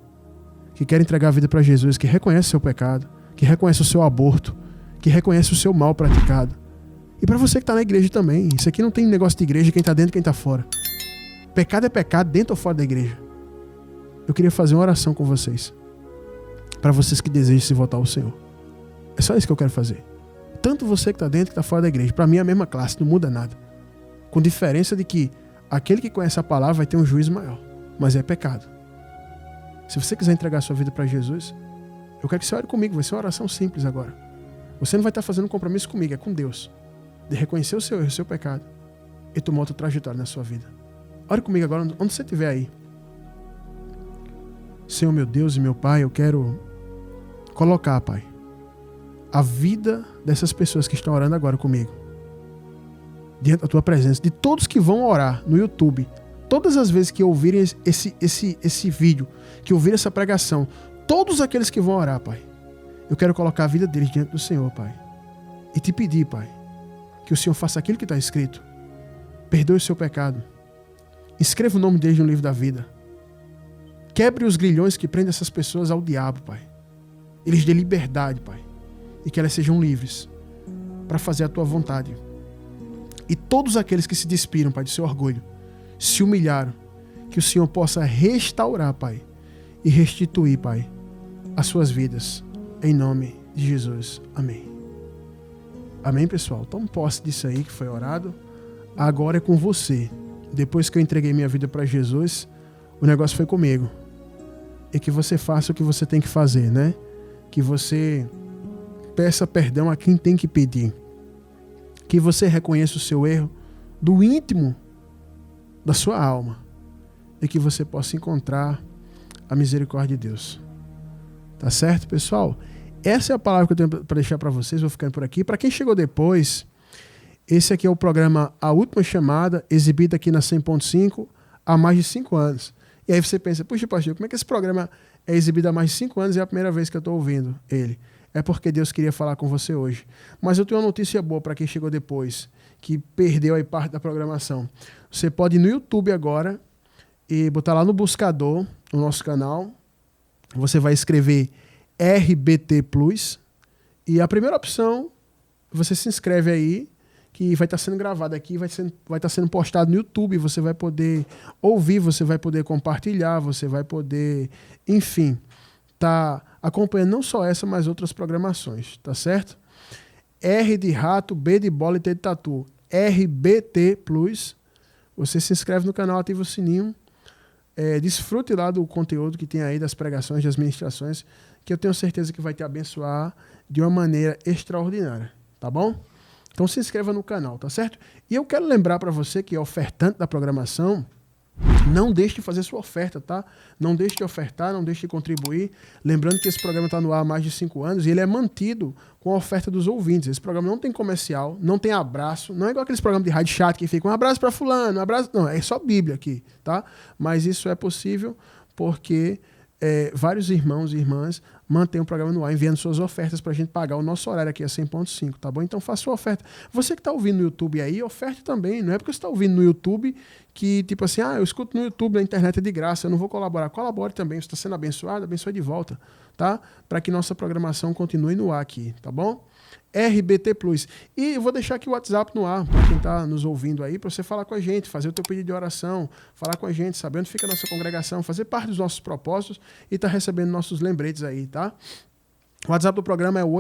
que querem entregar a vida para Jesus, que reconhece o seu pecado, que reconhece o seu aborto, que reconhece o seu mal praticado. E para você que está na igreja também. Isso aqui não tem negócio de igreja, quem está dentro e quem está fora. Pecado é pecado, dentro ou fora da igreja. Eu queria fazer uma oração com vocês, para vocês que desejam se voltar ao Senhor. É só isso que eu quero fazer. Tanto você que está dentro que está fora da igreja. Para mim é a mesma classe, não muda nada. Com diferença de que aquele que conhece a palavra vai ter um juízo maior. Mas é pecado. Se você quiser entregar a sua vida para Jesus, eu quero que você ore comigo. Vai ser uma oração simples agora. Você não vai estar fazendo um compromisso comigo, é com Deus. De reconhecer o seu erro, o seu pecado e tomar outra trajetória na sua vida. Ore comigo agora, onde você estiver aí. Senhor, meu Deus e meu Pai, eu quero colocar, Pai, a vida dessas pessoas que estão orando agora comigo diante da Tua presença, de todos que vão orar no YouTube, todas as vezes que ouvirem esse vídeo, que ouvirem essa pregação, todos aqueles que vão orar, Pai, eu quero colocar a vida deles diante do Senhor, Pai, e te pedir, Pai, que o Senhor faça aquilo que está escrito. Perdoe o seu pecado. Escreva o nome deles no livro da vida. Quebre os grilhões que prendem essas pessoas ao diabo, Pai. Eles dê liberdade, Pai. E que elas sejam livres para fazer a tua vontade. E todos aqueles que se despiram, Pai, do seu orgulho, se humilharam, que o Senhor possa restaurar, Pai, e restituir, Pai, as suas vidas. Em nome de Jesus. Amém. Amém, pessoal? Tome posse disso aí que foi orado. Agora é com você. Depois que eu entreguei minha vida para Jesus, o negócio foi comigo. E que você faça o que você tem que fazer, né? Que você peça perdão a quem tem que pedir. Que você reconheça o seu erro do íntimo da sua alma. E que você possa encontrar a misericórdia de Deus. Tá certo, pessoal? Essa é a palavra que eu tenho para deixar para vocês. Vou ficando por aqui. Para quem chegou depois, esse aqui é o programa A Última Chamada, exibido aqui na 100.5 há mais de 5 anos. E aí você pensa, puxa, pastor, como é que esse programa é exibido há mais de 5 anos e é a primeira vez que eu estou ouvindo ele? É porque Deus queria falar com você hoje. Mas eu tenho uma notícia boa para quem chegou depois, que perdeu aí parte da programação. Você pode ir no YouTube agora e botar lá no buscador, no nosso canal. Você vai escrever RBT Plus. E a primeira opção, você se inscreve aí, que vai estar sendo gravado aqui, vai estar sendo postado no YouTube. Você vai poder ouvir, você vai poder compartilhar, você vai poder, enfim, tá acompanhando não só essa, mas outras programações, tá certo? R de rato, B de bola e T de tatu. RBT Plus. Você se inscreve no canal, ativa o sininho. Desfrute lá do conteúdo que tem aí, das pregações, das ministrações, que eu tenho certeza que vai te abençoar de uma maneira extraordinária, tá bom? Então se inscreva no canal, tá certo? E eu quero lembrar para você que é ofertante da programação, não deixe de fazer sua oferta, tá? Não deixe de ofertar, não deixe de contribuir. Lembrando que esse programa está no ar há mais de 5 anos e ele é mantido com a oferta dos ouvintes. Esse programa não tem comercial, não tem abraço, não é igual aqueles programas de rádio chato que fica um abraço para fulano, um abraço... Não, é só Bíblia aqui, tá? Mas isso é possível porque vários irmãos e irmãs mantêm o programa no ar, enviando suas ofertas para a gente pagar o nosso horário aqui a 100.5, tá bom? Então faça sua oferta. Você que está ouvindo no YouTube aí, oferte também. Não é porque você está ouvindo no YouTube que, tipo assim, eu escuto no YouTube, na internet é de graça, eu não vou colaborar. Colabore também, você está sendo abençoado, abençoe de volta, tá? Para que nossa programação continue no ar aqui, tá bom? RBT Plus. E eu vou deixar aqui o WhatsApp no ar, para quem está nos ouvindo aí, para você falar com a gente, fazer o teu pedido de oração, falar com a gente, saber onde fica a nossa congregação, fazer parte dos nossos propósitos e tá recebendo nossos lembretes aí, tá? O WhatsApp do programa é o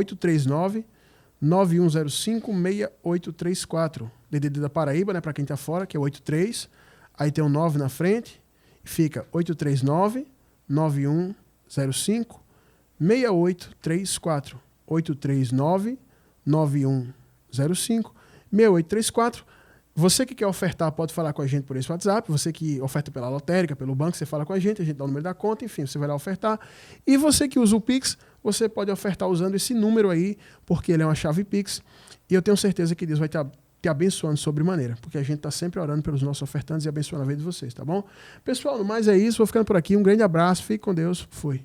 839-9105-6834. DDD da Paraíba, né, para quem tá fora, que é 83, aí tem um 9 na frente, fica 839-9105-6834. 839-9105-6834. Você que quer ofertar pode falar com a gente por esse WhatsApp. Você que oferta pela lotérica, pelo banco, você fala com a gente dá o número da conta, enfim, você vai lá ofertar. E você que usa o Pix, você pode ofertar usando esse número aí, porque ele é uma chave Pix. E eu tenho certeza que Deus vai te abençoando sobremaneira, porque a gente está sempre orando pelos nossos ofertantes e abençoando a vida de vocês, tá bom? Pessoal, no mais é isso, vou ficando por aqui. Um grande abraço, fique com Deus, fui.